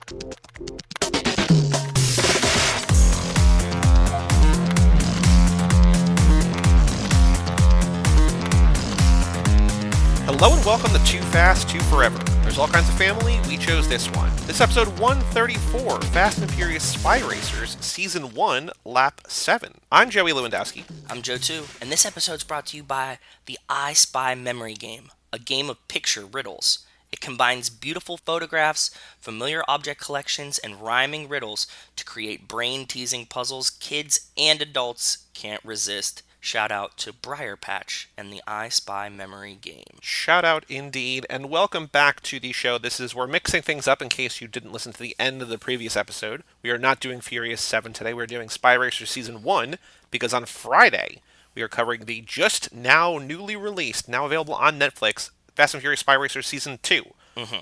Hello and welcome to Too Fast, Too Forever. There's all kinds of family, we chose this one. This is episode 134, Fast and Furious Spy Racers, Season 1, Lap 7. I'm Joey Lewandowski. I'm Joe too, and this episode's brought to you by the I Spy Memory Game, a game of picture riddles. It combines beautiful photographs, familiar object collections, and rhyming riddles to create brain-teasing puzzles kids and adults can't resist. Shout out to Briar Patch and the I Spy Memory Game. Shout out indeed, and welcome back to the show. We're mixing things up in case you didn't listen to the end of the previous episode. We are not doing Furious 7 today, we're doing Spy Racers Season 1, because on Friday, we are covering the just now newly released, now available on Netflix, Fast and Furious Spy Racers Season 2.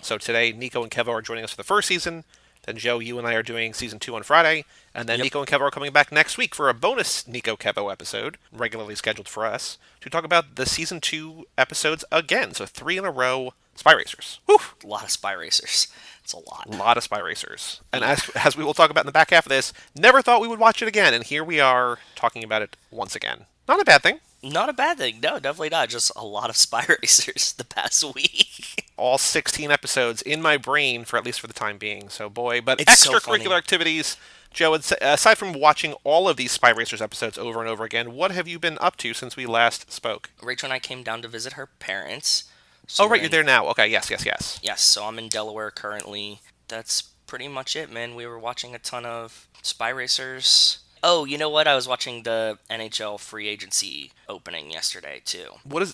So today, Nico and Kevo are joining us for the first season. Then Joe, you and I are doing Season 2 on Friday. And then Nico and Kevo are coming back next week for a bonus Nico-Kevo episode, regularly scheduled for us, to talk about the Season 2 episodes again. So 3 in a row, Spy Racers. Whew! A lot of Spy Racers. It's a lot. A lot of Spy Racers. And as we will talk about in the back half of this, never thought we would watch it again. And here we are talking about it once again. Not a bad thing. Not a bad thing. No, definitely not. Just a lot of Spy Racers the past week. All 16 episodes in my brain, for at least for the time being. So boy, but It's extracurricular activities. Joe, aside from watching all of these Spy Racers episodes over and over again, what have you been up to since we last spoke? Rachel and I came down to visit her parents. So right, you're there now. Okay, yes. Yes, so I'm in Delaware currently. That's pretty much it, man. We were watching a ton of Spy Racers. Oh, you know what? I was watching the NHL free agency opening yesterday, too.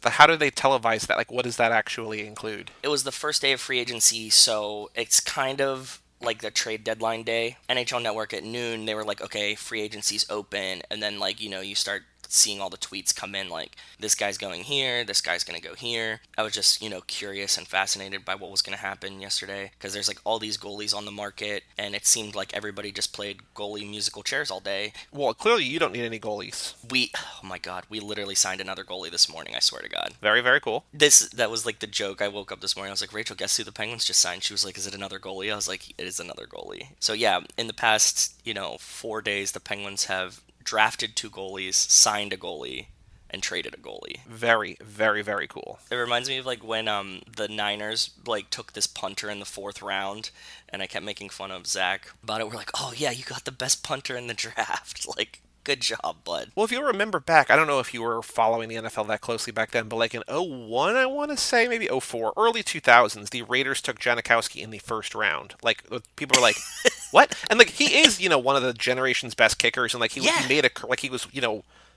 How do they televise that? Like, what does that actually include? It was the first day of free agency, so it's kind of like the trade deadline day. NHL Network at noon, they were like, okay, free agency's open, and then, like, you start seeing all the tweets come in, like, this guy's going here, this guy's going to go here. I was just, curious and fascinated by what was going to happen yesterday, because there's, like, all these goalies on the market, and it seemed like everybody just played goalie musical chairs all day. Well, clearly you don't need any goalies. Oh my god, we literally signed another goalie this morning, I swear to god. Very, very cool. That was, like, the joke. I woke up this morning, I was like, Rachel, guess who the Penguins just signed? She was like, is it another goalie? I was like, it is another goalie. So yeah, in the past, 4 days, the Penguins have drafted 2 goalies, signed a goalie, and traded a goalie. Very, very, very cool. It reminds me of like when the Niners like took this punter in the 4th round, and I kept making fun of Zach about it. We're like, oh yeah, you got the best punter in the draft. Like, good job, bud. Well, if you remember back, I don't know if you were following the NFL that closely back then, but like in 01, I want to say, maybe 04, early 2000s, the Raiders took Janikowski in the 1st round. Like, people were like, what? And like, he is, one of the generation's best kickers, and like, he was,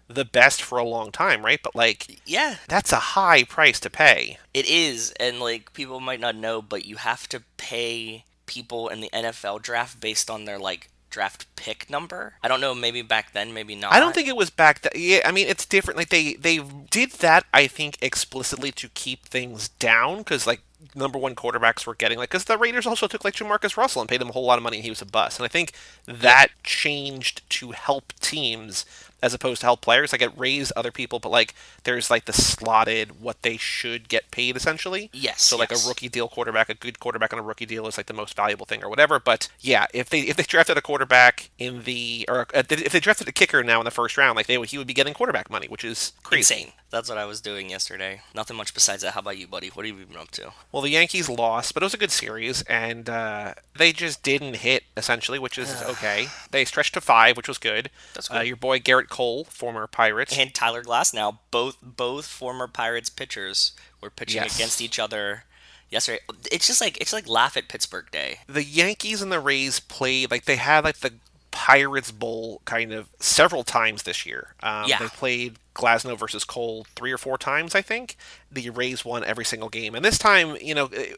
the best for a long time, right? But like, yeah, that's a high price to pay. It is, and like, people might not know, but you have to pay people in the NFL draft based on their like draft pick number. I don't know, maybe back then, maybe not. I don't think it was back then. Yeah, I mean, it's different. Like, they did that, I think, explicitly to keep things down, because like, number 1 quarterbacks were getting, like, because the Raiders also took like Jamarcus Russell and paid him a whole lot of money, and he was a bust. And I think that changed to help teams as opposed to help players. Like, it raised other people, but like, there's like the slotted what they should get paid, essentially. Yes. So like, a rookie deal quarterback, a good quarterback on a rookie deal is like the most valuable thing or whatever. But yeah, if they drafted a quarterback if they drafted a kicker now in the 1st round, like, he would be getting quarterback money, which is crazy. Insane. That's what I was doing yesterday. Nothing much besides that. How about you, buddy? What have you been up to? Well, the Yankees lost, but it was a good series, and they just didn't hit, essentially, which is okay. They stretched to 5, which was good. That's good. Your boy Garrett Cole, former Pirates, and Tyler Glasnow, both former Pirates pitchers, were pitching against each other yesterday. It's like laugh at Pittsburgh Day. The Yankees and the Rays played, like, they had like the Pirates Bowl kind of several times this year. They played Glasnow versus Cole 3 or 4 times, I think. The Rays won every single game. And this time,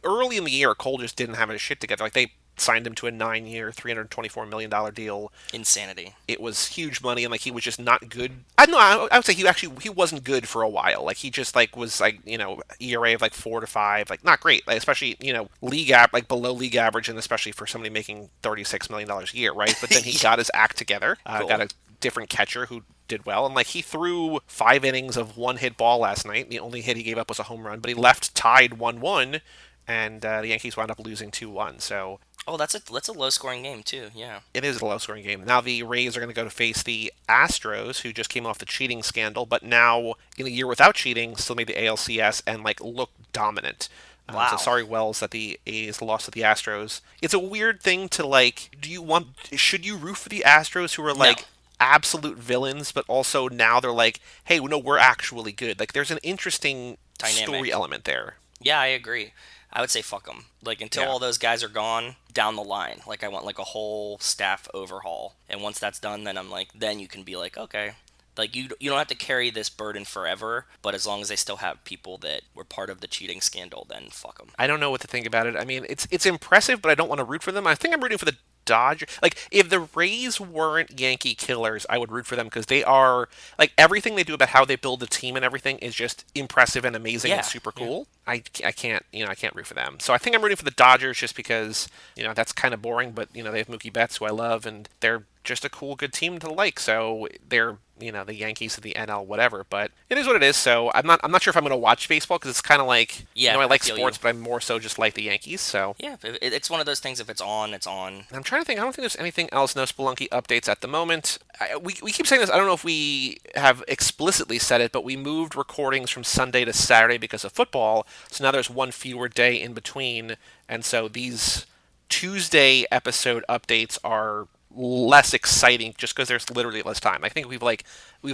early in the year, Cole just didn't have his shit together. Like, they signed him to a 9-year, $324 million deal. Insanity. It was huge money, and like, he was just not good. I would say he wasn't good for a while. Like, he just like was like, ERA of like 4 to 5, like, not great. Like, especially, below league average, and especially for somebody making $36 million a year, right? But then he got his act together, cool. Got a different catcher who did well, and like, he threw 5 innings of 1-hit ball last night. The only hit he gave up was a home run, but he left tied 1-1, and the Yankees wound up losing 2-1. So Oh, that's a low scoring game too. Yeah. It is a low scoring game. Now the Rays are going to go to face the Astros, who just came off the cheating scandal, but now in a year without cheating, still made the ALCS and like look dominant. So Wow. sorry, Wells, that the A's lost to the Astros. It's a weird thing to like. Should you root for the Astros, who are No. like absolute villains, but also now they're like, hey, no, we're actually good. Like, there's an interesting story Dynamic. element there. Yeah, I agree. I would say fuck them. Like until Yeah. all those guys are gone down the line. Like I want like a whole staff overhaul. And once that's done, then I'm like, then you can be like, okay, like you don't have to carry this burden forever. But as long as they still have people that were part of the cheating scandal, then fuck them. I don't know what to think about it. I mean, it's impressive, but I don't want to root for them. I think I'm rooting for the Dodgers. Like, if the Rays weren't Yankee killers, I would root for them because they are like everything they do about how they build a team and everything is just impressive and amazing and Yeah, super yeah. cool. I can't I can't root for them. So I think I'm rooting for the Dodgers just because that's kind of boring, but they have Mookie Betts, who I love, and they're just a cool, good team to like. So they're the Yankees of the NL, whatever. But it is what it is. So I'm not sure if I'm going to watch baseball because it's kind of like Yeah, I I like feel you. sports, but I more so just like the Yankees. So Yeah, it's one of those things. If it's on, it's on. I'm trying to think. I don't think there's anything else. No Spelunky updates at the moment. We keep saying this. I don't know if we have explicitly said it, but we moved recordings from Sunday to Saturday because of football. So now there's one fewer day in between, and so these Tuesday episode updates are less exciting just because there's literally less time. I think we've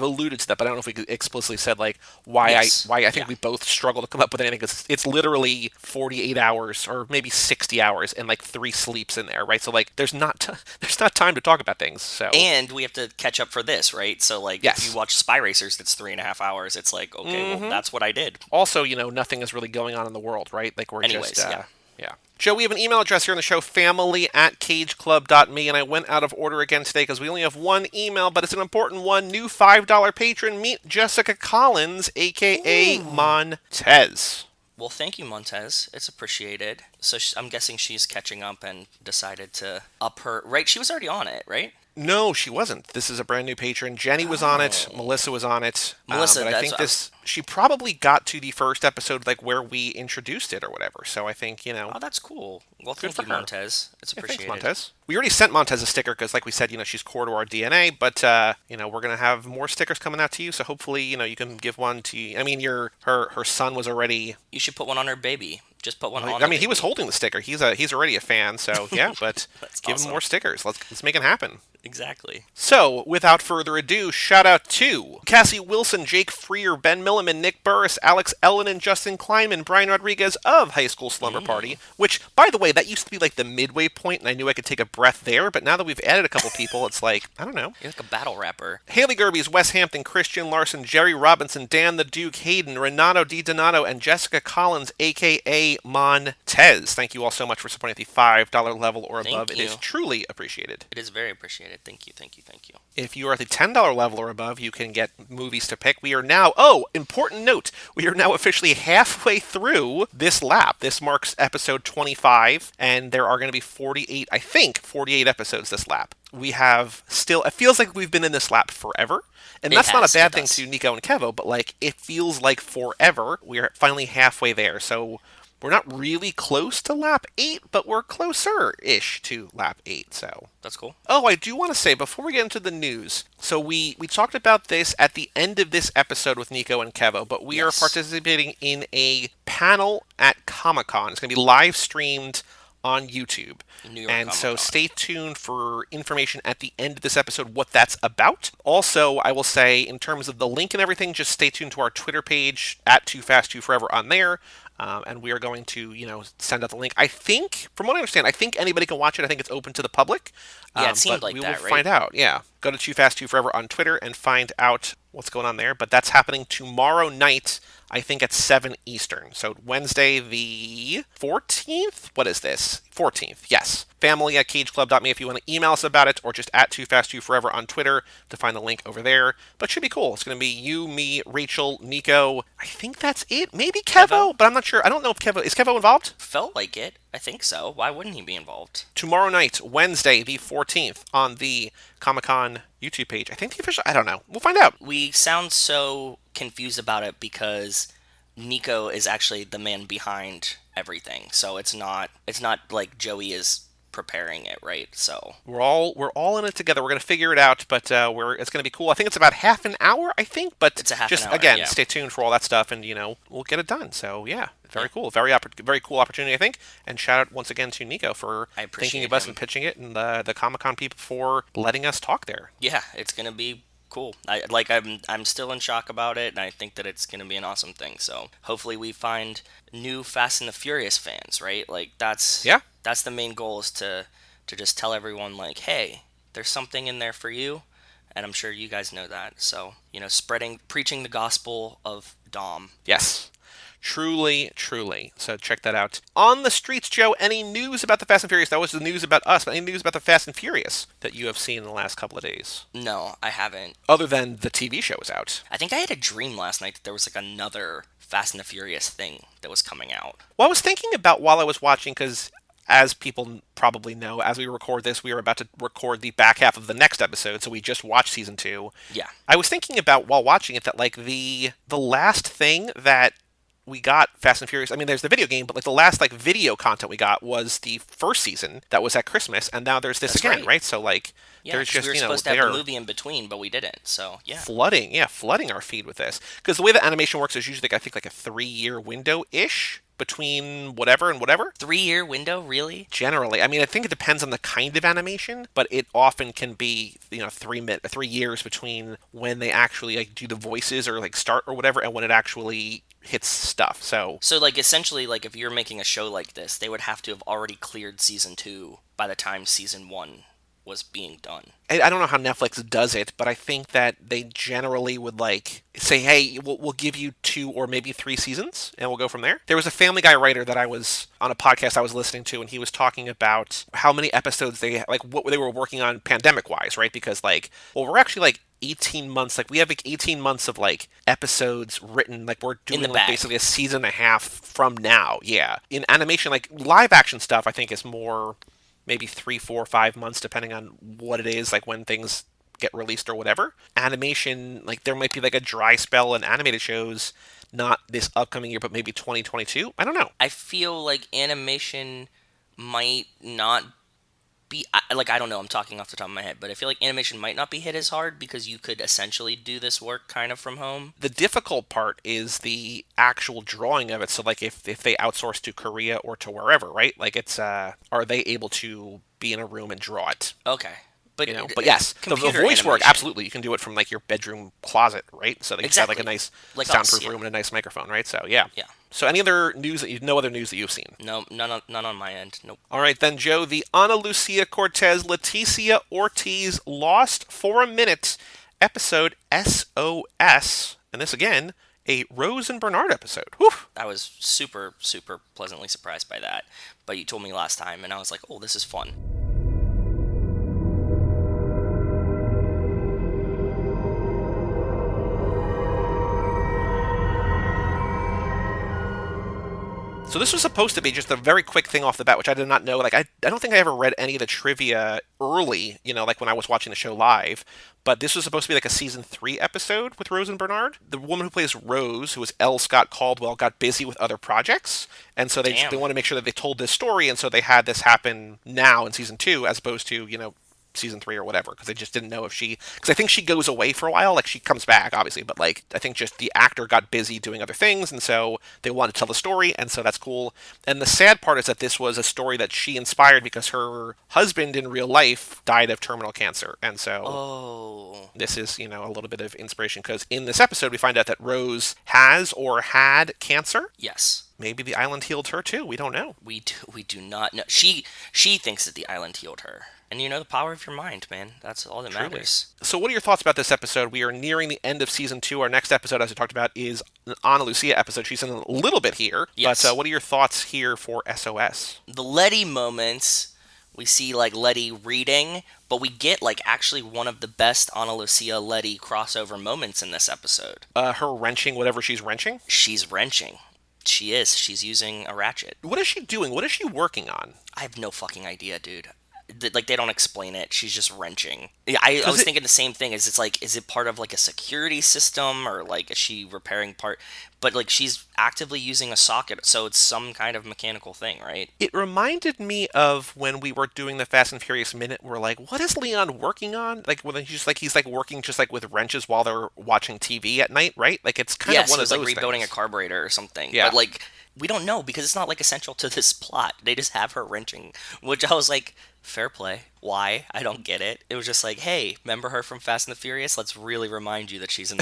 alluded to that, but I don't know if we explicitly said like Yes. why I think Yeah. we both struggle to come up with anything. It's literally 48 hours or maybe 60 hours and like 3 sleeps in there, right? So like there's not time to talk about things. So And we have to catch up for this, right? So like, if you yes. watch Spy Racers, that's 3.5 hours. It's like, okay, well, that's what I did. Also, nothing is really going on in the world, right? Like we're just Anyways, yeah. yeah. Joe, we have an email address here on the show, family@cageclub.me, and I went out of order again today because we only have one email, but it's an important one. New $5 patron, meet Jessica Collins, aka Ooh. Montez. Well, thank you, Montez. It's appreciated. So I'm guessing she's catching up and decided to up her. Right? She was already on it, right? No, she wasn't. This is a brand new patron. Jenny was on it. Oh, Melissa was on it. Melissa. But I That's think what I was. she probably got to the first episode, like where we introduced it or whatever. So I think, Oh, that's cool. Well, good thank for you, her. Montez. It's Yeah, thanks, appreciated. Montez. We already sent Montez a sticker because, like we said, she's core to our DNA. But we're gonna have more stickers coming out to you. So hopefully, you can give one to. I mean, her son was already. You should put one on her baby. Just put one on I the mean, he was baby. holding the sticker. He's already a fan. So yeah, but That's give him awesome. more stickers. Let's make it happen. Exactly. So, without further ado, shout out to Cassie Wilson, Jake Freer, Ben Milliman, Nick Burris, Alex Ellen, and Justin Kleinman, Brian Rodriguez of High School Slumber Party, which, by the way, that used to be like the midway point, and I knew I could take a breath there, but now that we've added a couple people, it's like, I don't know. You're like a battle rapper. Haley Gerbies, Wes Hampton, Christian Larson, Jerry Robinson, Dan the Duke, Hayden, Renato Di Donato, and Jessica Collins, aka Montez. Thank you all so much for supporting at the $5 level or above. Thank It is you. truly appreciated. It is very appreciated. Thank you. Thank you. Thank you. If you are at the $10 level or above, you can get movies to pick. We are now, important note, we are now officially halfway through this lap. This marks episode 25, and there are going to be 48, I think, 48 episodes this lap. We have still, it feels like we've been in this lap forever. And It that's not has. a It bad thing does. to Nico and Kevo, but like, it feels like forever. We are finally halfway there. So we're not really close to lap 8, but we're closer ish to lap 8. So That's cool. oh, I do want to say before we get into the news. So we talked about this at the end of this episode with Nico and Kevo, but we are Yes. participating in a panel at Comic Con. It's going to be live streamed on YouTube. New York And Comic so Con. stay tuned for information at the end of this episode what that's about. Also, I will say in terms of the link and everything, just stay tuned to our Twitter page at Too Fast Too Forever on there. And we are going to, send out the link. I think, from what I understand, I think anybody can watch it. I think it's open to the public. Yeah, it seemed But like we will that, right? find out. Yeah. Go to Too Fast Too Forever on Twitter and find out what's going on there. But that's happening tomorrow night, I think at 7 Eastern. So Wednesday the 14th? What is this? 14th, yes. Family at cageclub.me if you want to email us about it, or just at Too Fast Too Forever on Twitter to find the link over there. But it should be cool. It's going to be you, me, Rachel, Nico. I think that's it. Maybe Kevo? Kevo, but I'm not sure. I don't know if Kevo is Kevo involved. Felt like it. I think so. Why wouldn't he be involved? Tomorrow night, Wednesday the 14th, on the Comic Con YouTube page. I think the official. I don't know. We'll find out. We sound so confused about it because Nico is actually the man behind everything. So it's not like Joey is preparing it, right? So We're all in it together. We're gonna figure it out, but it's gonna be cool. I think it's about half an hour, I think. But it's a half an just hour, again, yeah. stay tuned for all that stuff, and we'll get it done. So yeah, Yeah. very cool, very cool opportunity, I think. And shout out once again to Nico for I thinking of appreciate us him. and pitching it, and the Comic Con people for letting us talk there. Yeah, it's gonna be cool. I'm still in shock about it, and I think that it's gonna be an awesome thing. So hopefully we find new Fast and the Furious fans, right? Like Yeah. that's the main goal, is to just tell everyone like, hey, there's something in there for you, and I'm sure you guys know that. So preaching the gospel of Dom. Yes. Truly, truly. So check that out. On the streets, Joe, any news about the Fast and Furious? That was the news about us, but any news about the Fast and Furious that you have seen in the last couple of days? No, I haven't. Other than the TV show is out. I think I had a dream last night that there was like another Fast and the Furious thing that was coming out. Well, I was thinking about while I was watching, because as people probably know, as we record this, we are about to record the back half of the next episode, so we just watched season 2. Yeah. I was thinking about while watching it that like the last thing that we got Fast and Furious. I mean, there's the video game, but like the last like video content we got was the first season that was at Christmas, and now there's this That's again, right. right? So like Yeah, there's because we just were supposed to have they're the movie in between, but we didn't. So yeah. flooding our feed with this because the way that animation works is usually like, I think like a 3-year window ish between whatever and whatever. 3 year window, really? Generally, I mean, I think it depends on the kind of animation, but it often can be 3 years between when they actually like do the voices or like start or whatever, and when it actually hits stuff. So like essentially, like if you're making a show like this, they would have to have already cleared season 2 by the time season 1 was being done. I don't know how Netflix does it, but I think that they generally would like say, "Hey, we'll give you 2 or maybe 3 seasons, and we'll go from there." There was a Family Guy writer that I was on a podcast I was listening to, and he was talking about how many episodes they like, what they were working on pandemic wise, right? Because like, well, we're actually like 18 months, like we have like 18 months of like episodes written, like we're In doing the like bag. basically a season and a half from now. Yeah, in animation, like live action stuff, I think is more maybe 3, 4, 5 months, depending on what it is, like when things get released or whatever. Animation, like there might be like a dry spell in animated shows, not this upcoming year, but maybe 2022. I don't know. I feel like animation might not be like, I don't know, I'm talking off the top of my head, but I feel like animation might not be hit as hard because you could essentially do this work kind of from home. The difficult part is the actual drawing of it. So like if they outsource to Korea or to wherever, right? Like it's are they able to be in a room and draw it? Okay. But But yes, the computer voice work, animation. absolutely. You can do it from like your bedroom closet, right? So they just got like a Exactly. nice Like us, soundproof yeah. room and a nice microphone, right? So yeah. Yeah. So any other news that no other news that you've seen? No, none on my end. Nope. All right then, Joe. The Ana Lucia Cortez Leticia Ortiz Lost for a Minute episode SOS, and this again a Rose and Bernard episode. Whew. I was super, super pleasantly surprised by that. But you told me last time, and I was like, oh, this is fun. So this was supposed to be just a very quick thing off the bat, which I did not know. Like I don't think I ever read any of the trivia early, like when I was watching the show live. But this was supposed to be like a season 3 episode with Rose and Bernard. The woman who plays Rose, who is L. Scott Caldwell, got busy with other projects, and so they Damn. want to make sure that they told this story, and so they had this happen now in season 2 as opposed to season 3 or whatever, because they just didn't know if because I think she goes away for a while, like she comes back obviously, but like I think just the actor got busy doing other things, and so they wanted to tell the story, and so that's cool. And the sad part is that this was a story that she inspired because her husband in real life died of terminal cancer, and so Oh. this is a little bit of inspiration, because in this episode we find out that Rose has or had cancer. Yes. Maybe the island healed her too, we don't know. We do not know. She thinks that the island healed her. And the power of your mind, man. That's all that Truly. matters. So, what are your thoughts about this episode? We are nearing the end of season 2. Our next episode, as we talked about, is an Ana Lucia episode. She's in a little bit here. Yes. But what are your thoughts here for SOS? The Letty moments, we see like Letty reading, but we get like actually one of the best Ana Lucia Letty crossover moments in this episode. Her wrenching whatever she's wrenching? She's wrenching. She is. She's using a ratchet. What is she doing? What is she working on? I have no fucking idea, dude. Like they don't explain it. She's just wrenching. Yeah, I Because was it thinking the same thing. Is it's like is it part of like a security system or like is she repairing part? But like she's actively using a socket, so it's some kind of mechanical thing, right? it reminded me of when we were doing the Fast and Furious minute. We're like, what is Leon working on? Like when he's like working just like with wrenches while they're watching TV at night, right? Like it's kind of Yes, one he of was like those rebuilding a things. carburetor or something. Yeah. But like we don't know because it's not like essential to this plot. They just have her wrenching, which I was like, fair play. Why? I don't get it. It was just like, hey, remember her from Fast and the Furious? Let's really remind you that she's in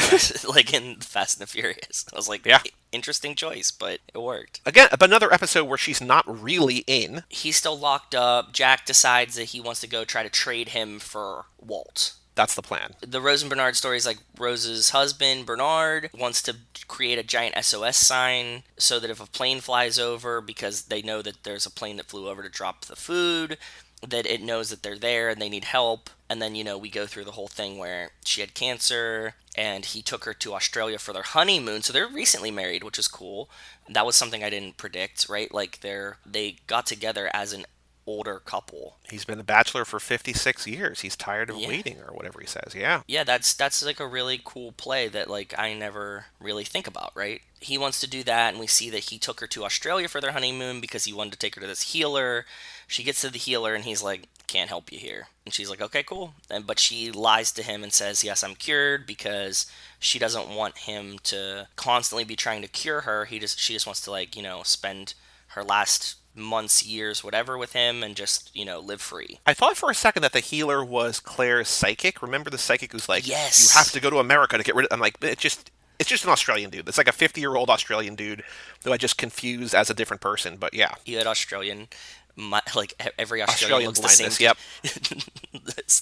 like in Fast and the Furious. I was like, Yeah. interesting choice, but it worked. Again, another episode where she's not really in. He's still locked up. Jack decides that he wants to go try to trade him for Walt. That's the plan. The Rose and Bernard story is like Rose's husband, Bernard, wants to create a giant SOS sign so that if a plane flies over, because they know that there's a plane that flew over to drop the food, that it knows that they're there and they need help. And then, we go through the whole thing where she had cancer and he took her to Australia for their honeymoon. So they're recently married, which is cool. That was something I didn't predict, right? Like they got together as an older couple. He's been a bachelor for 56 years. He's tired of Yeah. waiting, or whatever he says. Yeah. Yeah, that's like a really cool play that like I never really think about, right? He wants to do that and we see that he took her to Australia for their honeymoon because he wanted to take her to this healer. She gets to the healer and he's like, "Can't help you here." And she's like, "Okay, cool." But she lies to him and says, "Yes, I'm cured," because she doesn't want him to constantly be trying to cure her. She just wants to like, spend her last months, years, whatever with him and just, live free. I thought for a second that the healer was Claire's psychic. Remember the psychic who's like, you have Yes. to go to America to get rid of. I'm like, it's just an Australian dude. It's like a 50-year-old Australian dude who I just confused as a different person. But yeah, You had Australian, like every Australian Australian looks the same. blindness. Yep.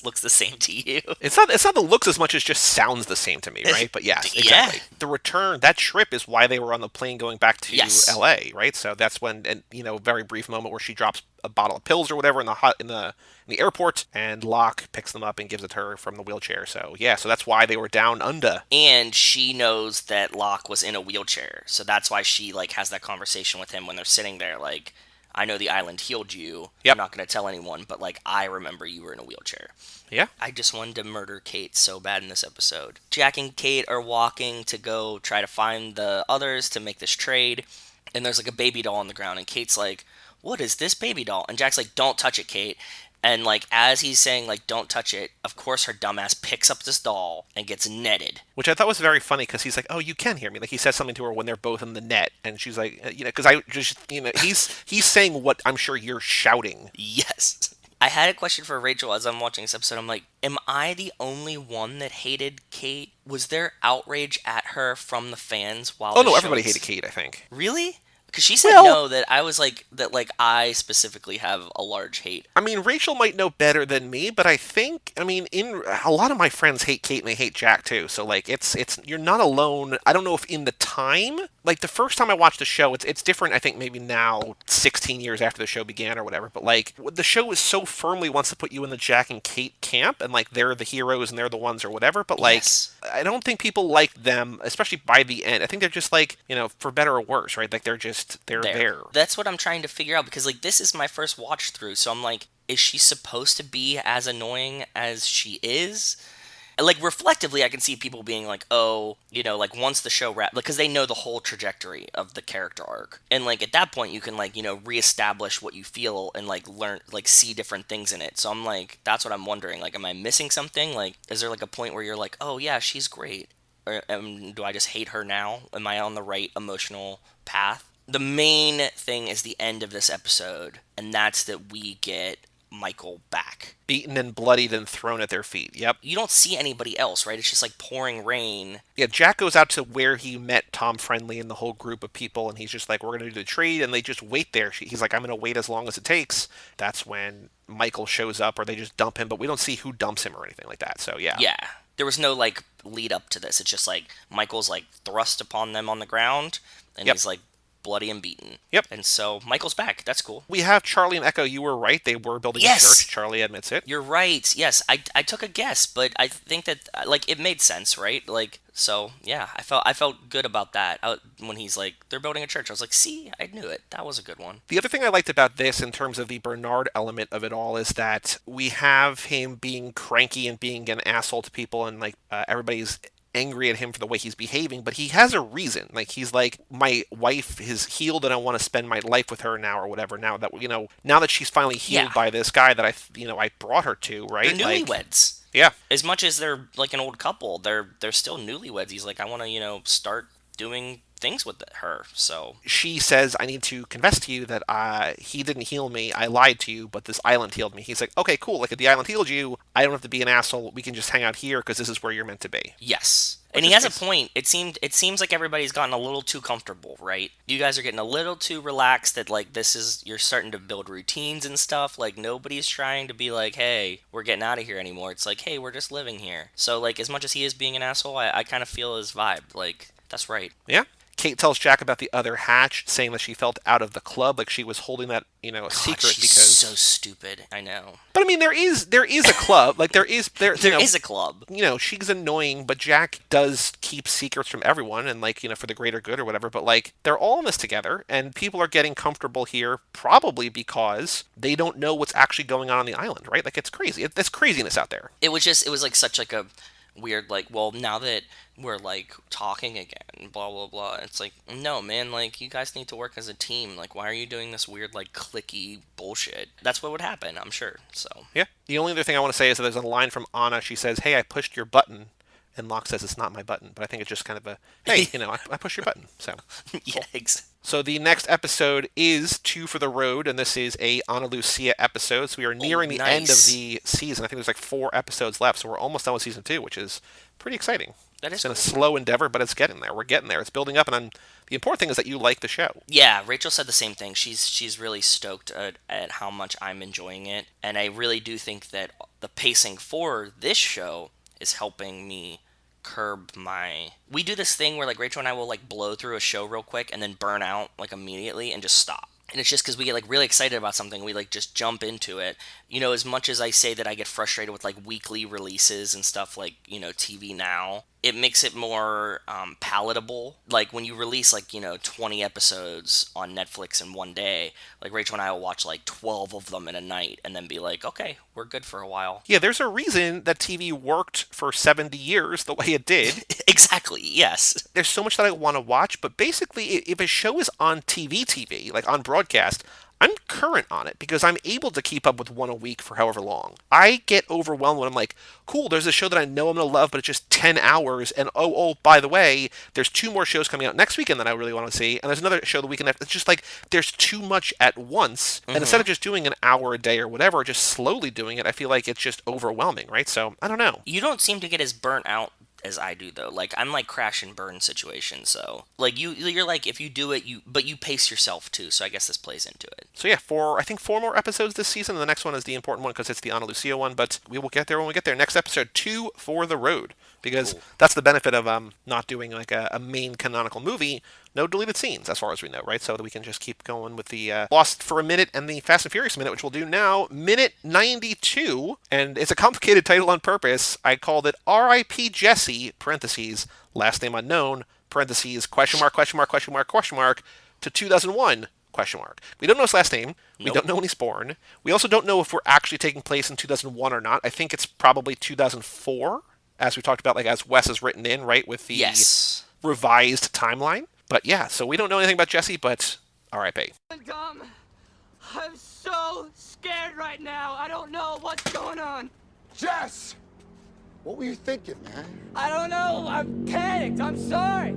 Looks the same to you. It's not the looks as much as just sounds the same to me, right? But yes, Yeah. exactly. The return, that trip is why they were on the plane going back to Yes. L.A., right? So that's when, and very brief moment where she drops a bottle of pills or whatever in the hot in the airport, and Locke picks them up and gives it to her from the wheelchair. So yeah, so that's why they were down under. And she knows that Locke was in a wheelchair, so that's why she like has that conversation with him when they're sitting there. Like, I know the island healed you. I'm Yep. not gonna tell anyone, but like I remember you were in a wheelchair. Yeah. I just wanted to murder Kate so bad in this episode. Jack and Kate are walking to go try to find the others to make this trade, and there's like a baby doll on the ground, and Kate's like, "What is this baby doll?" And Jack's like, "Don't touch it, Kate." And like as he's saying like, "Don't touch it," of course her dumbass picks up this doll and gets netted. Which I thought was very funny because he's like, "Oh, you can hear me." Like he says something to her when they're both in the net, and she's like, because I just, he's saying what I'm sure you're shouting. Yes. I had a question for Rachel as I'm watching this episode. I'm like, am I the only one that hated Kate? Was there outrage at her from the fans while Oh the no, show everybody was... hated Kate. I think. Really? Because she said Well, no, that I was like, that like I specifically have a large hate. I mean, Rachel might know better than me, but I think, I mean, in a lot of my friends hate Kate and they hate Jack too. So like, it's you're not alone. I don't know if in the time, like the first time I watched the show, it's different. I think maybe now, 16 years after the show began or whatever. But like, the show is so firmly wants to put you in the Jack and Kate camp, and like they're the heroes and they're the ones or whatever. But like, Yes. I don't think people like them, especially by the end. I think they're just like, for better or worse, right? Like they're There. there. That's what I'm trying to figure out because like this is my first watch through, so I'm like, is she supposed to be as annoying as she is? Like reflectively, I can see people being like, "Oh, like once the show wraps, because they know the whole trajectory of the character arc, and like at that point, you can like reestablish what you feel and like learn, like see different things in it." So I'm like, that's what I'm wondering. Like, am I missing something? Like, is there like a point where you're like, "Oh yeah, she's great," or do I just hate her now? Am I on the right emotional path? The main thing is the end of this episode, and that's that we get Michael back. Beaten and bloodied and thrown at their feet. Yep. You don't see anybody else, right? It's just like pouring rain. Yeah, Jack goes out to where he met Tom Friendly and the whole group of people, and he's just like, we're going to do the trade, and they just wait there. He's like, I'm going to wait as long as it takes. That's when Michael shows up, or they just dump him, but we don't see who dumps him or anything like that, so yeah. Yeah. There was no like lead up to this. It's just like Michael's like thrust upon them on the ground, and Yep. he's like bloody and beaten. Yep. And so Michael's back. That's cool. We have Charlie and Echo. You were right. They were building a Yes! church. Charlie admits it. You're right. Yes, I took a guess, but I think that like it made sense, right? Like so, yeah, I felt good about that when he's like they're building a church. I was like, see, I knew it. That was a good one. The other thing I liked about this, in terms of the Bernard element of it all, is that we have him being cranky and being an asshole to people, and like everybody's angry at him for the way he's behaving, but he has a reason. Like, he's like, my wife is healed and I want to spend my life with her now, or whatever. Now that, now that she's finally healed by this guy that I brought her to, right? They're newlyweds. Yeah. As much as they're like an old couple, they're still newlyweds. He's like, I want to, start doing things with her. So she says, I need to confess to you that he didn't heal me. I lied to you, but this island healed me. He's like, okay, cool. Like, if the island healed you, I don't have to be an asshole. We can just hang out here because this is where you're meant to be. Yes. And he has a point. It seems like everybody's gotten a little too comfortable, right? You guys are getting a little too relaxed that like you're starting to build routines and stuff. Like, nobody's trying to be like, hey, we're getting out of here anymore. It's like, hey, we're just living here. So like, as much as he is being an asshole, I kind of feel his vibe. Like, that's right. Yeah. Kate tells Jack about the other hatch, saying that she felt out of the club, like she was holding that, a secret. She's so stupid. I know. But I mean, there is a club. Like, there is a club. She's annoying, but Jack does keep secrets from everyone, and like, for the greater good or whatever. But like, they're all in this together, and people are getting comfortable here, probably because they don't know what's actually going on the island, right? Like, it's crazy. There's craziness out there. It was like such like a weird, like, well, now that we're like talking again, blah blah blah. It's like, no, man, like, you guys need to work as a team. Like, why are you doing this weird like clicky bullshit? That's what would happen, I'm sure. So yeah. The only other thing I want to say is that there's a line from Anna. She says, hey, I pushed your button. And Locke says it's not my button, but I think it's just kind of a, hey, I pushed your button. So yeah, exactly. So the next episode is Two for the Road, and this is a Ana Lucia episode. So we are nearing the end of the season. I think there's like 4 episodes left, so we're almost done with season 2, which is pretty exciting. That is It's been a slow endeavor, but it's getting there. We're getting there. It's building up, and the important thing is that you like the show. Yeah, Rachel said the same thing. She's really stoked at how much I'm enjoying it, and I really do think that the pacing for this show is helping me curb we do this thing where like Rachel and I will like blow through a show real quick and then burn out like immediately and just stop. And it's just because we get like really excited about something, we like just jump into it. As much as I say that I get frustrated with like weekly releases and stuff like, TV Now, it makes it more palatable. Like when you release like, 20 episodes on Netflix in one day, like Rachel and I will watch like 12 of them in a night and then be like, okay, we're good for a while. Yeah, there's a reason that TV worked for 70 years the way it did. Exactly, yes. There's so much that I want to watch, but basically, if a show is on TV, like on broadcast, I'm current on it because I'm able to keep up with one a week for however long. I get overwhelmed when I'm like, cool, there's a show that I know I'm going to love, but it's just 10 hours. And oh, by the way, there's 2 more shows coming out next weekend that I really want to see. And there's another show the weekend after. It's just like, there's too much at once. And instead of just doing an hour a day or whatever, just slowly doing it, I feel like it's just overwhelming, right? So, I don't know. You don't seem to get as burnt out as I do, though. Like, I'm like crash and burn situation, so like you're like, if you do it, but you pace yourself too, so I guess this plays into it. So yeah, I think 4 more episodes this season, and the next one is the important one because it's the Ana Lucia one, but we will get there when we get there. Next episode, 2 for the Road, because that's the benefit of not doing like a main canonical movie. No deleted scenes, as far as we know, right? So that we can just keep going with the Lost for a Minute and the Fast and Furious Minute, which we'll do now. Minute 92, and it's a complicated title on purpose. I called it R.I.P. Jesse, parentheses, last name unknown, parentheses, question mark, question mark, question mark, question mark, to 2001, question mark. We don't know his last name. We don't know when he's born. We also don't know if we're actually taking place in 2001 or not. I think it's probably 2004, as we talked about, like as Wes has written in, right, with the revised timeline. But yeah, so we don't know anything about Jesse, but R.I.P. Dumb. I'm so scared right now. I don't know what's going on. Jess! What were you thinking, man? I don't know. I'm panicked. I'm sorry.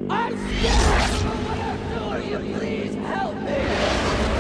I'm scared. I don't know what I'm doing. Will you please help me?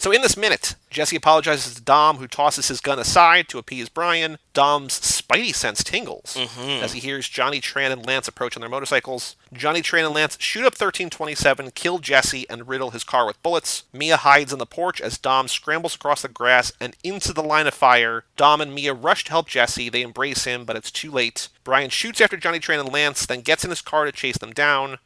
So in this minute, Jesse apologizes to Dom, who tosses his gun aside to appease Brian. Dom's spidey sense tingles as he hears Johnny Tran and Lance approach on their motorcycles. Johnny Tran and Lance shoot up 1327, kill Jesse, and riddle his car with bullets. Mia hides on the porch as Dom scrambles across the grass and into the line of fire. Dom and Mia rush to help Jesse. They embrace him, but it's too late. Brian shoots after Johnny Tran and Lance, then gets in his car to chase them down.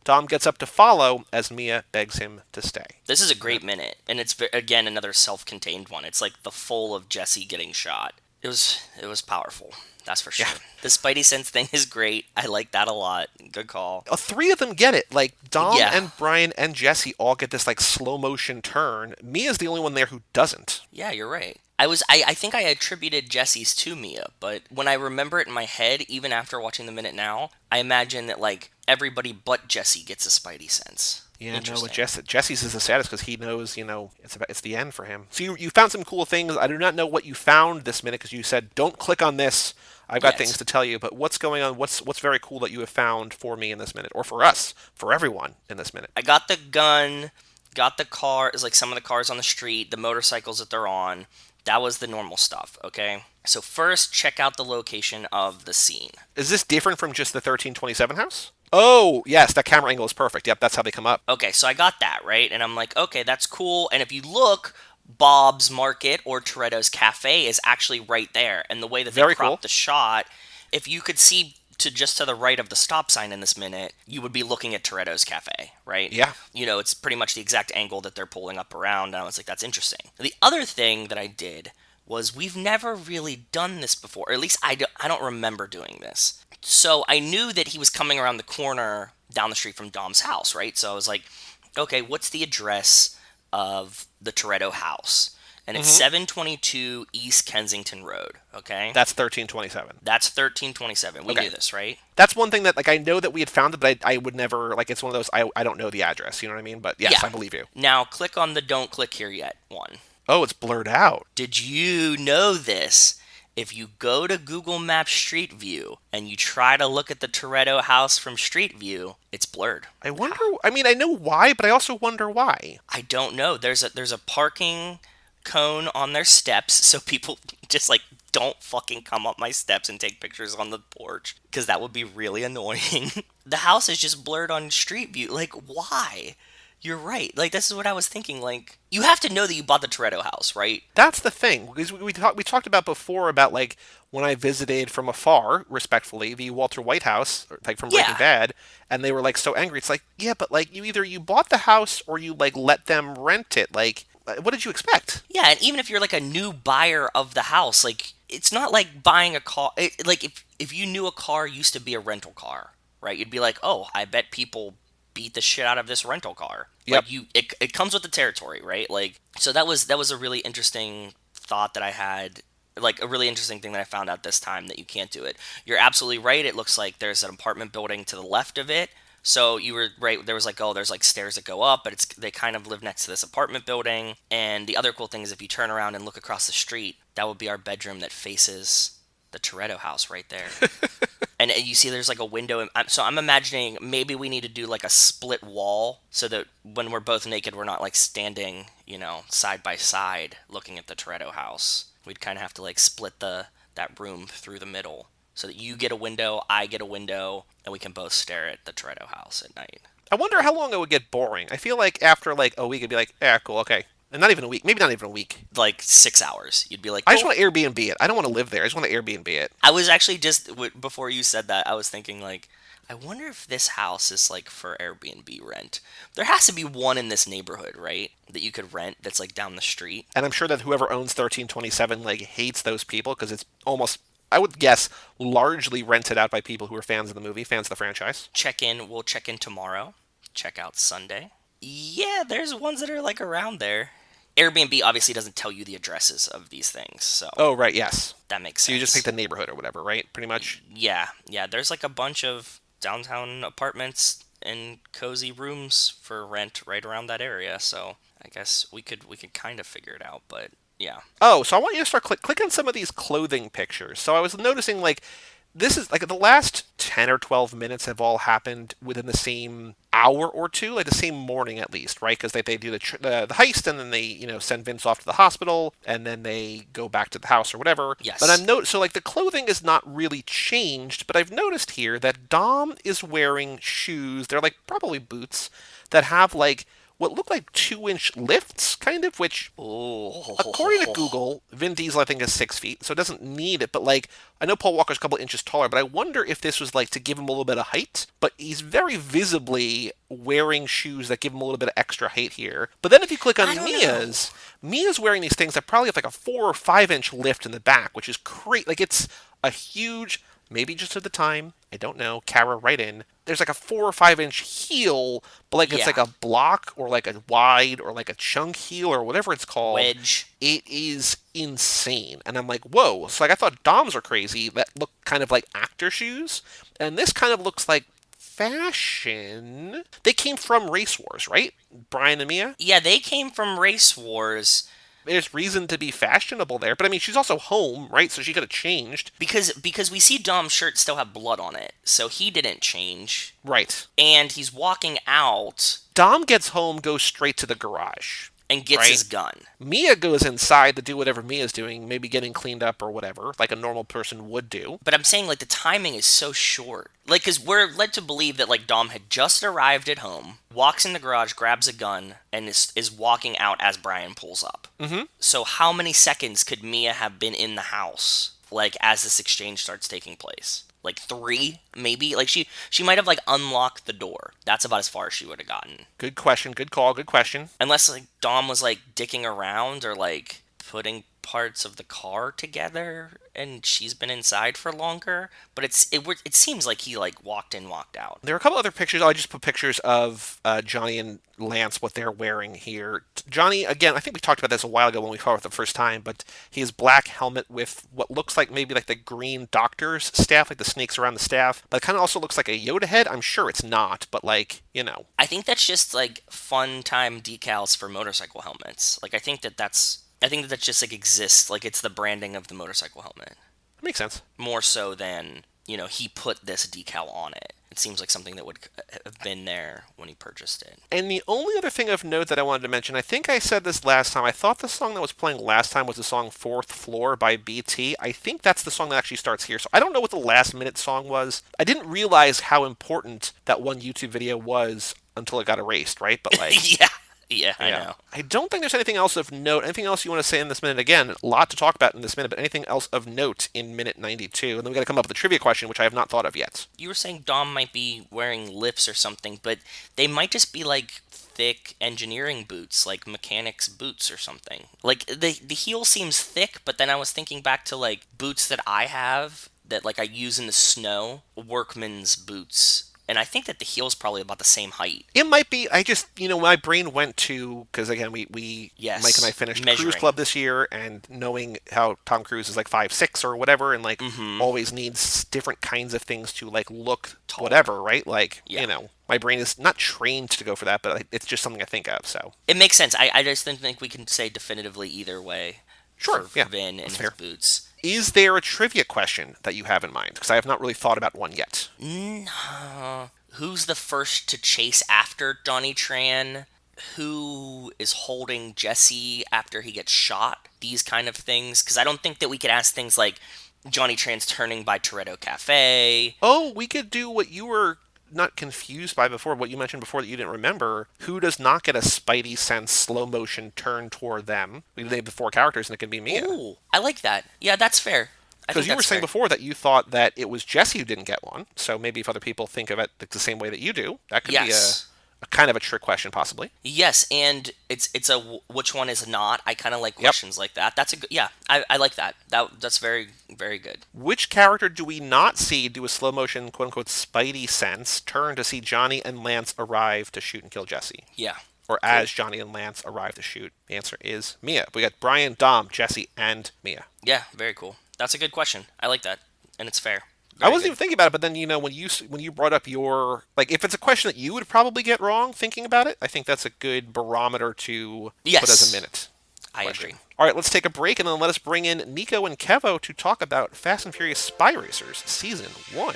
Dom gets up to follow as Mia begs him to stay. This is a great minute, and it's, again, another self-contained one. It's like the full of Jesse getting shot. It was powerful, that's for sure. Yeah. The Spidey sense thing is great. I like that a lot. Good call. Three of them get it. Like, Dom Yeah. and Brian and Jesse all get this, like, slow motion turn. Mia's the only one there who doesn't. Yeah, you're right. I think I attributed Jesse's to Mia, but when I remember it in my head, even after watching the minute now, I imagine that, like, everybody but Jesse gets a Spidey sense. Yeah, no, with Jesse's is the saddest because he knows, it's the end for him. So you found some cool things. I do not know what you found this minute because you said, don't click on this. I've got things to tell you, but what's going on? What's very cool that you have found for me in this minute, or for us, for everyone in this minute? I got the gun, got the cars, like some of the cars on the street, the motorcycles that they're on. That was the normal stuff, okay? So first, check out the location of the scene. Is this different from just the 1327 house? Oh, yes, that camera angle is perfect. Yep, that's how they come up. Okay, so I got that, right? And I'm like, okay, that's cool. And if you look, Bob's Market or Toretto's Cafe is actually right there. And the way that they Very cropped cool. the shot, if you could see just to the right of the stop sign in this minute, you would be looking at Toretto's Cafe, right? Yeah. It's pretty much the exact angle that they're pulling up around. And I was like, that's interesting. The other thing that I did was we've never really done this before, or at least I don't remember doing this. So I knew that he was coming around the corner down the street from Dom's house, right? So I was like, okay, what's the address of the Toretto house? And it's 722 East Kensington Road, okay? That's 1327. That's 1327. We knew this, right? That's one thing that, like, I know that we had found it, but I would never, like, it's one of those, I don't know the address, you know what I mean? But yes, Yeah. I believe you. Now, click on the don't click here yet one. Oh, it's blurred out. Did you know this? If you go to Google Maps Street View and you try to look at the Toretto house from Street View, it's blurred. I wonder, I mean, I know why, but I also wonder why. I don't know. There's a parking cone on their steps, so people just, like, don't fucking come up my steps and take pictures on the porch, because that would be really annoying. The house is just blurred on Street View. Like, why? You're right. Like, this is what I was thinking. Like, you have to know that you bought the Toretto house, right? That's the thing, because we talked about before about, like, when I visited from afar, respectfully, the Walter White house, like from Breaking Bad, and they were, like, so angry. It's like, yeah, but, like, you bought the house or you, like, let them rent it. Like, what did you expect? Yeah, and even if you're, like, a new buyer of the house, like, it's not like buying a car. Like, if you knew a car used to be a rental car, right? You'd be like, oh, I bet people beat the shit out of this rental car. Yep. Like, it comes with the territory, right? Like, so that was a really interesting thought that I had, like, a really interesting thing that I found out this time, that you can't do it. You're absolutely right. It looks like there's an apartment building to the left of it. So you were right. There was like, oh, there's like stairs that go up, but they kind of live next to this apartment building. And the other cool thing is if you turn around and look across the street, that would be our bedroom that faces the Toretto house right there. And you see there's like a window. So I'm imagining maybe we need to do like a split wall so that when we're both naked, we're not like standing, side by side looking at the Toretto house. We'd kind of have to like split that room through the middle so that you get a window, I get a window, and we can both stare at the Toretto house at night. I wonder how long it would get boring. I feel like after, like, a week, it'd be like, yeah, cool, okay. And not even a week. Maybe not even a week. Like 6 hours. You'd be like, I just want to Airbnb it. I don't want to live there. I just want to Airbnb it. I was actually before you said that, I was thinking, like, I wonder if this house is, like, for Airbnb rent. There has to be one in this neighborhood, right? That you could rent that's, like, down the street. And I'm sure that whoever owns 1327, like, hates those people because it's almost, I would guess, largely rented out by people who are fans of the movie, fans of the franchise. We'll check in tomorrow. Check out Sunday. Yeah, there's ones that are, like, around there. Airbnb obviously doesn't tell you the addresses of these things, so... Oh, right, yes. That makes sense. So you just pick the neighborhood or whatever, right? Pretty much? Yeah. There's, like, a bunch of downtown apartments and cozy rooms for rent right around that area, so I guess we could kind of figure it out, but yeah. Oh, so I want you to start click on some of these clothing pictures. So I was noticing, like, this is like the last 10 or 12 minutes have all happened within the same hour or two, like the same morning at least, right? Because they do the heist and then they, send Vince off to the hospital and then they go back to the house or whatever. Yes. But so like the clothing is not really changed, but I've noticed here that Dom is wearing shoes. They're like probably boots that have like what look like 2-inch lifts, kind of, which, according to Google, Vin Diesel, I think, is 6 feet, so it doesn't need it. But, like, I know Paul Walker's a couple inches taller, but I wonder if this was, like, to give him a little bit of height. But he's very visibly wearing shoes that give him a little bit of extra height here. But then if you click on Mia's wearing these things that probably have, like, a 4 or 5-inch lift in the back, which is great. Like, it's a huge... Maybe just at the time, I don't know, Kara, right in. There's like a 4 or 5-inch heel, but like it's like a block or like a wide or like a chunk heel or whatever it's called. Wedge. It is insane. And I'm like, whoa. So like I thought Doms are crazy that look kind of like actor shoes. And this kind of looks like fashion. They came from Race Wars, right? Brian and Mia? Yeah, they came from Race Wars. There's reason to be fashionable there, but I mean, she's also home, right? So she could have changed. Because we see Dom's shirt still have blood on it, so he didn't change. Right. And he's walking out. Dom gets home, goes straight to the garage. And gets his gun. Mia goes inside to do whatever Mia's doing, maybe getting cleaned up or whatever, like a normal person would do. But I'm saying, like, the timing is so short. Like, because we're led to believe that, like, Dom had just arrived at home, walks in the garage, grabs a gun, and is walking out as Brian pulls up. Mm-hmm. So how many seconds could Mia have been in the house, like, as this exchange starts taking place? Like 3, maybe? Like, she might have, like, unlocked the door. That's about as far as she would have gotten. Good question. Good call. Good question. Unless, like, Dom was, like, dicking around or, like, putting parts of the car together and she's been inside for longer. But it seems like he, like, walked in, walked out. There are a couple other pictures. I just put pictures of Johnny and Lance, what they're wearing here. Johnny, again, I think we talked about this a while ago when we saw it the first time, but he has black helmet with what looks like maybe like the green doctor's staff, like the snakes around the staff. But it kind of also looks like a Yoda head. I'm sure it's not, but like, I think that's just, like, fun time decals for motorcycle helmets. Like, I think that just, like, exists. Like, it's the branding of the motorcycle helmet. Makes sense. More so than, he put this decal on it. It seems like something that would have been there when he purchased it. And the only other thing of note that I wanted to mention, I think I said this last time, I thought the song that was playing last time was the song Fourth Floor by BT. I think that's the song that actually starts here. So I don't know what the last minute song was. I didn't realize how important that one YouTube video was until it got erased, right? But like... Yeah, I know. I don't think there's anything else of note. Anything else you want to say in this minute? Again, a lot to talk about in this minute, but anything else of note in minute 92? And then we got to come up with a trivia question, which I have not thought of yet. You were saying Dom might be wearing lifts or something, but they might just be like thick engineering boots, like mechanics boots or something. Like the heel seems thick, but then I was thinking back to like boots that I have that like I use in the snow, workman's boots. And I think that the heel's probably about the same height. It might be. I just, my brain went to, because again, we Mike and I finished Cruise Club this year, and knowing how Tom Cruise is like 5'6" or whatever, and like always needs different kinds of things to like look tall. Whatever, right? Like, my brain is not trained to go for that, but it's just something I think of, so. It makes sense. I just didn't think we can say definitively either way. Sure, for Vin and his boots. Is there a trivia question that you have in mind? Because I have not really thought about one yet. No. Who's the first to chase after Johnny Tran? Who is holding Jesse after he gets shot? These kind of things. Because I don't think that we could ask things like Johnny Tran's turning by Toretto Cafe. Oh, we could do what you were not confused by before, what you mentioned before that you didn't remember. Who does not get a Spidey sense slow motion turn toward them? We named the 4 characters, and it can be Mia. Ooh, I like that. Yeah, that's fair. Because you were saying before that you thought that it was Jesse who didn't get one. So maybe if other people think of it the same way that you do, that could be a kind of a trick question, possibly. Yes, and it's a which one is not. I kind of like questions like that. That's a good. Yeah, I like that. That's very, very good. Which character do we not see do a slow motion, quote unquote, Spidey sense turn to see Johnny and Lance arrive to shoot and kill Jesse? Yeah. Or as Johnny and Lance arrive to shoot? The answer is Mia. We got Brian, Dom, Jesse, and Mia. Yeah, very cool. That's a good question. I like that, and it's fair. I wasn't even thinking about it, but then when you brought up your if it's a question that you would probably get wrong thinking about it, I think that's a good barometer to put as a minute. I question. agree. All right, let's take a break and then let us bring in Nico and Kevo to talk about Fast and Furious Spy Racers Season 1.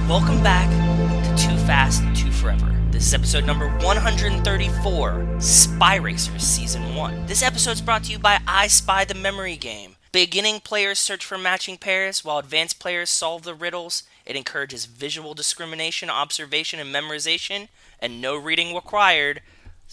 Welcome back to Too Fast, Too Forever. This is episode number 134, Spy Racers Season 1. This episode is brought to you by I Spy the Memory Game. Beginning players search for matching pairs, while advanced players solve the riddles. It encourages visual discrimination, observation, and memorization, and no reading required.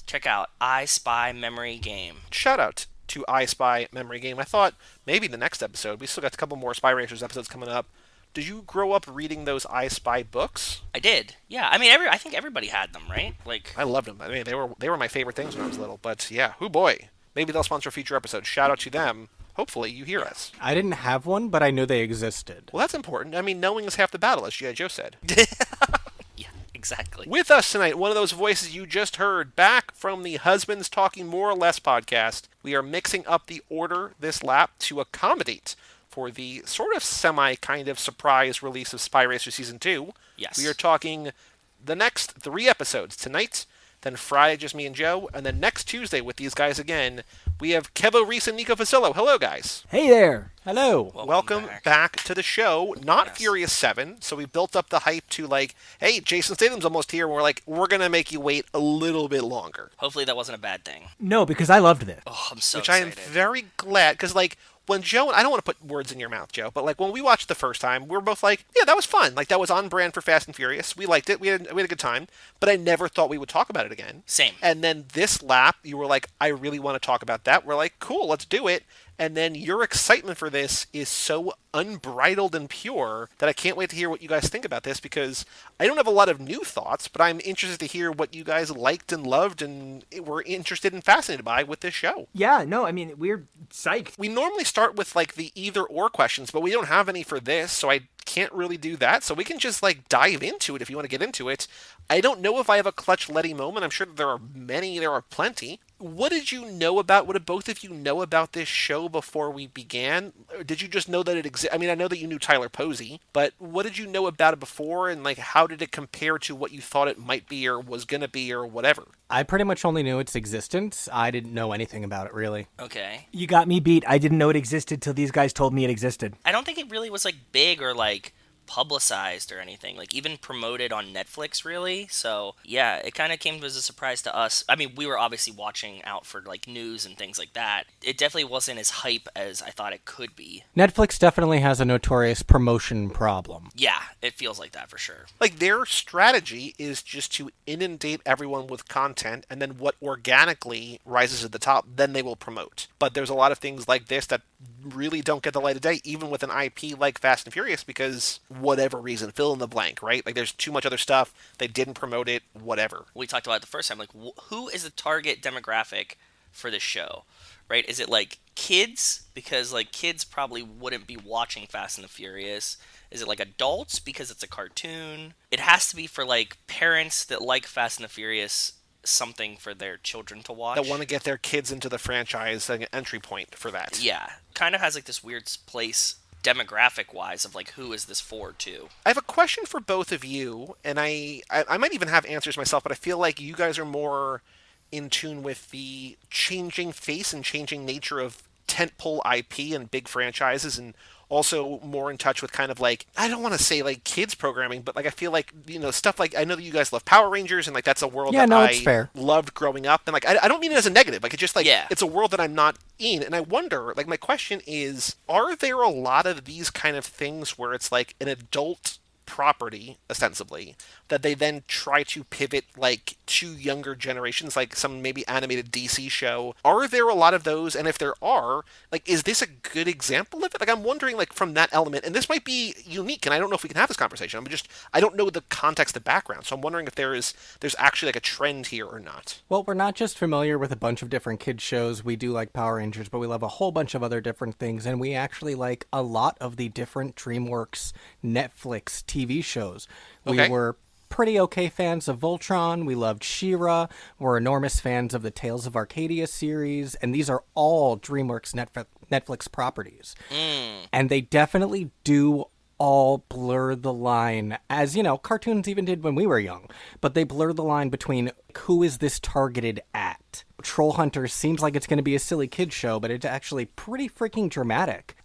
Check out I Spy Memory Game. Shout out to I Spy Memory Game. I thought maybe the next episode, we still got a couple more Spy Racers episodes coming up. Did you grow up reading those I Spy books? I did. Yeah, I mean, I think everybody had them, right? Like, I loved them. I mean, they were my favorite things when I was little. But yeah, hoo boy. Maybe they'll sponsor a future episode. Shout out to them. Hopefully you hear us. I didn't have one, but I knew they existed. Well, that's important. I mean, knowing is half the battle, as G.I. Joe said. yeah, exactly. With us tonight, one of those voices you just heard back from the Husbands Talking More or Less podcast. We are mixing up the order this lap to accommodate for the sort of semi-kind of surprise release of Spy Racer Season 2. Yes. We are talking the next 3 episodes tonight, then Friday, just me and Joe, and then next Tuesday with these guys again, we have Kevo, Risse, and Nico Vasilo. Hello, guys. Hey there. Hello. Welcome back to the show. Not Furious 7, so we built up the hype to like, hey, Jason Statham's almost here, and we're like, we're going to make you wait a little bit longer. Hopefully that wasn't a bad thing. No, because I loved this. Oh, I'm so Which excited. I am very glad, because like, when Joe, I don't want to put words in your mouth, Joe, but like when we watched the first time, we were both like, yeah, that was fun. Like that was on brand for Fast and Furious. We liked it. We had a good time, but I never thought we would talk about it again. Same. And then this lap, you were like, I really want to talk about that. We're like, cool, let's do it. And then your excitement for this is so unbridled and pure that I can't wait to hear what you guys think about this, because I don't have a lot of new thoughts, but I'm interested to hear what you guys liked and loved and were interested and fascinated by with this show. Yeah, no, I mean, we're psyched. We normally start with like the either or questions, but we don't have any for this, so I can't really do that. So we can just like dive into it if you want to get into it. I don't know if I have a clutch Letty moment. I'm sure that there are plenty. What did you know about, what did both of you know about this show before we began? Or did you just know that it exists? I mean, I know that you knew Tyler Posey, but what did you know about it before, and like how did it compare to what you thought it might be or was going to be or whatever? I pretty much only knew its existence. I didn't know anything about it, really. Okay. You got me beat. I didn't know it existed till these guys told me it existed. I don't think it really was like big or like publicized or anything, like even promoted on Netflix really. So yeah, it kind of came as a surprise to us. I mean, we were obviously watching out for like news and things like that. It definitely wasn't as hype as I thought it could be. Netflix definitely has a notorious promotion problem. Yeah, it feels like that for sure. Like their strategy is just to inundate everyone with content, and then what organically rises to the top, then they will promote. But there's a lot of things like this that really don't get the light of day, even with an IP like Fast and Furious, because whatever reason, fill in the blank, right? Like there's too much other stuff, they didn't promote it, whatever. We talked about it the first time, like who is the target demographic for this show, right? Is it like kids? Because like kids probably wouldn't be watching Fast and the Furious. Is it like adults because it's a cartoon? It has to be for like parents that like Fast and the Furious, something for their children to watch. That want to get their kids into the franchise, like an entry point for that. Yeah, kind of has like this weird place demographic wise of like who is this for too. I have a question for both of you, and I might even have answers myself, but I feel like you guys are more in tune with the changing face and changing nature of tentpole IP and big franchises, and also more in touch with kind of like, I don't want to say like kids programming, but like I feel like, you know, stuff like, I know that you guys love Power Rangers, and like that's a world it's fair. Loved growing up, and like I don't mean it as a negative, like it's just like, Yeah. it's a world that I'm not in, and I wonder, like my question is, are there a lot of these kind of things where it's like an adult property, ostensibly, that they then try to pivot, like, to younger generations, like some maybe animated DC show. Are there a lot of those? And if there are, like, is this a good example of it? Like, I'm wondering, like, from that element, and this might be unique, and I don't know if we can have this conversation. I don't know the context, the background, so I'm wondering if there's actually, like, a trend here or not. Well, we're not just familiar with a bunch of different kids shows. We do like Power Rangers, but we love a whole bunch of other different things, and we actually like a lot of the different DreamWorks Netflix TV shows. Okay. We were pretty okay fans of Voltron. We loved She-Ra. We're enormous fans of the Tales of Arcadia series, and these are all DreamWorks Netflix properties. And they definitely do all blur the line, as, you know, cartoons even did when we were young, but they blur the line between who is this targeted at. Troll Hunters seems like it's going to be a silly kid show, but it's actually pretty freaking dramatic.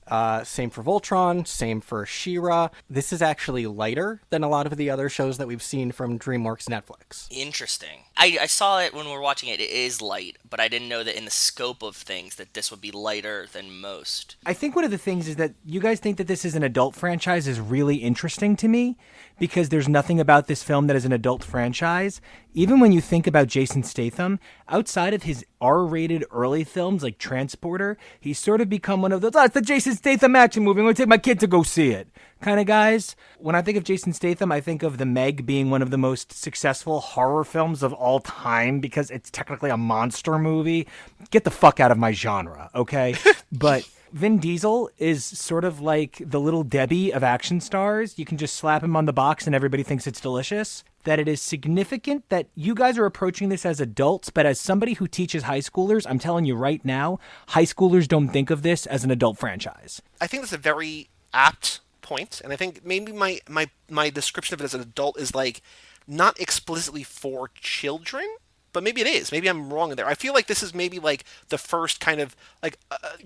Same for Voltron, same for She-Ra. This is actually lighter than a lot of the other shows that we've seen from DreamWorks Netflix. Interesting. I saw it when we were watching it. It is light, but I didn't know that in the scope of things that this would be lighter than most. I think one of the things is that you guys think that this is an adult franchise is really interesting to me, because there's nothing about this film that is an adult franchise. Even when you think about Jason Statham, outside of his R-rated early films like Transporter, he's sort of become one of those, it's the Jason Statham action movie, I'm going to take my kid to go see it kind of guys. When I think of Jason Statham, I think of The Meg being one of the most successful horror films of all time because it's technically a monster movie. Get the fuck out of my genre, okay? But Vin Diesel is sort of like the little Debbie of action stars. You can just slap him on the box and everybody thinks it's delicious. That it is significant that you guys are approaching this as adults, but as somebody who teaches high schoolers, I'm telling you right now, high schoolers don't think of this as an adult franchise. I think that's a very apt point, and I think maybe my description of it as an adult is, like, not explicitly for children, but maybe it is. Maybe I'm wrong there. I feel like this is maybe, like, the first kind of, like,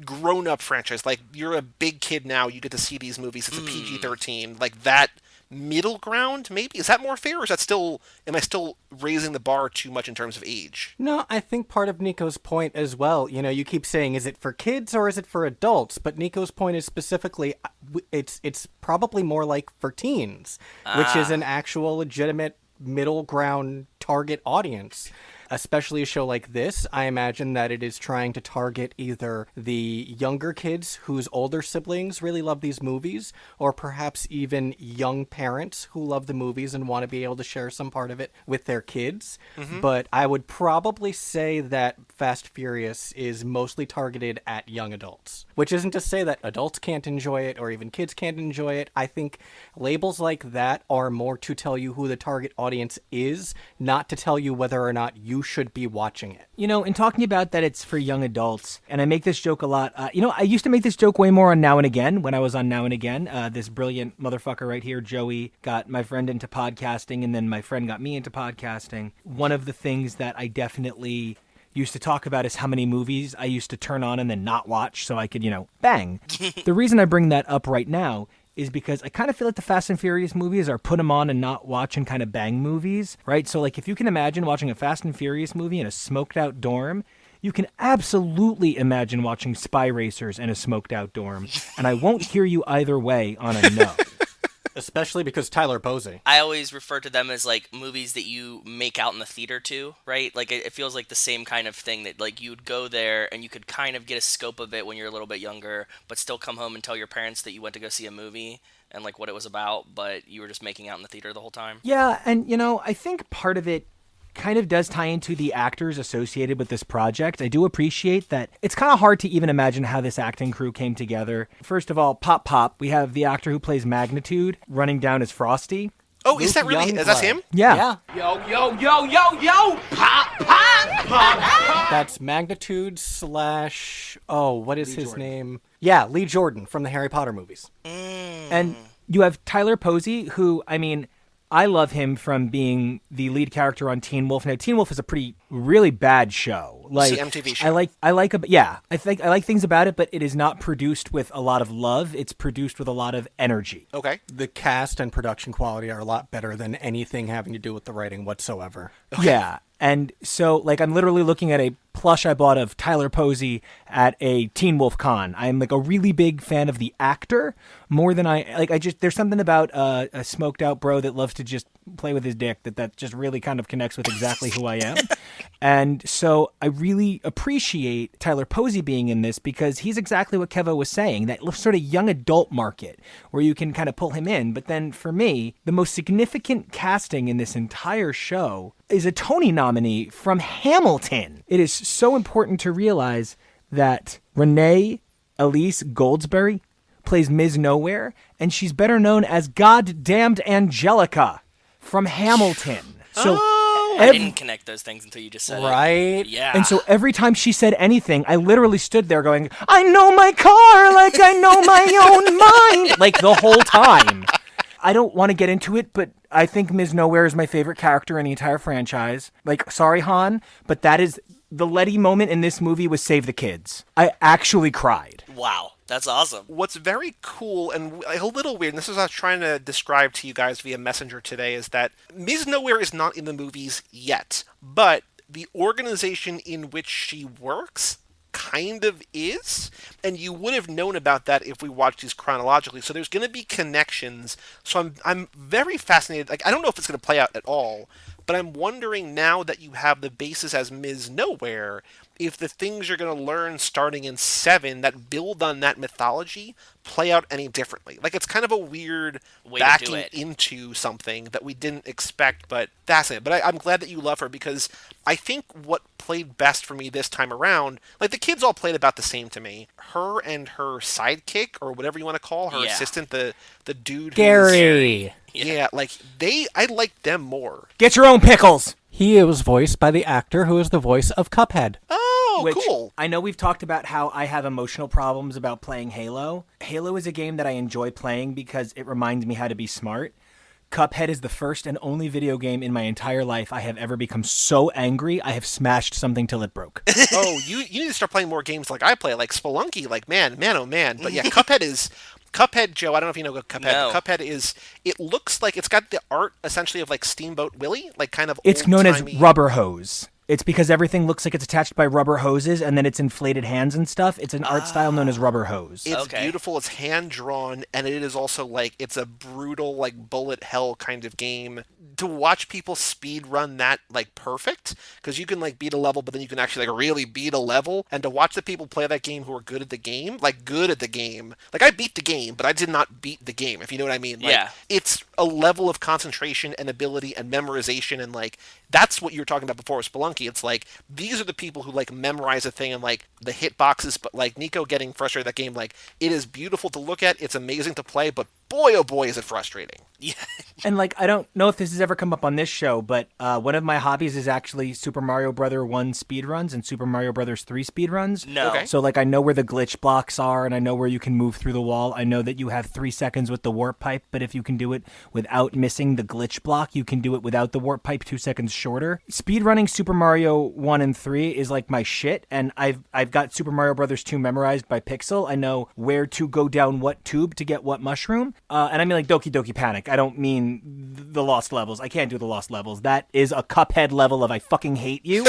grown-up franchise. Like, you're a big kid now, you get to see these movies, it's a PG-13, like, that middle ground, maybe? Is that more fair, or is that still, am I still raising the bar too much in terms of age? No, I think part of Nico's point as well, you know, you keep saying, is it for kids or is it for adults? But Nico's point is specifically, it's probably more like for teens, which is an actual legitimate middle ground target audience. Especially a show like this, I imagine that it is trying to target either the younger kids whose older siblings really love these movies, or perhaps even young parents who love the movies and want to be able to share some part of it with their kids. But I would probably say that Fast Furious is mostly targeted at young adults, which isn't to say that adults can't enjoy it or even kids can't enjoy it. I think labels like that are more to tell you who the target audience is, not to tell you whether or not you should be watching it. You know, in talking about that it's for young adults, and I make this joke a lot, I used to make this joke way more on Now and Again, when I was on Now and Again. This brilliant motherfucker right here, Joey, got my friend into podcasting, and then my friend got me into podcasting. One of the things that I definitely used to talk about is how many movies I used to turn on and then not watch so I could, bang. The reason I bring that up right now is because I kind of feel like the Fast and Furious movies are put them on and not watch and kind of bang movies, right? So, like, if you can imagine watching a Fast and Furious movie in a smoked out dorm, you can absolutely imagine watching Spy Racers in a smoked out dorm. And I won't hear you either way on a no. Especially because Tyler Posey. I always refer to them as, like, movies that you make out in the theater to, right? Like, it feels like the same kind of thing that, like, you'd go there and you could kind of get a scope of it when you're a little bit younger, but still come home and tell your parents that you went to go see a movie and, like, what it was about, but you were just making out in the theater the whole time. Yeah, and, I think part of it kind of does tie into the actors associated with this project. I do appreciate that it's kind of hard to even imagine how this acting crew came together. First of all, Pop, we have the actor who plays Magnitude running down as Frosty. Oh, is that really? Is that him? Yeah. Yo, pop. That's Magnitude / what is his name? Yeah, Lee Jordan from the Harry Potter movies. And you have Tyler Posey, who, I love him from being the lead character on Teen Wolf. Now, Teen Wolf is a really bad show. Like, it's an MTV show. I like things about it, but it is not produced with a lot of love. It's produced with a lot of energy. Okay. The cast and production quality are a lot better than anything having to do with the writing whatsoever. Yeah. And so, like, I'm literally looking at a plush I bought of Tyler Posey at a Teen Wolf Con. I'm like a really big fan of the actor more than there's something about a smoked out bro that loves to just play with his dick that just really kind of connects with exactly who I am. And so I really appreciate Tyler Posey being in this because he's exactly what Kevo was saying, that sort of young adult market where you can kind of pull him in. But then for me, the most significant casting in this entire show is a Tony nominee from Hamilton. It is so important to realize that Renee Elise Goldsberry plays Ms. Nowhere, and she's better known as Goddamned Angelica from Hamilton. So I didn't connect those things until you just said it. Right? Yeah. And so every time she said anything, I literally stood there going, I know my car like I know my own mind, like the whole time. I don't want to get into it, but I think Ms. Nowhere is my favorite character in the entire franchise. Like, sorry, Han, but that is the Letty moment in this movie was Save the Kids. I actually cried. Wow. That's awesome. What's very cool and a little weird, and this is what I was trying to describe to you guys via Messenger today, is that Ms. Nowhere is not in the movies yet, but the organization in which she works kind of is, and you would have known about that if we watched these chronologically. So there's going to be connections. So I'm very fascinated. Like, I don't know if it's going to play out at all, but I'm wondering now that you have the basis as Ms. Nowhere, if the things you're going to learn starting in 7 that build on that mythology play out any differently. Like, it's kind of a weird Way to do backing it. into something that we didn't expect, but fascinating. But I'm glad that you love her, because I think what played best for me this time around, like, the kids all played about the same to me. Her and her sidekick, or whatever you want to call her Yeah. assistant, the dude who's... Gary. Yeah, like, I liked them more. Get your own pickles! He was voiced by the actor who is the voice of Cuphead. Oh, Which, cool. I know we've talked about how I have emotional problems about playing Halo. Halo is a game that I enjoy playing because it reminds me how to be smart. Cuphead is the first and only video game in my entire life I have ever become so angry I have smashed something till it broke. Oh, you need to start playing more games like I play, like Spelunky, like man, oh man. But yeah, Cuphead, Joe, I don't know if you know what Cuphead. No. Cuphead is, it looks like it's got the art essentially of like Steamboat Willie, like kind of It's known as old-timey- rubber hose. It's because everything looks like it's attached by rubber hoses and then it's inflated hands and stuff. It's an art style known as rubber hose. It's Okay. beautiful, it's hand drawn, and it is also like, it's a brutal, like bullet hell kind of game. To watch people speed run that like perfect, because you can like beat a level, but then you can actually like really beat a level, and to watch the people play that game who are good at the game, like good at the game. Like, I beat the game, but I did not beat the game, if you know what I mean. Like, Yeah. it's a level of concentration and ability and memorization, and like, that's what you were talking about before with Spelunky. It's like, these are the people who like memorize a thing and like the hitboxes, but like Nico getting frustrated with that game, like, it is beautiful to look at, it's amazing to play, but boy oh boy is it frustrating. Yeah. And like, I don't know if this has ever come up on this show, but one of my hobbies is actually Super Mario Brother 1 speedruns and Super Mario Brothers 3 speedruns. No. Okay. So like, I know where the glitch blocks are and I know where you can move through the wall. I know that you have 3 seconds with the warp pipe, but if you can do it without missing the glitch block, you can do it without the warp pipe 2 seconds shorter. Speedrunning Super Mario 1 and 3 is like my shit, and I've got Super Mario Brothers 2 memorized by pixel. I know where to go down what tube to get what mushroom. And I mean like Doki Doki Panic. I don't mean the lost levels. I can't do the lost levels. That is a Cuphead level of I fucking hate you.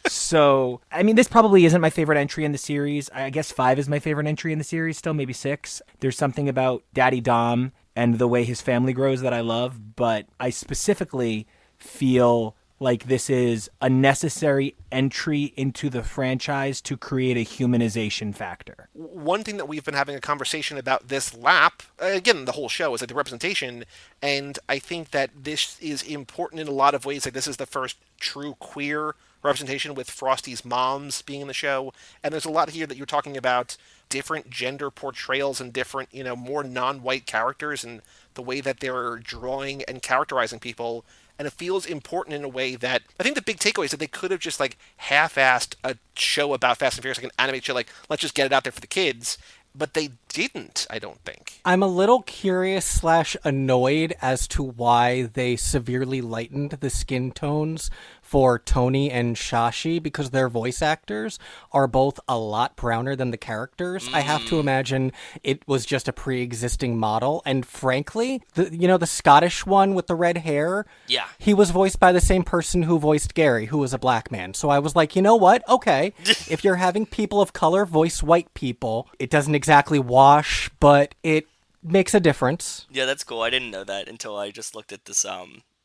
So, I mean, this probably isn't my favorite entry in the series. I guess 5 is my favorite entry in the series still, maybe 6. There's something about Daddy Dom and the way his family grows that I love, but I specifically feel like this is a necessary entry into the franchise to create a humanization factor. One thing that we've been having a conversation about this lap, again, the whole show, is like the representation, and I think that this is important in a lot of ways. Like, this is the first true queer representation with Frosty's moms being in the show, and there's a lot here that you're talking about different gender portrayals and different, more non-white characters and the way that they're drawing and characterizing people. And it feels important in a way that I think the big takeaway is that they could have just like half-assed a show about Fast and Furious, like an animated show, like let's just get it out there for the kids. But they didn't, I don't think. I'm a little curious / annoyed as to why they severely lightened the skin tones for Tony and Shashi, because their voice actors are both a lot browner than the characters. I have to imagine it was just a pre-existing model, and frankly, the Scottish one with the red hair, Yeah. he was voiced by the same person who voiced Gary, who was a black man. So I was like, you know what? Okay, if you're having people of color voice white people, it doesn't exactly wash, but it makes a difference. Yeah, that's cool. I didn't know that until I just looked at this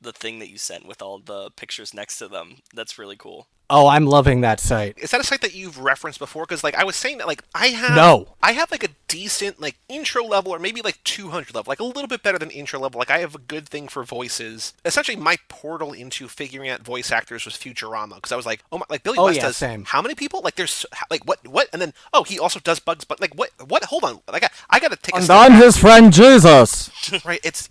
the thing that you sent with all the pictures next to them. That's really cool. Oh, I'm loving that site. Is that a site that you've referenced before? Because, like, I was saying that, like, I have... No. I have, like, a decent, like, intro level, or maybe, like, 200 level. Like, a little bit better than intro level. Like, I have a good thing for voices. Essentially, my portal into figuring out voice actors was Futurama. Because I was like, oh my... Like, Billy West does... same. How many people? Like, there's... Like, what? And then, oh, he also does Bugs Bunny. Like, what? Hold on. Like, I gotta take a step I'm back. his friend Jesus. Right? It's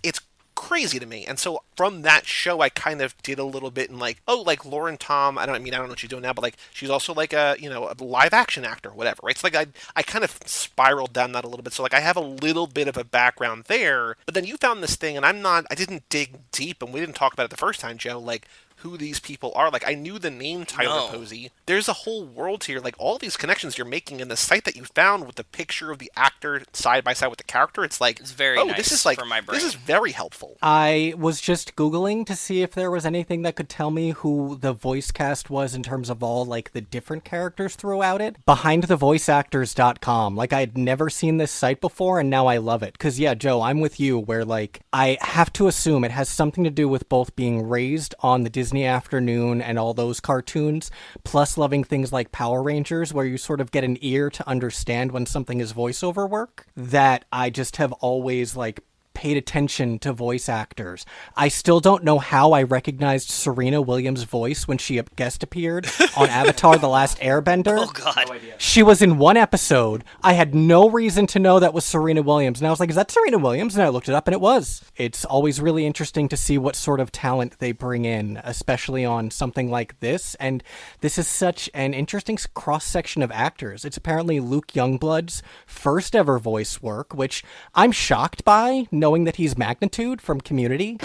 crazy to me. And so from that show, I kind of did a little bit in like, oh, like Lauren Tom, I don't know what she's doing now, but like she's also like a live action actor, whatever, right? So like I kind of spiraled down that a little bit. So like I have a little bit of a background there, but then you found this thing, and I didn't dig deep, and we didn't talk about it the first time, Joe, like who these people are. Like, I knew the name Tyler Posey. There's a whole world here. Like, all these connections you're making in the site that you found with the picture of the actor side by side with the character, it's like, It's very nice this is like, for my brain. this is very helpful. I was just Googling to see if there was anything that could tell me who the voice cast was in terms of all, like, the different characters throughout it. BehindTheVoiceActors.com. Like, I had never seen this site before, and now I love it. Because, yeah, Joe, I'm with you, where, like, I have to assume it has something to do with both being raised on the Disney Afternoon and all those cartoons, plus loving things like Power Rangers, where you sort of get an ear to understand when something is voiceover work, that I just have always, like, paid attention to voice actors. I still don't know how I recognized Serena Williams' voice when she guest appeared on Avatar: The Last Airbender. Oh, God. She was in one episode. I had no reason to know that was Serena Williams. And I was like, is that Serena Williams? And I looked it up, and it was. It's always really interesting to see what sort of talent they bring in, especially on something like this. And this is such an interesting cross-section of actors. It's apparently Luke Youngblood's first ever voice work, which I'm shocked by, knowing that he's Magnitude from Community.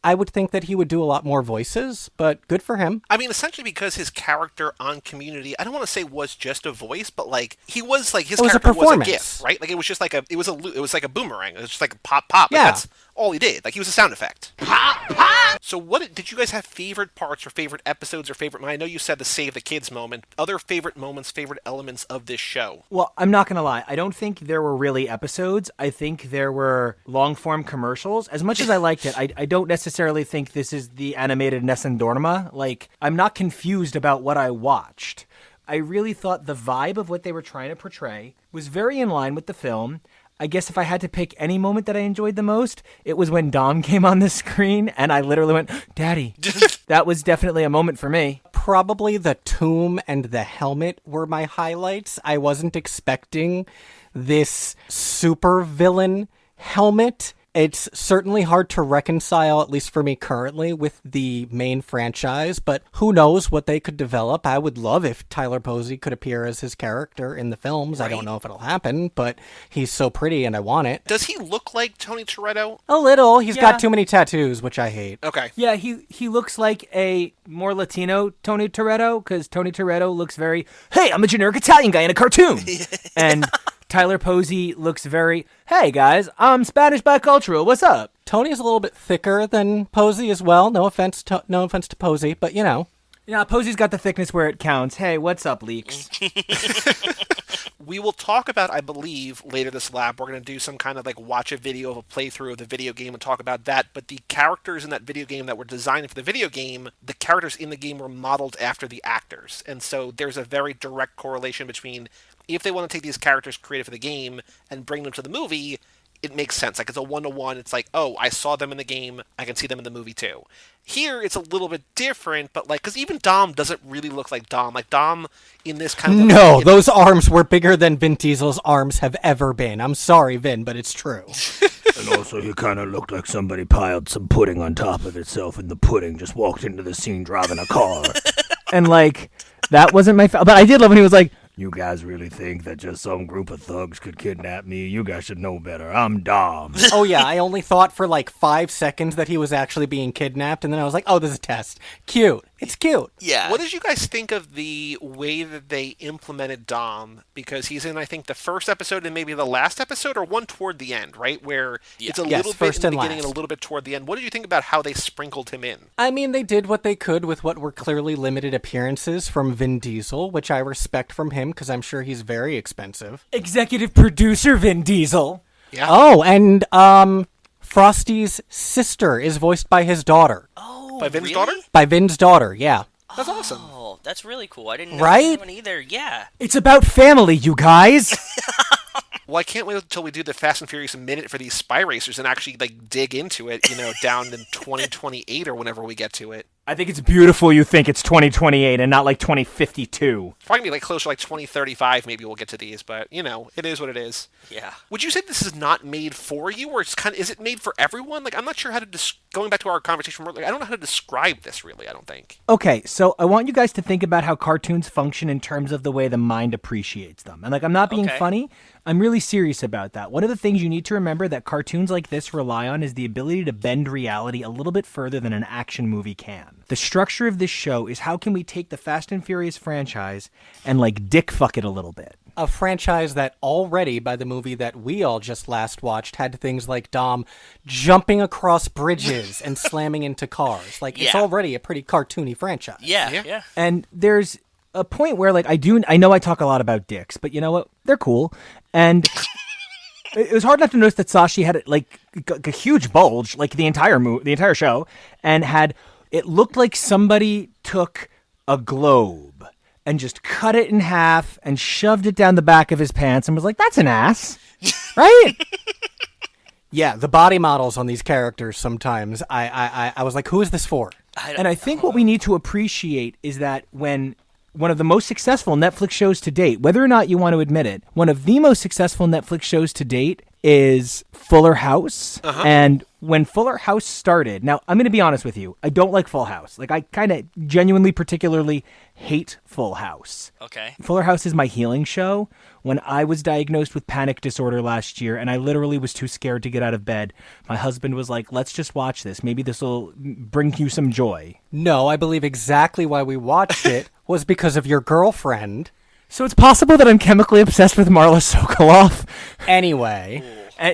I would think that he would do a lot more voices, but good for him. I mean, essentially because his character on Community, I don't want to say was just a voice, but like he was like his It was a character was a performance. GIF, right? Like it was just like it was like a boomerang. It was just like a pop pop. Like, Yeah. that's all he did. Like he was a sound effect. So what did you guys have favorite parts or favorite episodes or favorite? I know you said the save the kids moment. Other favorite moments, favorite elements of this show. Well, I'm not going to lie. I don't think there were really episodes. I think there were long-form commercials. As much as I liked it, I don't necessarily think this is the animated Nessun Dorma. Like, I'm not confused about what I watched. I really thought the vibe of what they were trying to portray was very in line with the film. I guess if I had to pick any moment that I enjoyed the most, it was when Dom came on the screen and I literally went, Daddy. That was definitely a moment for me. Probably the tomb and the helmet were my highlights. I wasn't expecting this super villain helmet. It's certainly hard to reconcile, at least for me currently, with the main franchise, but who knows what they could develop. I would love if Tyler Posey could appear as his character in the films. Right. I don't know if it'll happen, but he's so pretty and I want it. Does he look like Tony Toretto? A little. He's Yeah. got too many tattoos, which I hate. Okay. Yeah, he looks like a more Latino Tony Toretto, because Tony Toretto looks very, hey, I'm a generic Italian guy in a cartoon. And Tyler Posey looks very, hey guys, I'm Spanish bicultural, what's up? Tony's a little bit thicker than Posey as well. No offense to Posey, but you know. Yeah, Posey's got the thickness where it counts. Hey, what's up, Leaks? We will talk about, I believe, later this lab. We're going to do some kind of like watch a video of a playthrough of the video game and talk about that. But the characters in that video game that were designed for the video game, the characters in the game were modeled after the actors. And so there's a very direct correlation between if they want to take these characters created for the game and bring them to the movie, it makes sense. Like, it's a one-to-one. It's like, oh, I saw them in the game. I can see them in the movie, too. Here, it's a little bit different, but, like, because even Dom doesn't really look like Dom. Like, Dom in this kind of... No, those arms were bigger than Vin Diesel's arms have ever been. I'm sorry, Vin, but it's true. And also, he kind of looked like somebody piled some pudding on top of itself, and the pudding just walked into the scene driving a car. And like, that wasn't my but I did love when he was like, You guys really think that just some group of thugs could kidnap me? You guys should know better. I'm Dom. Oh yeah, I only thought for like 5 seconds that he was actually being kidnapped, and then I was like, oh, this is a test. Cute. It's cute. Yeah. What did you guys think of the way that they implemented Dom? Because he's in, I think, the first episode and maybe the last episode, or one toward the end, right? Where it's a Yes, little bit first in the and beginning and a last. little bit toward the end. What did you think about how they sprinkled him in? I mean, they did what they could with what were clearly limited appearances from Vin Diesel, which I respect from him because I'm sure he's very expensive. Executive producer Vin Diesel. Yeah. Oh, and Frosty's sister is voiced by his daughter. Oh, By Vin's really? daughter? By Vin's daughter, yeah. That's awesome. Oh, that's really cool. I didn't know Right? that one either. Yeah. It's about family, you guys. Well, I can't wait until we do the Fast and Furious Minute for these spy racers and actually like dig into it, down in 2028 or whenever we get to it. I think it's beautiful you think it's 2028 and not like 2052. Probably gonna be like closer, like 2035. Maybe we'll get to these, but it is what it is. Yeah. Would you say this is not made for you, or is it made for everyone? Like, I'm not sure how to going back to our conversation. Like, I don't know how to describe this really. I don't think. Okay, so I want you guys to think about how cartoons function in terms of the way the mind appreciates them. And like, I'm not being Okay. funny. I'm really serious about that. One of the things you need to remember that cartoons like this rely on is the ability to bend reality a little bit further than an action movie can. The structure of this show is how can we take the Fast and Furious franchise and like dick fuck it a little bit. A franchise that already, by the movie that we all just last watched, had things like Dom jumping across bridges and slamming into cars. Like, it's Yeah. already a pretty cartoony franchise. Yeah. Yeah. And there's a point where like I know I talk a lot about dicks, but you know what? They're cool. And it was hard not to notice that Sashi had like a huge bulge like the entire show, and it looked like somebody took a globe and just cut it in half and shoved it down the back of his pants and was like, that's an ass. Right? Yeah, the body models on these characters sometimes, I was like, who is this for? And I think what we need to appreciate is that when one of the most successful Netflix shows to date, whether or not you want to admit it, one of the most successful Netflix shows to date is Fuller House. And when Fuller House started, now I'm going to be honest with you, I don't like Full House. Like, I kind of genuinely particularly hate Full House. Okay. Fuller House is my healing show. When I was diagnosed with panic disorder last year and I literally was too scared to get out of bed, my husband was like, let's just watch this. Maybe this will bring you some joy. No, I believe exactly why we watched it was because of your girlfriend. So it's possible that I'm chemically obsessed with Marla Sokoloff. Anyway,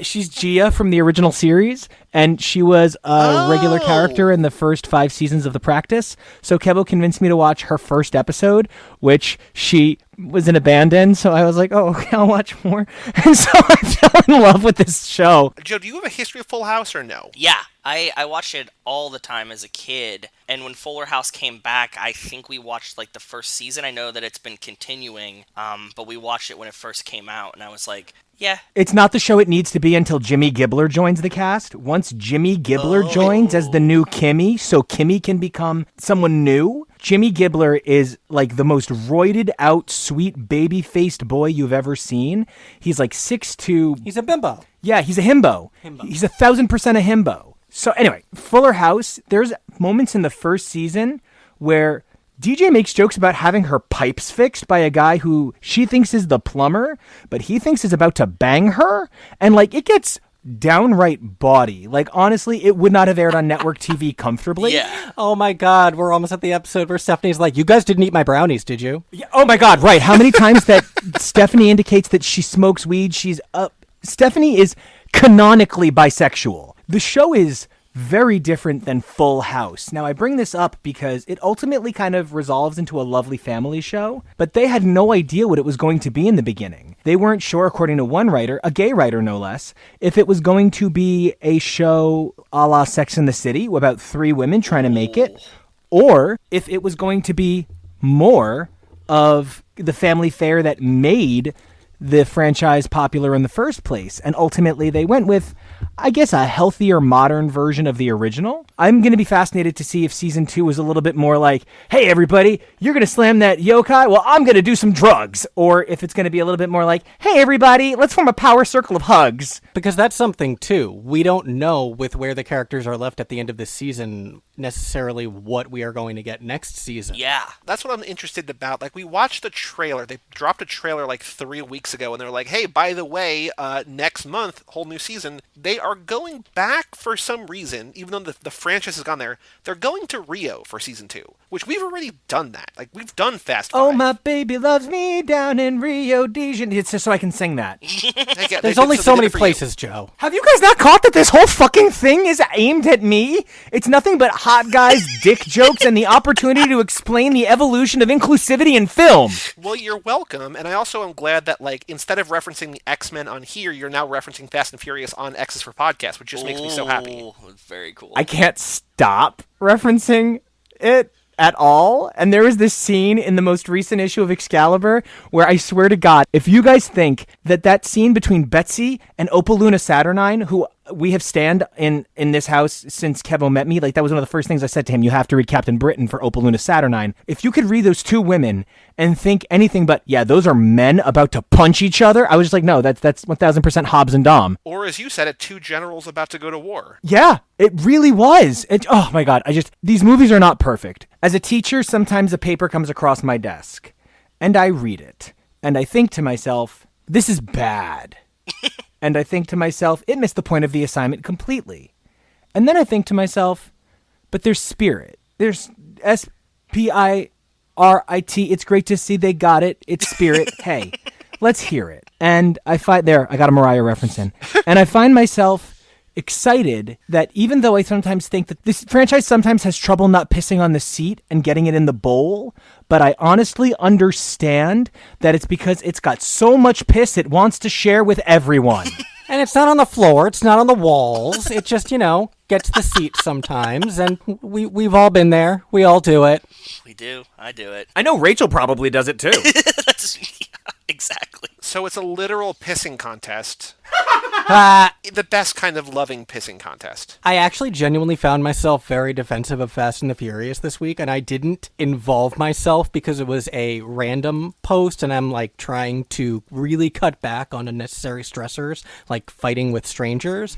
She's Gia from the original series, and she was a regular character in the first 5 seasons of The Practice. So Kevo convinced me to watch her first episode, which she was in a band in, so I was like, oh, okay, I'll watch more. And so I fell in love with this show. Joe, do you have a history of Full House or no? Yeah. I watched it all the time as a kid, and when Fuller House came back, I think we watched like the first season. I know that it's been continuing, but we watched it when it first came out, and I was like, yeah. It's not the show it needs to be until Jimmy Gibbler joins the cast. Once Jimmy Gibbler joins as the new Kimmy, so Kimmy can become someone new, Jimmy Gibbler is like the most roided out, sweet, baby-faced boy you've ever seen. He's like 6'2". he's a bimbo. Yeah, he's a himbo. He's 1,000% a himbo. So anyway, Fuller House, there's moments in the first season where DJ makes jokes about having her pipes fixed by a guy who she thinks is the plumber, but he thinks is about to bang her. And like, it gets downright bawdy. Like, honestly, it would not have aired on network TV comfortably. Yeah. Oh my god, we're almost at the episode where Stephanie's like, you guys didn't eat my brownies, did you? Yeah, oh my god, right. How many times that Stephanie indicates that she smokes weed, Stephanie is canonically bisexual. The show is very different than Full House. Now, I bring this up because it ultimately kind of resolves into a lovely family show, but they had no idea what it was going to be in the beginning. They weren't sure, according to one writer, a gay writer no less, if it was going to be a show a la Sex and the City about 3 women trying to make it, or if it was going to be more of the family fare that made the franchise popular in the first place. And ultimately they went with, I guess, a healthier modern version of the original. I'm going to be fascinated to see if season 2 was a little bit more like, hey everybody, you're going to slam that yokai? Well, I'm going to do some drugs. Or if it's going to be a little bit more like, hey everybody, let's form a power circle of hugs. Because that's something too. We don't know with where the characters are left at the end of this season necessarily what we are going to get next season. Yeah. That's what I'm interested about. Like, we watched the trailer. They dropped a trailer like 3 weeks ago, and they're like, hey, by the way, next month, whole new season, they are going back for some reason, even though the franchise has gone there, they're going to Rio for season 2, which we've already done that. Like, we've done Fast 5. Oh, my baby loves me down in Rio de Janeiro. It's just so I can sing that. There's only so many places, Joe. Have you guys not caught that this whole fucking thing is aimed at me? It's nothing but hot guys, dick jokes, and the opportunity to explain the evolution of inclusivity in film. Well, you're welcome, and I also am glad that, like, instead of referencing the X-Men on here, you're now referencing Fast and Furious on X's for Podcast, which just makes me so happy. Ooh, very cool. I can't stop referencing it at all. And there was this scene in the most recent issue of Excalibur where I swear to God, if you guys think that scene between Betsy and Opaluna Saturnine, who we have stand in this house since Kevo met me, like that was one of the first things I said to him, you have to read Captain Britain for Opaluna Saturnine. If you could read those two women and think anything but, yeah, those are men about to punch each other, I was just like, no, that's 1000% Hobbs and Dom. Or as you said it, two generals about to go to war. Yeah, it really was. Oh my God, these movies are not perfect. As a teacher, sometimes a paper comes across my desk and I read it and I think to myself, this is bad. And I think to myself, it missed the point of the assignment completely. And then I think to myself, but there's spirit. There's SPIRIT. It's great to see they got it. It's spirit. Hey, let's hear it. And I got a Mariah reference in. And I find myself excited that even though I sometimes think that this franchise sometimes has trouble not pissing on the seat and getting it in the bowl, but I honestly understand that it's because it's got so much piss it wants to share with everyone. And it's not on the floor, it's not on the walls, it just, gets the seat sometimes, and we've all been there, we all do it. We do. I do it. I know Rachel probably does it too. Exactly. So it's a literal pissing contest. Ah, The best kind of loving pissing contest. I actually genuinely found myself very defensive of Fast and the Furious this week, and I didn't involve myself because it was a random post, and I'm like trying to really cut back on unnecessary stressors, like fighting with strangers.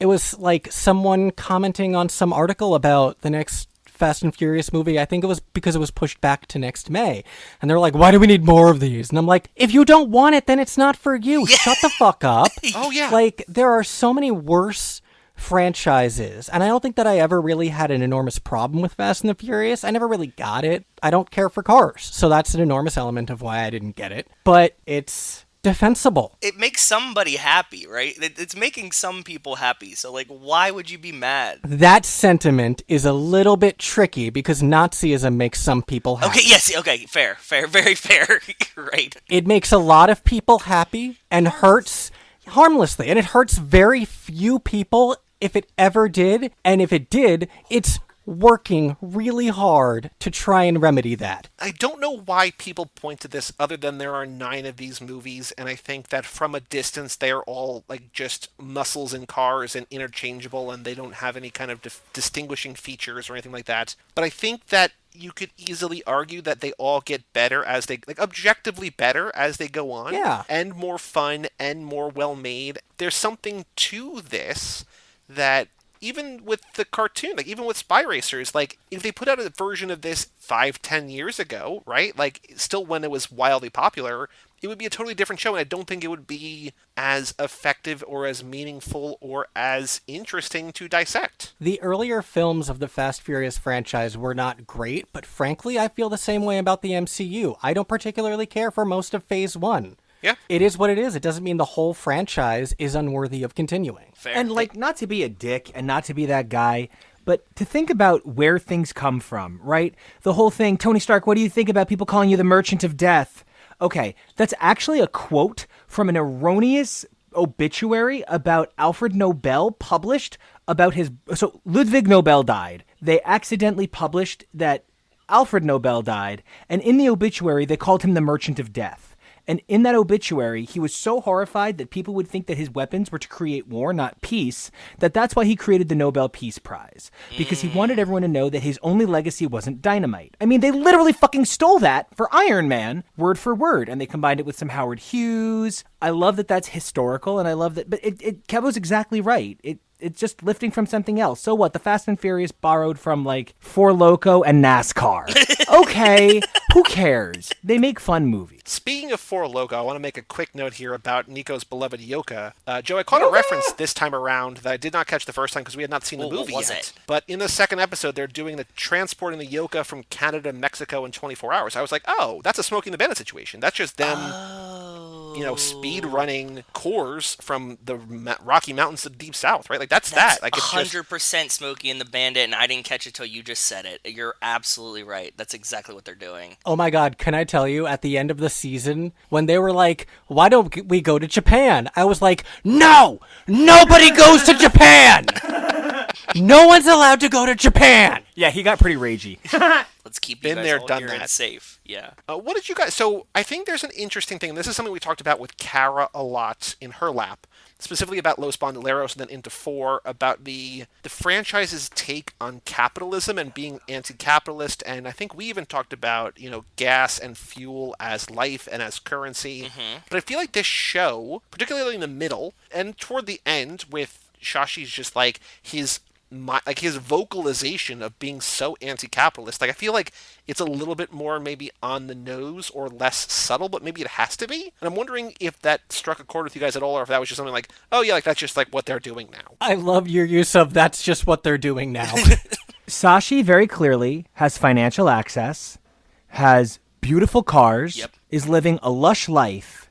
It was like someone commenting on some article about the next Fast and Furious movie. I think it was because it was pushed back to next May. And they're like, why do we need more of these? And I'm like, if you don't want it, then it's not for you. Yeah. Shut the fuck up. Oh, yeah. Like, there are so many worse franchises. And I don't think that I ever really had an enormous problem with Fast and the Furious. I never really got it. I don't care for cars. So that's an enormous element of why I didn't get it. But it's defensible. It makes somebody happy, right? It's making some people happy. So, like, why would you be mad? That sentiment is a little bit tricky because Nazism makes some people happy. Okay, yes, okay, fair, very fair, right. It makes a lot of people happy and hurts harmlessly. And it hurts very few people if it ever did. And if it did, it's working really hard to try and remedy that. I don't know why people point to this other than there are 9 of these movies, and I think that from a distance they are all like just muscles in cars and interchangeable, and they don't have any kind of distinguishing features or anything like that. But I think that you could easily argue that they all get better as they, like, objectively better as they go on. Yeah. And more fun and more well made. There's something to this that even with the cartoon, like even with Spy Racers, like if they put out a version of this 5-10 years ago, right? Like still when it was wildly popular, it would be a totally different show, and I don't think it would be as effective or as meaningful or as interesting to dissect. The earlier films of the Fast Furious franchise were not great, but frankly, I feel the same way about the MCU. I don't particularly care for most of Phase 1. Yeah. It is what it is. It doesn't mean the whole franchise is unworthy of continuing. Fair. And like, not to be a dick and not to be that guy, but to think about where things come from, right? The whole thing, Tony Stark, what do you think about people calling you the Merchant of Death? Okay, that's actually a quote from an erroneous obituary about Alfred Nobel published about his... So Ludwig Nobel died. They accidentally published that Alfred Nobel died, and in the obituary, they called him the Merchant of Death. And in that obituary, he was so horrified that people would think that his weapons were to create war, not peace, that's why he created the Nobel Peace Prize. Because he wanted everyone to know that his only legacy wasn't dynamite. I mean, they literally fucking stole that for Iron Man, word for word, and they combined it with some Howard Hughes. I love that that's historical, and I love that, but Kevo's exactly right. It's just lifting from something else. So what? The Fast and Furious borrowed from like Four Loko and NASCAR. Okay, who cares? They make fun movies. Speaking of Four Loko, I want to make a quick note here about Nico's beloved Yoka. Joe, I caught a reference this time around that I did not catch the first time because we had not seen the movie what was yet. it? But in the second episode, they're doing the transporting the Yoka from Canada to Mexico in 24 hours. I was like, oh, that's a Smoking the Bandit situation. That's just them, speed running cores from the Rocky Mountains to the Deep South, right? Like that's that. Like it's 100% Smokey and the Bandit, and I didn't catch it till you just said it. You're absolutely right. That's exactly what they're doing. Oh my God, can I tell you, at the end of the season, when they were like, why don't we go to Japan? I was like, no! Nobody goes to Japan! No one's allowed to go to Japan! Yeah, he got pretty ragey. Let's keep you Been guys there, all done here that. and safe. Yeah. What did you guys... So I think there's an interesting thing. This is something we talked about with Kara a lot in her lap, specifically about Los Bandoleros and then into 4, about the franchise's take on capitalism and being anti-capitalist. And I think we even talked about, gas and fuel as life and as currency. Mm-hmm. But I feel like this show, particularly in the middle and toward the end with Shashi's just like his vocalization of being so anti-capitalist, like I feel like it's a little bit more maybe on the nose or less subtle, but maybe it has to be. And I'm wondering if that struck a chord with you guys at all, or if that was just something like, oh yeah, like that's just like what they're doing now. I love your use of that's just what they're doing now. Sashi very clearly has financial access, has beautiful cars, is living a lush life,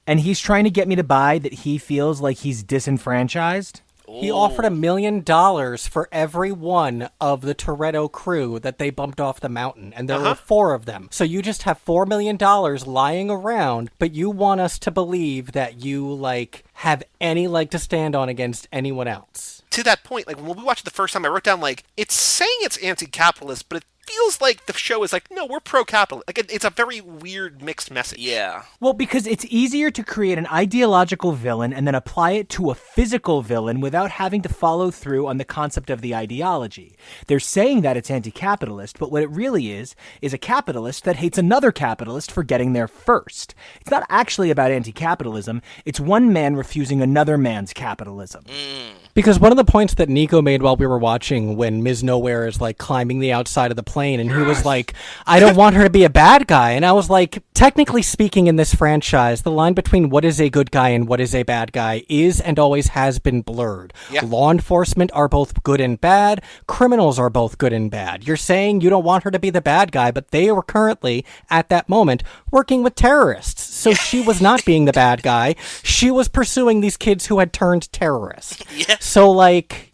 and he's trying to get me to buy that he feels like he's disenfranchised. He offered $1 million for every one of the Toretto crew that they bumped off the mountain, and there were 4 of them. So you just have $4 million lying around, but you want us to believe that you, have any leg to stand on against anyone else. To that point, like when we watched it the first time, I wrote down it's saying it's anti-capitalist, but it feels like the show is like, no, we're pro-capitalist. Like it's a very weird mixed message. Yeah. Well, because it's easier to create an ideological villain and then apply it to a physical villain without having to follow through on the concept of the ideology. They're saying that it's anti-capitalist, but what it really is a capitalist that hates another capitalist for getting there first. It's not actually about anti-capitalism. It's one man refusing another man's capitalism. Because one of the points that Nico made while we were watching when Ms. Nowhere is climbing the outside of the plane, and he was like, I don't want her to be a bad guy. And I was like, technically speaking, in this franchise, the line between what is a good guy and what is a bad guy is and always has been blurred. Yeah. Law enforcement are both good and bad. Criminals are both good and bad. You're saying you don't want her to be the bad guy, but they were currently, at that moment, working with terrorists. So she was not being the bad guy. She was pursuing these kids who had turned terrorists. Yeah. So,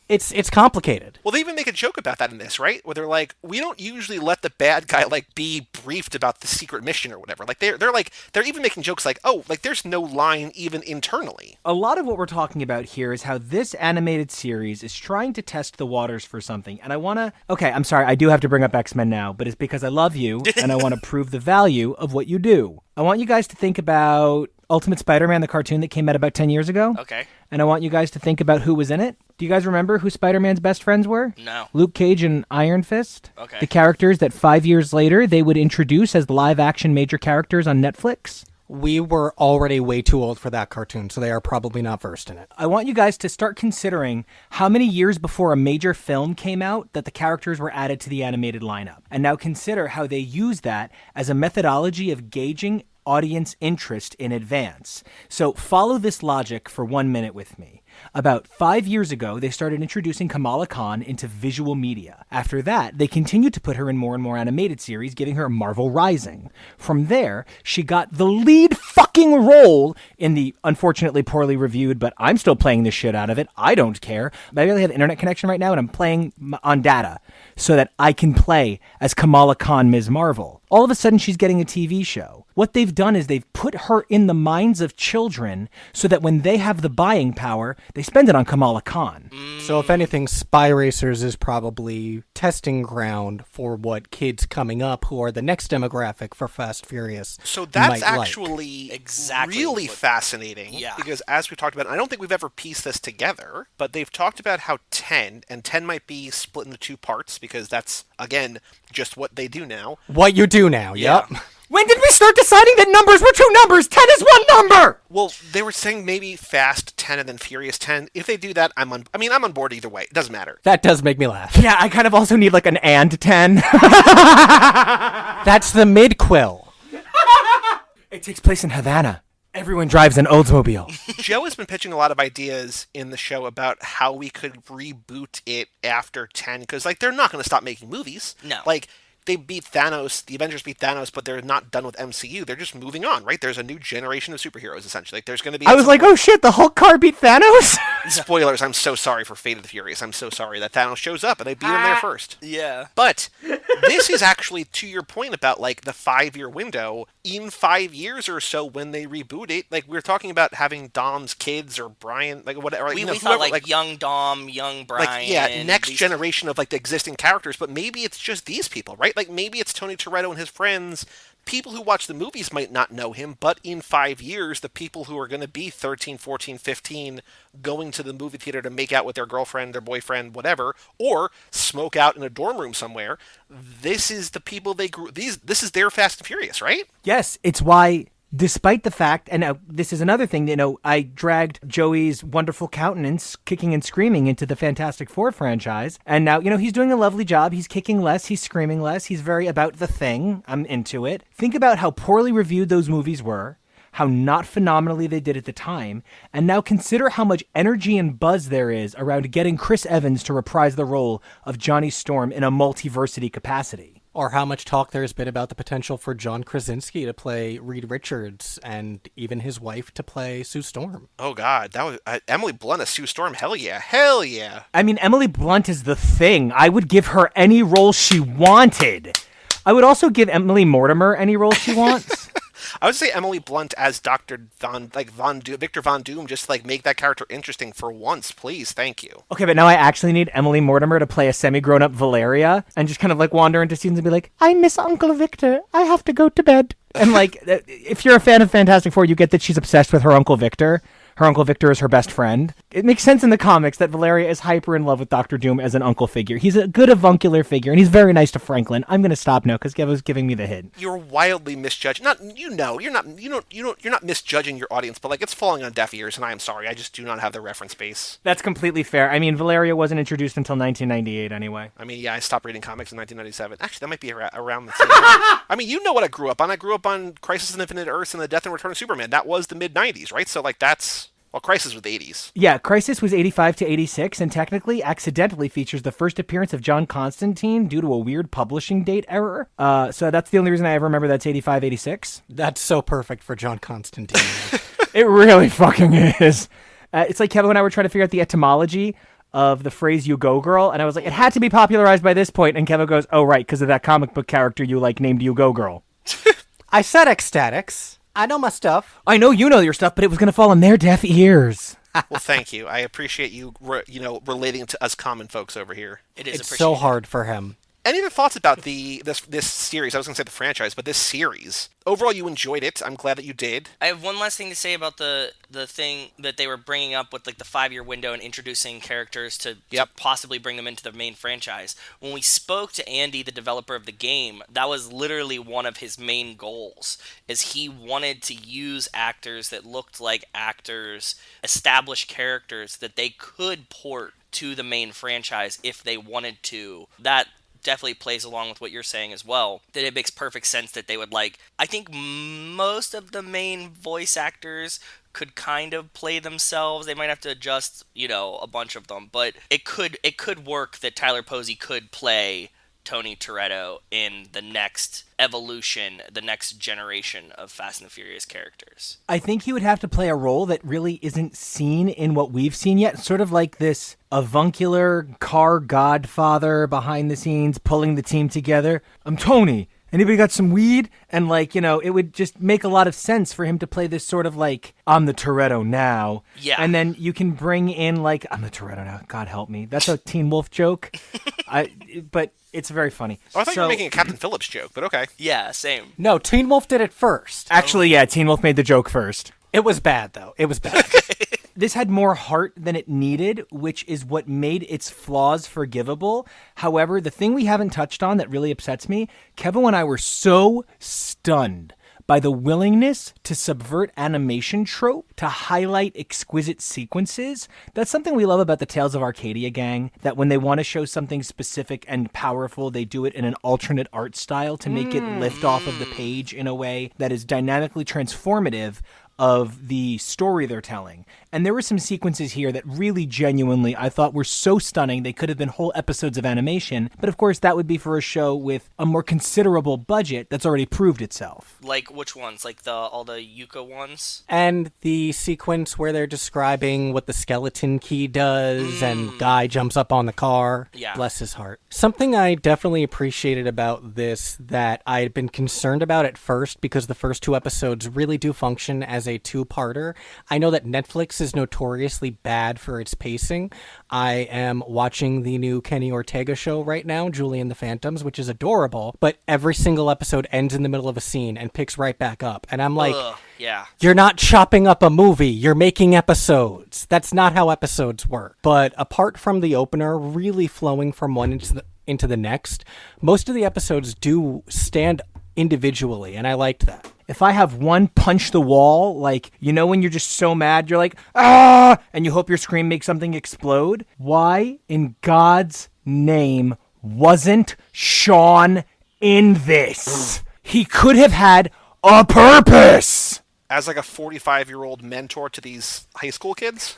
it's complicated. Well, they even make a joke about that in this, right? Where they're like, we don't usually let the bad guy be briefed about the secret mission or whatever. They're even making jokes there's no line even internally. A lot of what we're talking about here is how this animated series is trying to test the waters for something. And I'm sorry, I do have to bring up X-Men now, but it's because I love you and I want to prove the value of what you do. I want you guys to think about Ultimate Spider-Man, the cartoon that came out about 10 years ago. Okay. And I want you guys to think about who was in it. Do you guys remember who Spider-Man's best friends were? No. Luke Cage and Iron Fist. Okay. The characters that 5 years later they would introduce as live-action major characters on Netflix. We were already way too old for that cartoon, so they are probably not versed in it. I want you guys to start considering how many years before a major film came out that the characters were added to the animated lineup. And now consider how they use that as a methodology of gauging audience interest in advance. So follow this logic for 1 minute with me. About 5 years ago, they started introducing Kamala Khan into visual media. After that, they continued to put her in more and more animated series, giving her Marvel Rising. From there, she got the lead fucking role in the unfortunately poorly reviewed, but I'm still playing the shit out of it. I don't care. I barely have internet connection right now, and I'm playing on data so that I can play as Kamala Khan, Ms. Marvel. All of a sudden, she's getting a TV show. What they've done is they've put her in the minds of children so that when they have the buying power, they spend it on Kamala Khan. So if anything, Spy Racers is probably testing ground for what kids coming up who are the next demographic for Fast Furious So that's might actually Exactly really what- fascinating. Yeah. Because as we talked about, I don't think we've ever pieced this together, but they've talked about how 10 might be split into 2 parts because that's, again, just what they do now. What you do now, yep. When did we start deciding that numbers were 2 numbers? 10 is 1 number! Well, they were saying maybe Fast 10 and then Furious 10. If they do that, I'm on board either way. It doesn't matter. That does make me laugh. Yeah, I kind of also need like an and 10. That's the mid-quill. It takes place in Havana. Everyone drives an Oldsmobile. Joe has been pitching a lot of ideas in the show about how we could reboot it after 10, because, like, they're not going to stop making movies. No. Like, they beat Thanos, the Avengers beat Thanos, but they're not done with MCU. They're just moving on, right? There's a new generation of superheroes, essentially. Like, there's going to be... I was like, oh shit, the Hulk car beat Thanos? Spoilers, I'm so sorry for Fate of the Furious. I'm so sorry that Thanos shows up and they beat him there first. Yeah. But this is actually, to your point about, like, the 5-year window, in 5 years or so when they reboot it, like, we're talking about having Dom's kids or Brian, like, whatever. Like, We whoever, thought, like, young Dom, young Brian. like, yeah, next these- generation of, like, the existing characters, but maybe it's just these people, right? Like, maybe it's Tony Toretto and his friends. People who watch the movies might not know him, but in 5 years, the people who are going to be 13, 14, 15 going to the movie theater to make out with their girlfriend, their boyfriend, whatever, or smoke out in a dorm room somewhere, this is the people they grew... This is their Fast and Furious, right? Yes, it's why, despite the fact, and this is another thing, I dragged Joey's wonderful countenance kicking and screaming into the Fantastic Four franchise, and now, he's doing a lovely job. He's kicking less, he's screaming less, he's very about the thing. I'm into it. Think about how poorly reviewed those movies were, how not phenomenally they did at the time, and now consider how much energy and buzz there is around getting Chris Evans to reprise the role of Johnny Storm in a multiversity capacity. Or how much talk there's been about the potential for John Krasinski to play Reed Richards and even his wife to play Sue Storm. Oh, God. That was Emily Blunt as Sue Storm. Hell yeah. Hell yeah. I mean, Emily Blunt is the thing. I would give her any role she wanted. I would also give Emily Mortimer any role she wants. I would say Emily Blunt as Victor Von Doom, just like make that character interesting for once, please. Thank you. Okay, but now I actually need Emily Mortimer to play a semi-grown-up Valeria and just kind of like wander into scenes and be like, I miss Uncle Victor. I have to go to bed. And like, if you're a fan of Fantastic Four, you get that she's obsessed with her Uncle Victor. Her Uncle Victor is her best friend. It makes sense in the comics that Valeria is hyper in love with Doctor Doom as an uncle figure. He's a good avuncular figure, and he's very nice to Franklin. I'm going to stop now because Kevo's giving me the hint. You're wildly misjudging. You're not misjudging your audience, but like it's falling on deaf ears, and I am sorry. I just do not have the reference base. That's completely fair. I mean, Valeria wasn't introduced until 1998 anyway. I mean, yeah, I stopped reading comics in 1997. Actually, that might be around the same time. I mean, you know what I grew up on. I grew up on Crisis on Infinite Earths and The Death and Return of Superman. That was the mid-90s, right? So, like, that's... Well, Crisis was the 80s. Yeah, Crisis was 85 to 86, and technically, accidentally features the first appearance of John Constantine due to a weird publishing date error. So that's the only reason I ever remember that's 85, 86. That's so perfect for John Constantine. It really fucking is. It's like Kevin and I were trying to figure out the etymology of the phrase "you go girl," and I was like, it had to be popularized by this point, and Kevin goes, oh right, because of that comic book character you like named You Go Girl. I said ecstatics. I know my stuff. I know you know your stuff, but it was going to fall on their deaf ears. Well, thank you. I appreciate you, relating to us common folks over here. It is It's appreciated. so hard for him. Any other thoughts about this series? I was going to say the franchise, but this series. Overall, you enjoyed it. I'm glad that you did. I have one last thing to say about the thing that they were bringing up with like the 5-year window and introducing characters to possibly bring them into the main franchise. When we spoke to Andy, the developer of the game, that was literally one of his main goals, is he wanted to use actors that looked like actors, established characters that they could port to the main franchise if they wanted to. That definitely plays along with what you're saying as well, that it makes perfect sense that they would I think most of the main voice actors could kind of play themselves. They might have to adjust, a bunch of them, but it could work that Tyler Posey could play Tony Toretto in the next evolution, the next generation of Fast and the Furious characters. I think he would have to play a role that really isn't seen in what we've seen yet, sort of like this avuncular car godfather behind the scenes pulling the team together. I'm Tony. Anybody got some weed? And it would just make a lot of sense for him to play this sort of I'm the Toretto now. Yeah. And then you can bring in I'm the Toretto now. God help me. That's a Teen Wolf joke. But it's very funny. Oh, I thought you were making a Captain Phillips joke, but okay. Yeah, same. No, Teen Wolf did it first. Actually, yeah, Teen Wolf made the joke first. It was bad, though. It was bad. This had more heart than it needed, which is what made its flaws forgivable. However, the thing we haven't touched on that really upsets me, Kevo and I were so stunned by the willingness to subvert animation trope to highlight exquisite sequences. That's something we love about the Tales of Arcadia gang, that when they want to show something specific and powerful, they do it in an alternate art style to make it lift off of the page in a way that is dynamically transformative of the story they're telling. And there were some sequences here that really genuinely I thought were so stunning they could have been whole episodes of animation, but of course that would be for a show with a more considerable budget that's already proved itself. Like which ones? Like all the Yuka ones? And the sequence where they're describing what the skeleton key does and Guy jumps up on the car. Yeah. Bless his heart. Something I definitely appreciated about this that I had been concerned about at first, because the first 2 episodes really do function as a 2-parter. I know that Netflix is notoriously bad for its pacing. I am watching the new Kenny Ortega show right now, Julie and the Phantoms, which is adorable, but every single episode ends in the middle of a scene and picks right back up. And I'm like, Ugh, yeah. you're not chopping up a movie, you're making episodes. That's not how episodes work. But apart from the opener really flowing from one into the next, most of the episodes do stand individually, and I liked that. If I have one punch the wall, like, you know when you're just so mad, you're like, ah, and you hope your scream makes something explode? Why in God's name wasn't Sean in this? He could have had a purpose. As like a 45-year-old mentor to these high school kids.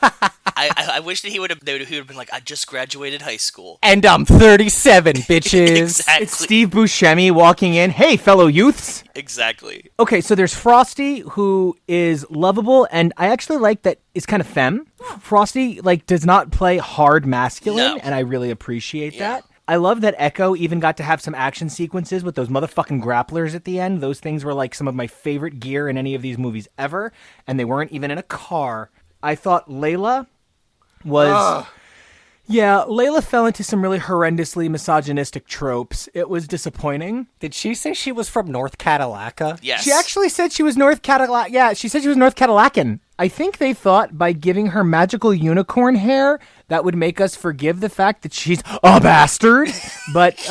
I wish that he would have been like, I just graduated high school. And I'm 37, bitches. Exactly. It's Steve Buscemi walking in. Hey, fellow youths. Exactly. Okay, so there's Frosty, who is lovable, and I actually like that is kind of femme. Frosty, like, does not play hard masculine, No. and I really appreciate that. I love that Echo even got to have some action sequences with those motherfucking grapplers at the end. Those things were like some of my favorite gear in any of these movies ever, and they weren't even in a car. I thought Layla was... Yeah, Layla fell into some really horrendously misogynistic tropes. It was disappointing. Did she say she was from North Cadillaca? Yes. She actually said she was North Cadillac. Yeah, she said she was North Cadillacan. I think they thought by giving her magical unicorn hair, that would make us forgive the fact that she's a bastard. But,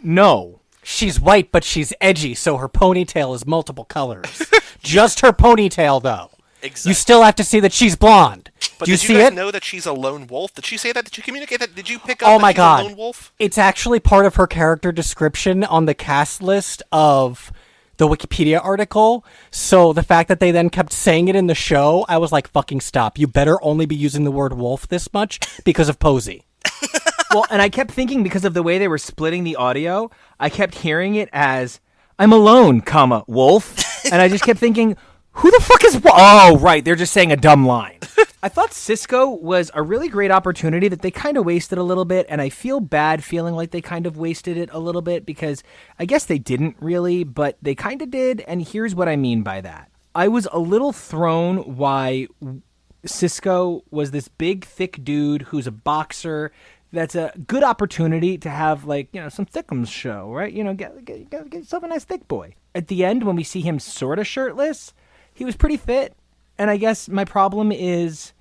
no. She's white, but she's edgy, so her ponytail is multiple colors. Just her ponytail, though. Exactly. You still have to see that she's blonde. But Do you did see you guys it? know that she's a lone wolf? Did she say that? Did you communicate that? Did you pick up Oh that my she's God. a lone wolf? It's actually part of her character description on the cast list of the Wikipedia article. So the fact that they then kept saying it in the show, I was like, fucking stop. You better only be using the word wolf this much because of Posey. Well, and I kept thinking because of the way they were splitting the audio, I kept hearing it as, I'm alone, comma, wolf. And I just kept thinking, who the fuck is... Oh, right, they're just saying a dumb line. I thought Cisco was a really great opportunity that they kind of wasted a little bit, and I feel bad feeling like they kind of wasted it a little bit because I guess they didn't really, but they kind of did, and here's what I mean by that. I was a little thrown why Cisco was this big, thick dude who's a boxer. That's a good opportunity to have, like, you know, some thickums show, right? You know, get yourself a nice thick boy. At the end, when we see him sort of shirtless, he was pretty fit. And I guess my problem is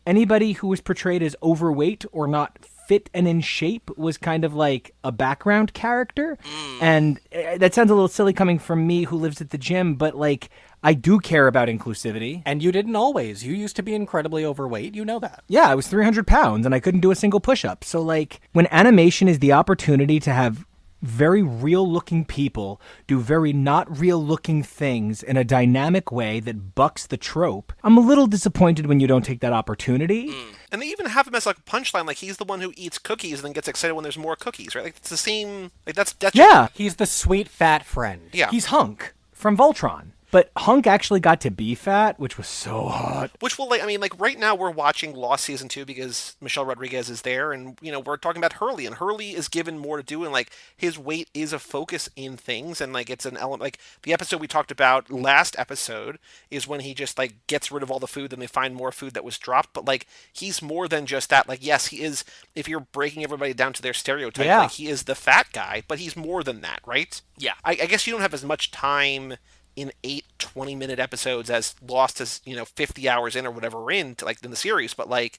anybody who was portrayed as overweight or not fit and in shape was kind of like a background character. And that sounds a little silly coming from me who lives at the gym, but like I do care about inclusivity. And you didn't always. You used to be incredibly overweight. You know that. Yeah, I was 300 pounds and I couldn't do a single push-up. So like when animation is the opportunity to have very real-looking people do very not real-looking things in a dynamic way that bucks the trope, I'm a little disappointed when you don't take that opportunity. And they even have him as like a punchline, like he's the one who eats cookies and then gets excited when there's more cookies, right? Like it's the same. Like that's Yeah, He's the sweet fat friend. yeah. he's Hunk from Voltron. But Hunk actually got to be fat, which was so hot. Which will, like, I mean, like, right now we're watching Lost Season 2 because Michelle Rodriguez is there, and, you know, we're talking about Hurley, and Hurley is given more to do, and, like, his weight is a focus in things, and, like, it's an element, like, the episode we talked about last episode is when he just, like, gets rid of all the food, then they find more food that was dropped, but, like, he's more than just that. Like, yes, he is, if you're breaking everybody down to their stereotype, Yeah. like, he is the fat guy, but he's more than that, right? Yeah. I guess you don't have as much time in 8 20-minute episodes, as lost as 50 hours in or whatever we're in to, like, in the series. But like,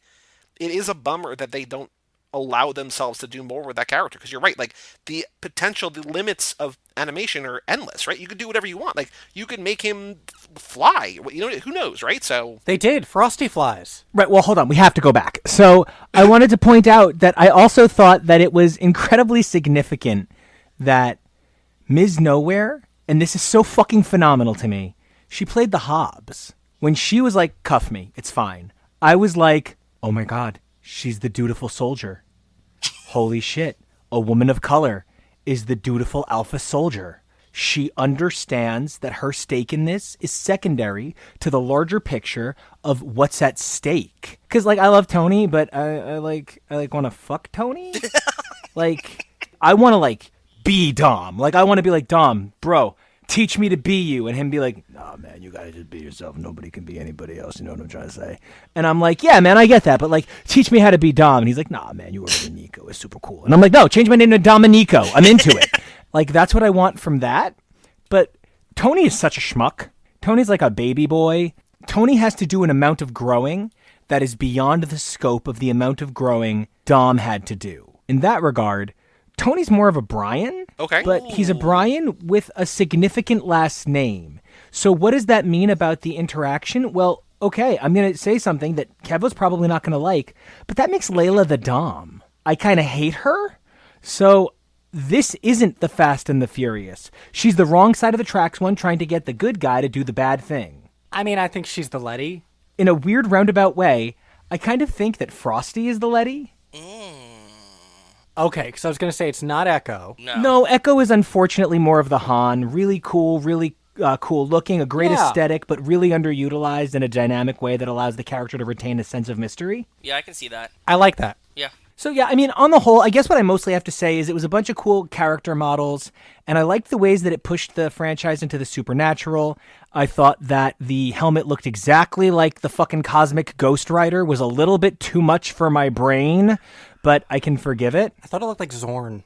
it is a bummer that they don't allow themselves to do more with that character, because you're right, like, the potential, the limits of animation are endless, right? You could do whatever you want. Like, you could make him fly, who knows, right? So They did. Frosty flies. Right, well, hold on. We have to go back. So I wanted to point out that I also thought that it was incredibly significant that Ms. Nowhere, and this is so fucking phenomenal to me, she played the Hobbs. When she was like, cuff me, it's fine, I was like, oh my God, she's the dutiful soldier. Holy shit, a woman of color is the dutiful alpha soldier. She understands that her stake in this is secondary to the larger picture of what's at stake. Because, like, I love Tony, but I want to fuck Tony. Like, I want to, like, be Dom. Like, I want to be like, Dom, bro, teach me to be you. And him be like, nah, man, you gotta just be yourself. Nobody can be anybody else. You know what I'm trying to say? And I'm like, yeah, man, I get that. But, like, teach me how to be Dom. And he's like, nah, man, you were with Nico. It's super cool. And I'm like, no, change my name to Dominico. I'm into it. Like, that's what I want from that. But Tony is such a schmuck. Tony's like a baby boy. Tony has to do an amount of growing that is beyond the scope of the amount of growing Dom had to do. In that regard, Tony's more of a Brian. Okay. But he's a Brian with a significant last name. So what does that mean about the interaction? Well, okay, I'm going to say something that Kevo's probably not going to like, but that makes Layla the Dom. I kind of hate her. So this isn't the Fast and the Furious. She's the wrong side of the tracks one, trying to get the good guy to do the bad thing. I mean, I think she's the Letty. In a weird roundabout way, I kind of think that Frosty is the Letty. Okay, because I was going to say it's not Echo. No, Echo is unfortunately more of the Han. Really cool, really cool looking, a great aesthetic, but really underutilized in a dynamic way that allows the character to retain a sense of mystery. Yeah, I can see that. I like that. Yeah. So yeah, I mean, on the whole, I guess what I mostly have to say is it was a bunch of cool character models, and I liked the ways that it pushed the franchise into the supernatural. I thought that the helmet looked exactly like the fucking cosmic Ghost Rider was a little bit too much for my brain, but I can forgive it. I thought it looked like Zorn.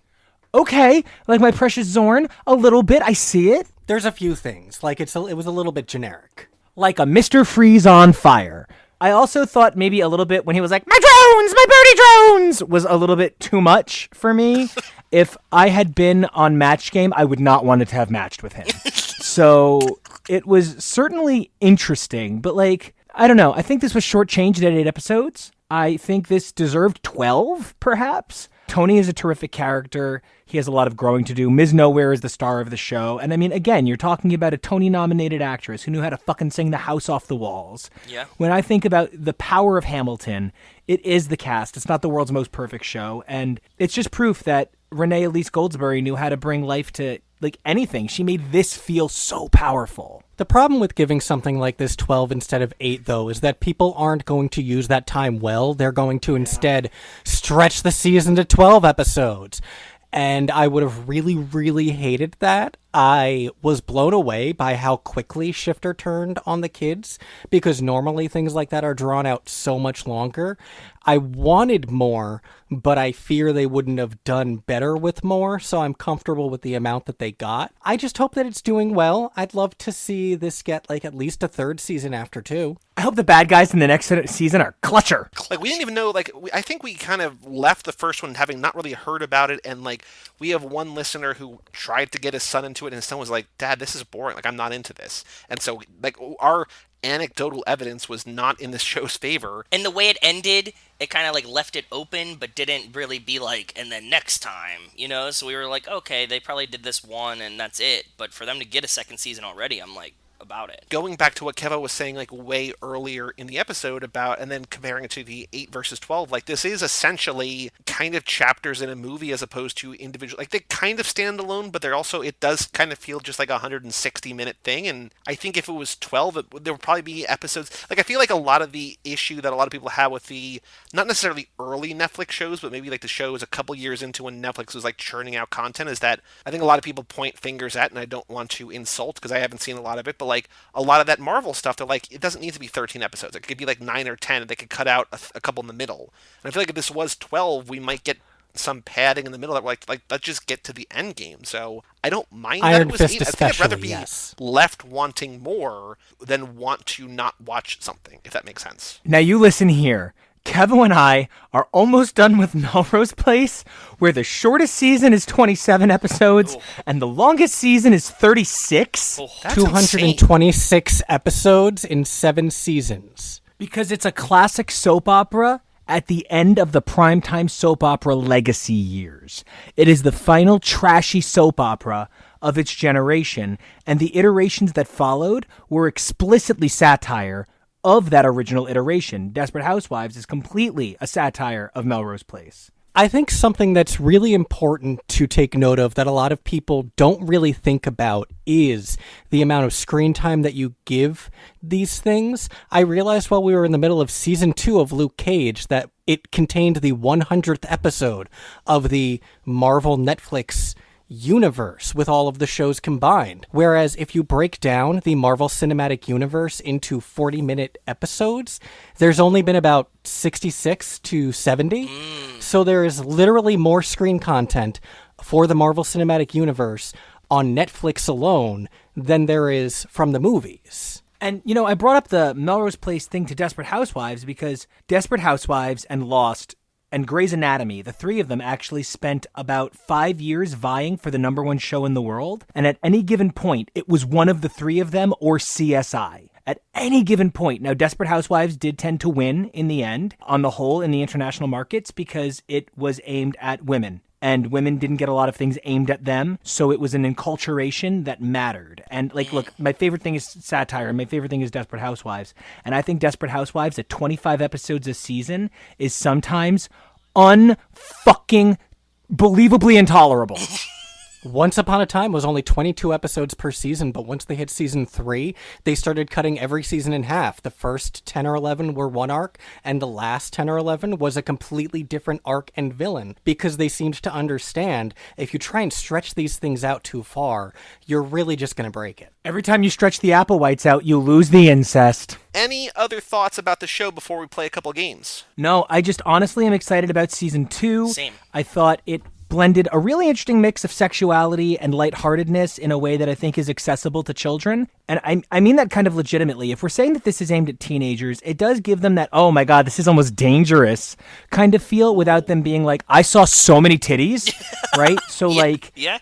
Okay, like my precious Zorn, a little bit, I see it. There's a few things. Like, it was a little bit generic. Like a Mr. Freeze on fire. I also thought maybe a little bit when he was like, my drones, my birdie drones, was a little bit too much for me. If I had been on Match Game, I would not want to have matched with him. So it was certainly interesting, but like, I don't know. I think this was shortchanged at 8 episodes. I think this deserved 12, perhaps. Tony is a terrific character. He has a lot of growing to do. Ms. Nowhere is the star of the show. And I mean, again, you're talking about a Tony-nominated actress who knew how to fucking sing the house off the walls. Yeah. When I think about the power of Hamilton, it is the cast. It's not the world's most perfect show. And it's just proof that Renee Elise Goldsberry knew how to bring life to, like, anything. She made this feel so powerful. The problem with giving something like this 12 instead of 8, though, is that people aren't going to use that time well. They're going to instead stretch the season to 12 episodes. And I would have really, really hated that. I was blown away by how quickly Shifter turned on the kids, because normally things like that are drawn out so much longer. I wanted more, but I fear they wouldn't have done better with more, so I'm comfortable with the amount that they got. I just hope that it's doing well. I'd love to see this get, like, at least a 3rd season after, too. I hope the bad guys in the next season are Clutcher. Like, we didn't even know, like, I think we kind of left the first one having not really heard about it, and, like, we have one listener who tried to get his son into it, and his son was like, Dad, this is boring, like, I'm not into this. And so, like, our anecdotal evidence was not in this show's favor. And the way it ended, it kind of like left it open, but didn't really be like, and then next time, you know? So we were like, okay, they probably did this one and that's it. But for them to get a 2nd season already, I'm like, about it. Going back to what Kevo was saying, like, way earlier in the episode about, and then comparing it to the 8 versus 12, like, this is essentially kind of chapters in a movie as opposed to individual, like, they kind of stand alone, but they're also, it does kind of feel just like a 160-minute thing. And I think if it was 12, there would probably be episodes, like, I feel like a lot of the issue that a lot of people have with the, not necessarily early Netflix shows, but maybe like the shows a couple years into when Netflix was like churning out content, is that I think a lot of people point fingers at, and I don't want to insult because I haven't seen a lot of it, but like a lot of that Marvel stuff, they're like, it doesn't need to be 13 episodes. It could be like 9 or 10, and they could cut out a couple in the middle. And I feel like if this was 12, we might get some padding in the middle that like let's just get to the end game. So I don't mind that Iron it was Fist 8. I think I'd rather especially, be yes. left wanting more than want to not watch something, if that makes sense. Now you listen here. Kevo and I are almost done with Melrose Place, where the shortest season is 27 episodes and the longest season is 36. That's 226 episodes in 7 seasons. Because it's a classic soap opera at the end of the primetime soap opera legacy years. It is the final trashy soap opera of its generation, and the iterations that followed were explicitly satire of that original iteration. Desperate Housewives is completely a satire of Melrose Place. I think something that's really important to take note of that a lot of people don't really think about is the amount of screen time that you give these things. I realized while we were in the middle of season 2 of Luke Cage that it contained the 100th episode of the Marvel Netflix universe with all of the shows combined. Whereas if you break down the Marvel Cinematic Universe into 40-minute episodes, there's only been about 66 to 70. So there is literally more screen content for the Marvel Cinematic Universe on Netflix alone than there is from the movies. And, you know, I brought up the Melrose Place thing to Desperate Housewives because Desperate Housewives and Lost and Grey's Anatomy, the three of them actually spent about 5 years vying for the #1 show in the world. And at any given point, it was one of the three of them or CSI. At any given point. Now, Desperate Housewives did tend to win in the end, on the whole, in the international markets because it was aimed at women. And women didn't get a lot of things aimed at them, so it was an enculturation that mattered. And, like, look, my favorite thing is satire, and my favorite thing is Desperate Housewives. And I think Desperate Housewives at 25 episodes a season is sometimes unfucking believably intolerable. Once Upon a Time was only 22 episodes per season, but once they hit season 3, they started cutting every season in half. The first 10 or 11 were one arc, and the last 10 or 11 was a completely different arc and villain, because they seemed to understand if you try and stretch these things out too far, you're really just going to break it. Every time you stretch the apple whites out, you lose the incest. Any other thoughts about the show before we play a couple games? No, I just honestly am excited about season 2. Same. I thought it blended a really interesting mix of sexuality and lightheartedness in a way that I think is accessible to children. And I mean that kind of legitimately. If we're saying that this is aimed at teenagers, it does give them that, oh my God, this is almost dangerous kind of feel without them being like, I saw so many titties, right? So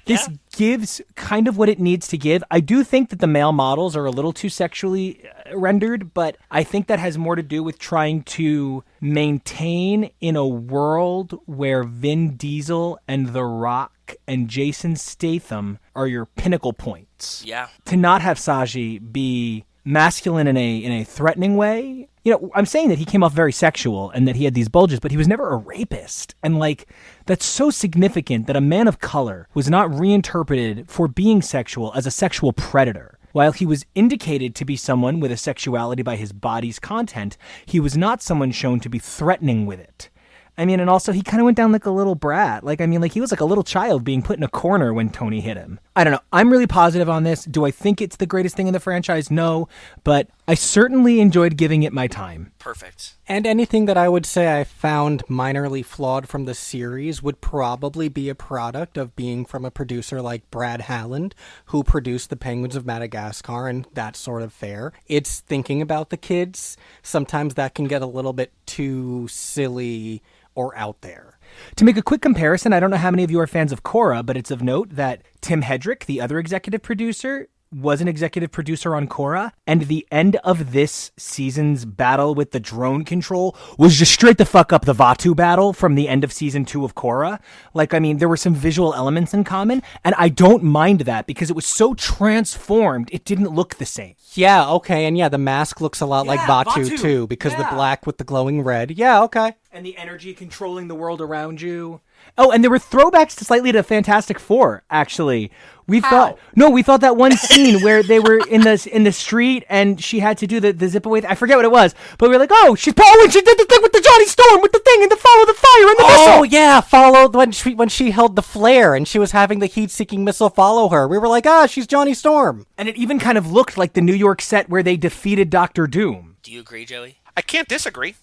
this gives kind of what it needs to give. I do think that the male models are a little too sexually rendered, but I think that has more to do with trying to maintain in a world where Vin Diesel and The Rock and Jason Statham are your pinnacle points. Yeah. To not have Saji be masculine in a threatening way. You know, I'm saying that he came off very sexual and that he had these bulges, but he was never a rapist. And like, that's so significant that a man of color was not reinterpreted for being sexual as a sexual predator. While he was indicated to be someone with a sexuality by his body's content, he was not someone shown to be threatening with it. I mean, and also he kind of went down like a little brat. Like, I mean, like he was like a little child being put in a corner when Tony hit him. I don't know. I'm really positive on this. Do I think it's the greatest thing in the franchise? No, but I certainly enjoyed giving it my time. Perfect. And anything that I would say I found minorly flawed from the series would probably be a product of being from a producer like Brad Halland, who produced The Penguins of Madagascar and that sort of fare. It's thinking about the kids. Sometimes that can get a little bit too silly or out there. To make a quick comparison, I don't know how many of you are fans of Korra, but it's of note that Tim Hedrick, the other executive producer, was an executive producer on Korra, and the end of this season's battle with the drone control was just straight the fuck up the Vaatu battle from the end of season 2 of Korra. Like, I mean, there were some visual elements in common, and I don't mind that because it was so transformed, it didn't look the same. Yeah, okay, and yeah, the mask looks a lot like Vaatu too, because the black with the glowing red. Yeah, okay. And the energy controlling the world around you. Oh, and there were throwbacks to slightly to Fantastic Four, actually. We thought that one scene where they were in the street and she had to do the zip away. I forget what it was, but we were like, oh, she did the thing with the Johnny Storm with the thing and the follow the fire and the missile. Oh yeah, followed when she held the flare and she was having the heat-seeking missile follow her. We were like, she's Johnny Storm. And it even kind of looked like the New York set where they defeated Doctor Doom. Do you agree, Joey? I can't disagree.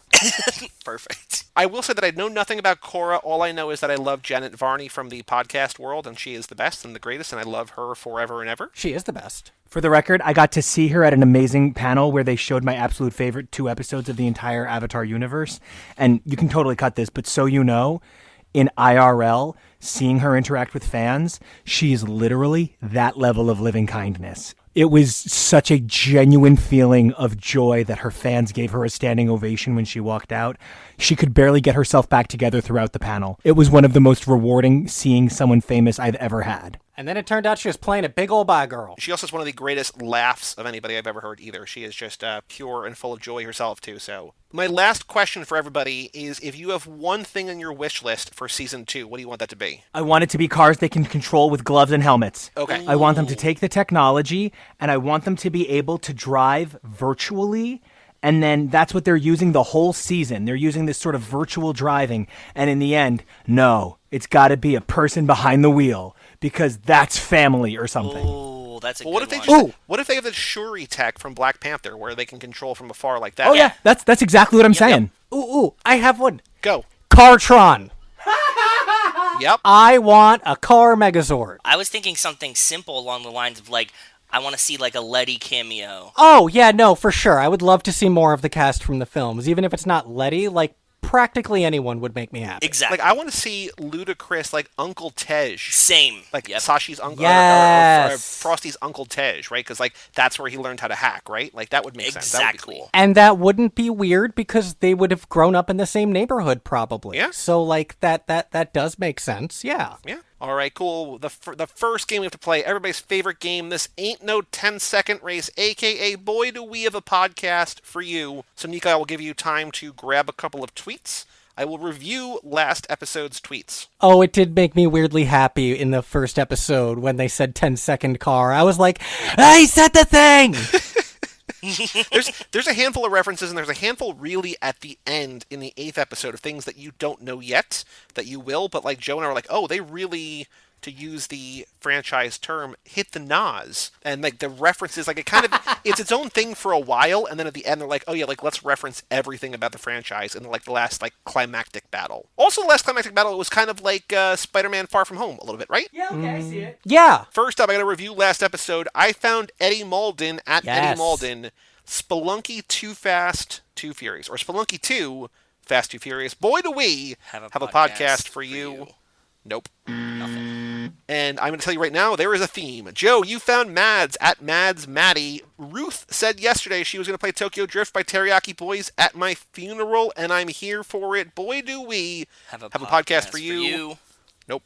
Perfect. I will say that I know nothing about Cora. All I know is that I love Janet Varney from the podcast world, and she is the best and the greatest, and I love her forever and ever. She is the best. For the record, I got to see her at an amazing panel where they showed my absolute favorite 2 episodes of the entire Avatar universe. And you can totally cut this, but so you know, in IRL, seeing her interact with fans, she is literally that level of living kindness. It was such a genuine feeling of joy that her fans gave her a standing ovation when she walked out. She could barely get herself back together throughout the panel. It was one of the most rewarding seeing someone famous I've ever had. And then it turned out she was playing a big old bi girl. She also has one of the greatest laughs of anybody I've ever heard either. She is just pure and full of joy herself, too. So my last question for everybody is, if you have one thing on your wish list for Season 2, what do you want that to be? I want it to be cars they can control with gloves and helmets. Okay. I want them to take the technology, and I want them to be able to drive virtually. And then that's what they're using the whole season. They're using this sort of virtual driving. And in the end, no, it's got to be a person behind the wheel, because that's family or something. Ooh, that's a Well, good what if they one. just, what if they have the Shuri tech from Black Panther, where they can control from afar like that? Oh, yeah, that's exactly what I'm saying. Ooh, I have one. Go. Cartron. Yep. I want a car Megazord. I was thinking something simple along the lines of, like, I want to see, like, a Letty cameo. Oh, yeah, no, for sure. I would love to see more of the cast from the films. Even if it's not Letty, like, practically anyone would make me happy. Exactly. Like, I want to see ludicrous, like, Uncle Tej. Same. Like, Yep. Sashi's uncle, Yes. or Frosty's Uncle Tej, right? Because, like, that's where he learned how to hack, right? Like, that would make sense. That would Exactly. be cool. And that wouldn't be weird because they would have grown up in the same neighborhood, probably. Yeah. So, like, that does make sense. Yeah. Yeah. All right, cool. The first game we have to play, everybody's favorite game. This ain't no 10-second race, a.k.a. boy, do we have a podcast for you. So, Nico, I will give you time to grab a couple of tweets. I will review last episode's tweets. Oh, it did make me weirdly happy in the first episode when they said 10-second car. I was like, he said the thing! There's a handful of references, and there's a handful really at the end in the 8th episode of things that you don't know yet, that you will, but like Joe and I were like, oh, they really, to use the franchise term, hit the nos. And like the references, like it kind of, it's its own thing for a while, and then at the end they're like, oh yeah, like let's reference everything about the franchise in like the last like climactic battle. Also the last climactic battle, it was kind of like Spider-Man Far From Home a little bit, right? Yeah, okay, I see it. Yeah. First up, I gotta review last episode. I found Eddie Malden at Yes. Eddie Malden. Spelunky Too Fast, Too Furious. Or Spelunky 2 Fast, Too Furious. Boy, do we have a podcast for you. Nope. Nothing. And I'm going to tell you right now, there is a theme. Joe, you found Mads at Mads Maddie. Ruth said yesterday she was going to play Tokyo Drift by Teriyaki Boys at my funeral, and I'm here for it. Boy, do we Have a podcast for you. Nope.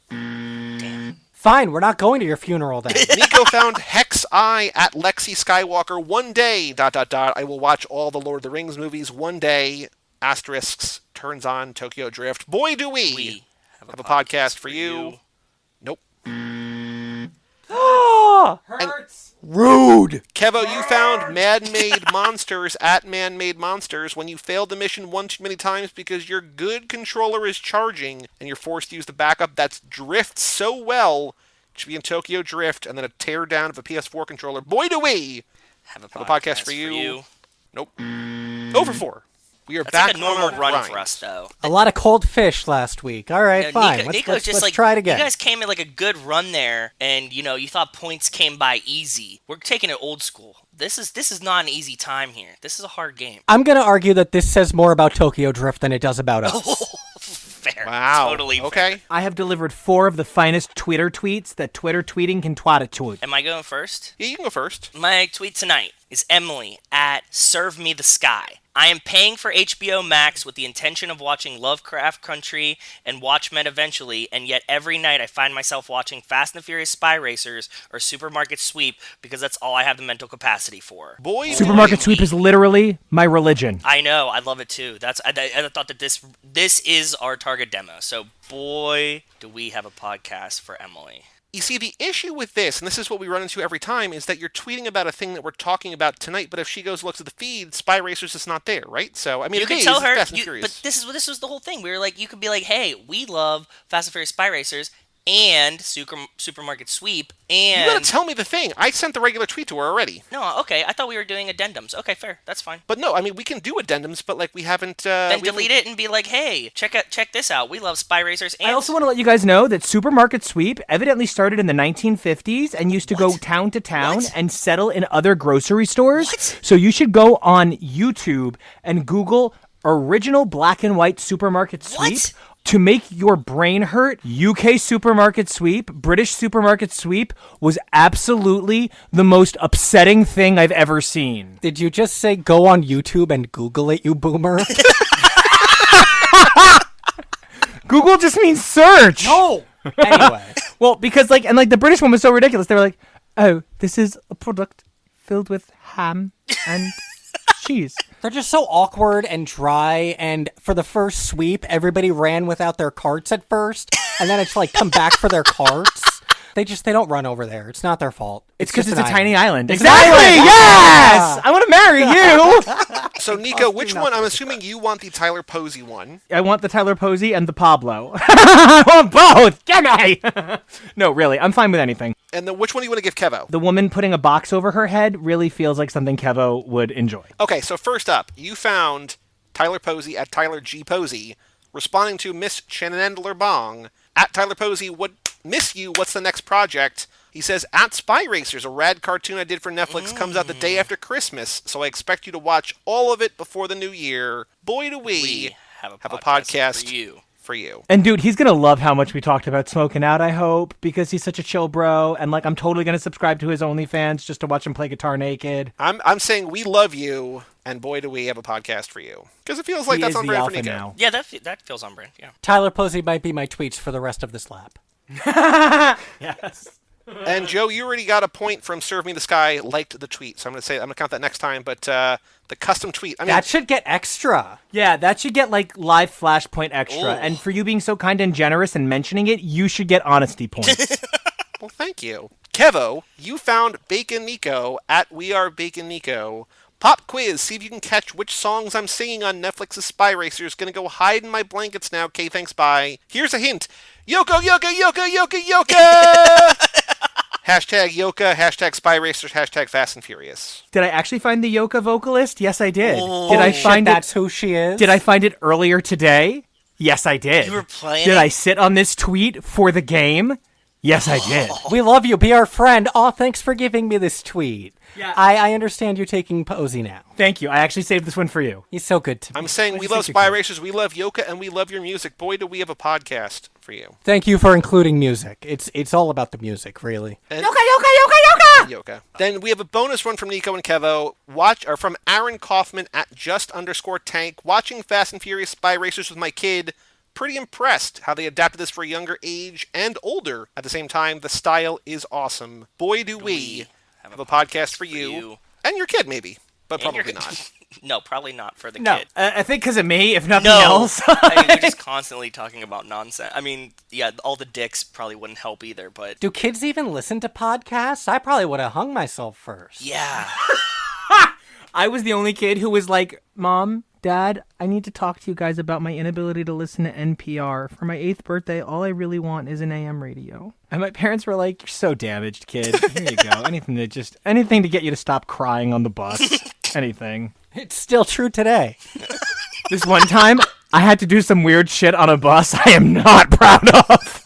Fine, we're not going to your funeral then. Nico found Hex Eye at Lexi Skywalker. One day, ... I will watch all the Lord of the Rings movies. One day, asterisks, turns on Tokyo Drift. Boy, do we have a podcast for you. Nope. Hurts. Rude! Kevo, you found Man-Made Monsters at Man-Made Monsters when you failed the mission one too many times because your good controller is charging and you're forced to use the backup that's drift so well. It should be in Tokyo Drift and then a tear down of a PS4 controller. Boy, do we Have a podcast for you. Nope. Over 4. We are That's back like a normal on our run grind. for us, though. A lot of cold fish last week. All right, You know, fine. Nico's Let's just like, try it again. You guys came in like a good run there, and you thought points came by easy. We're taking it old school. This is not an easy time here. This is a hard game. I'm going to argue that this says more about Tokyo Drift than it does about us. Fair. Wow. Totally fair. Okay. I have delivered 4 of the finest Twitter tweets that Twitter tweeting can twat a tweet. Am I going first? Yeah, you can go first. My tweet tonight is Emily at Serve Me the Sky. I am paying for HBO Max with the intention of watching Lovecraft Country and Watchmen eventually, and yet every night I find myself watching Fast and the Furious Spy Racers or Supermarket Sweep because that's all I have the mental capacity for. Boy, Supermarket Sweep is literally my religion. I know, I love it too. I thought that this is our target demo. So boy, do we have a podcast for Emily. You see, the issue with this, and this is what we run into every time, is that you're tweeting about a thing that we're talking about tonight, but if she goes looks at the feed, Spy Racers is not there, right? So, I mean, You it could is tell her, Fast and Furious. but this was the whole thing. We were like, you could be like, hey, we love Fast and Furious Spy Racers, and Supermarket Sweep, and... You gotta tell me the thing. I sent the regular tweet to her already. No, okay, I thought we were doing addendums. Okay, fair, that's fine. But no, I mean, we can do addendums, but, like, we haven't... Then delete it and be like, hey, check this out. We love Spy Racers and... I also want to let you guys know that Supermarket Sweep evidently started in the 1950s and used to go town to town and settle in other grocery stores. What? So you should go on YouTube and Google original black and white Supermarket Sweep. What? To make your brain hurt, UK Supermarket Sweep, British Supermarket Sweep was absolutely the most upsetting thing I've ever seen. Did you just say go on YouTube and Google it, you boomer? Google just means search. No. Anyway. Well, because like the British one was so ridiculous. They were like, "Oh, this is a product filled with ham and cheese." They're just so awkward and dry, and for the first sweep, everybody ran without their carts at first, and then it's like, come back for their carts. They don't run over there. It's not their fault. It's because just it's a an tiny island. It's an Exactly. island. Yes. I want to marry you. So, Nico, which one? I'm assuming you want the Tyler Posey one. I want the Tyler Posey and the Pablo. I want both. Get me. No, really. I'm fine with anything. And then which one do you want to give Kevo? The woman putting a box over her head really feels like something Kevo would enjoy. Okay, so first up, you found Tyler Posey at Tyler G. Posey responding to Miss Shenanendler Bong. At Tyler Posey, miss you, what's the next project? He says, at Spy Racers, a rad cartoon I did for Netflix, comes out the day after Christmas, so I expect you to watch all of it before the new year. Boy, do we have a podcast for you. For you. And dude, he's going to love how much we talked about smoking out, I hope, because he's such a chill bro. And like, I'm totally going to subscribe to his OnlyFans just to watch him play guitar naked. I'm saying we love you, and boy, do we have a podcast for you. Because it feels like He that's is on the brand for alpha Nico. now. Yeah, that feels on brand, yeah. Tyler Posey might be my tweets for the rest of this lap. Yes. And Joe, you already got a point from Serve Me the Sky, liked the tweet. So I'm going to count that next time. But the custom tweet, I mean, That should get extra. Yeah, that should get like live flashpoint extra. Ooh. And for you being so kind and generous and mentioning it, you should get honesty points. well, thank you. Kevo, you found Bacon Nico at We Are Bacon Nico. Pop quiz, see if you can catch which songs I'm singing on Netflix's Spy Racers. Gonna go hide in my blankets now. Okay, thanks, bye. Here's a hint. Yoko, Yoka, Yoka, Yoka, Yoka! Hashtag Yoka, hashtag Spy Racers, hashtag Fast and Furious. Did I actually find the Yoka vocalist? Yes, I did. Oh, did I Shit, find that's who she is? Did I find it earlier today? Yes, I did. You were playing Did it? I sit on this tweet for the game? Yes, I did. We love you. Be our friend. Oh, thanks for giving me this tweet. Yeah. I understand you're taking Posey now. Thank you. I actually saved this one for you. He's so good to me. I'm saying I we just love think you're Spy cool. Racers, we love Yoka, and we love your music. Boy, do we have a podcast for you. Thank you for including music. It's all about the music, really. And Yoka, Yoka, Yoka, Yoka! Yoka. Then we have a bonus one from Nico and Kevo. From Aaron Kaufman at @just_tank. Watching Fast and Furious Spy Racers with my kid. Pretty impressed how they adapted this for a younger age and older. At the same time, the style is awesome. Boy, do we have a podcast for you. And your kid, maybe. But And your probably kid. not. No, probably not for the No, kid. I think because of me, if nothing No, else. I mean, we're just constantly talking about nonsense. I mean, yeah, all the dicks probably wouldn't help either, but Do kids even listen to podcasts? I probably would have hung myself first. yeah. I was the only kid who was like, Mom, Dad, I need to talk to you guys about my inability to listen to NPR. For my 8th birthday, all I really want is an AM radio. And my parents were like, you're so damaged, kid. Here you go. Anything to get you to stop crying on the bus. Anything. It's still true today. This one time, I had to do some weird shit on a bus I am not proud of.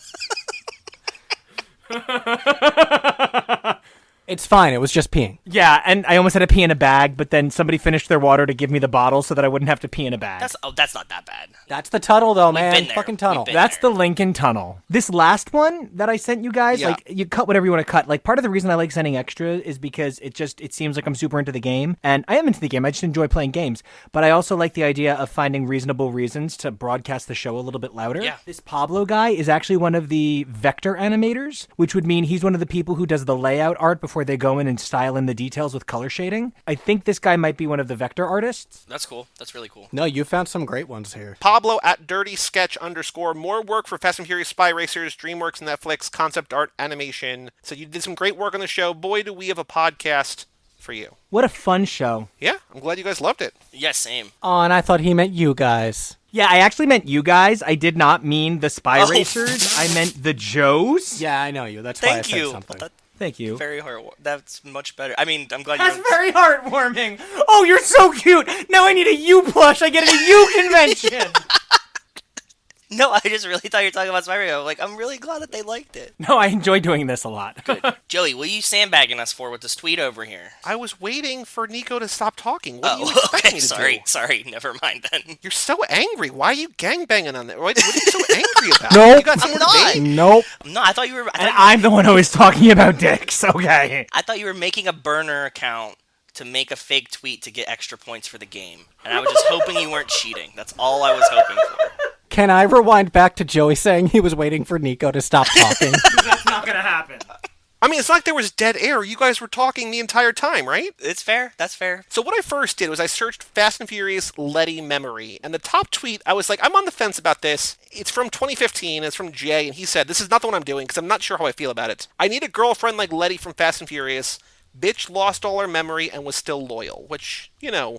It's fine. It was just peeing. Yeah, and I almost had to pee in a bag, but then somebody finished their water to give me the bottle so that I wouldn't have to pee in a bag. That's not that bad. That's the tunnel, though, man. been there. Fucking We've tunnel. been That's there. the Lincoln Tunnel. This last one that I sent you guys, Yeah. like, you cut whatever you want to cut. Like, part of the reason I like sending extra is because it seems like I'm super into the game. And I am into the game. I just enjoy playing games. But I also like the idea of finding reasonable reasons to broadcast the show a little bit louder. Yeah. This Pablo guy is actually one of the vector animators, which would mean he's one of the people who does the layout art before they go in and style in the details with color shading. I think this guy might be one of the vector artists. That's cool. That's really cool. No, you found some great ones here. Pablo at @dirtysketch_. More work for Fast and Furious Spy Racers, DreamWorks, Netflix, concept art, animation. So you did some great work on the show. Boy, do we have a podcast for you. What a fun show. Yeah, I'm glad you guys loved it. Yeah, same. Oh, and I thought he meant you guys. Yeah, I actually meant you guys. I did not mean the spy racers. I meant the Joes. Yeah, I know you. That's why I Thank said you. something. Thank you. Very hard. That's much better. I mean, I'm glad That's you. very heartwarming. Oh, you're so cute. Now I need a U plush. I get a U convention. No, I just really thought you were talking about Spyro. Like, I'm really glad that they liked it. No, I enjoy doing this a lot. Joey, what are you sandbagging us for with this tweet over here? I was waiting for Nico to stop talking. What do you Oh, expect okay. me to Sorry. do? Sorry. Never mind then. You're so angry. Why are you gangbanging on that? What are you so angry about? Nope. You got someone not. to date? Nope. No, I thought you were. And I'm the one always talking about dicks. Okay. I thought you were making a burner account to make a fake tweet to get extra points for the game, and I was just hoping you weren't cheating. That's all I was hoping for. Can I rewind back to Joey saying he was waiting for Nico to stop talking? That's not gonna happen. I mean, it's not like there was dead air. You guys were talking the entire time, right? It's fair. That's fair. So what I first did was I searched Fast and Furious Letty memory, and the top tweet, I was like, I'm on the fence about this. It's from 2015, it's from Jay, and he said, this is not the one I'm doing, because I'm not sure how I feel about it. I need a girlfriend like Letty from Fast and Furious. Bitch lost all her memory and was still loyal, which, you know,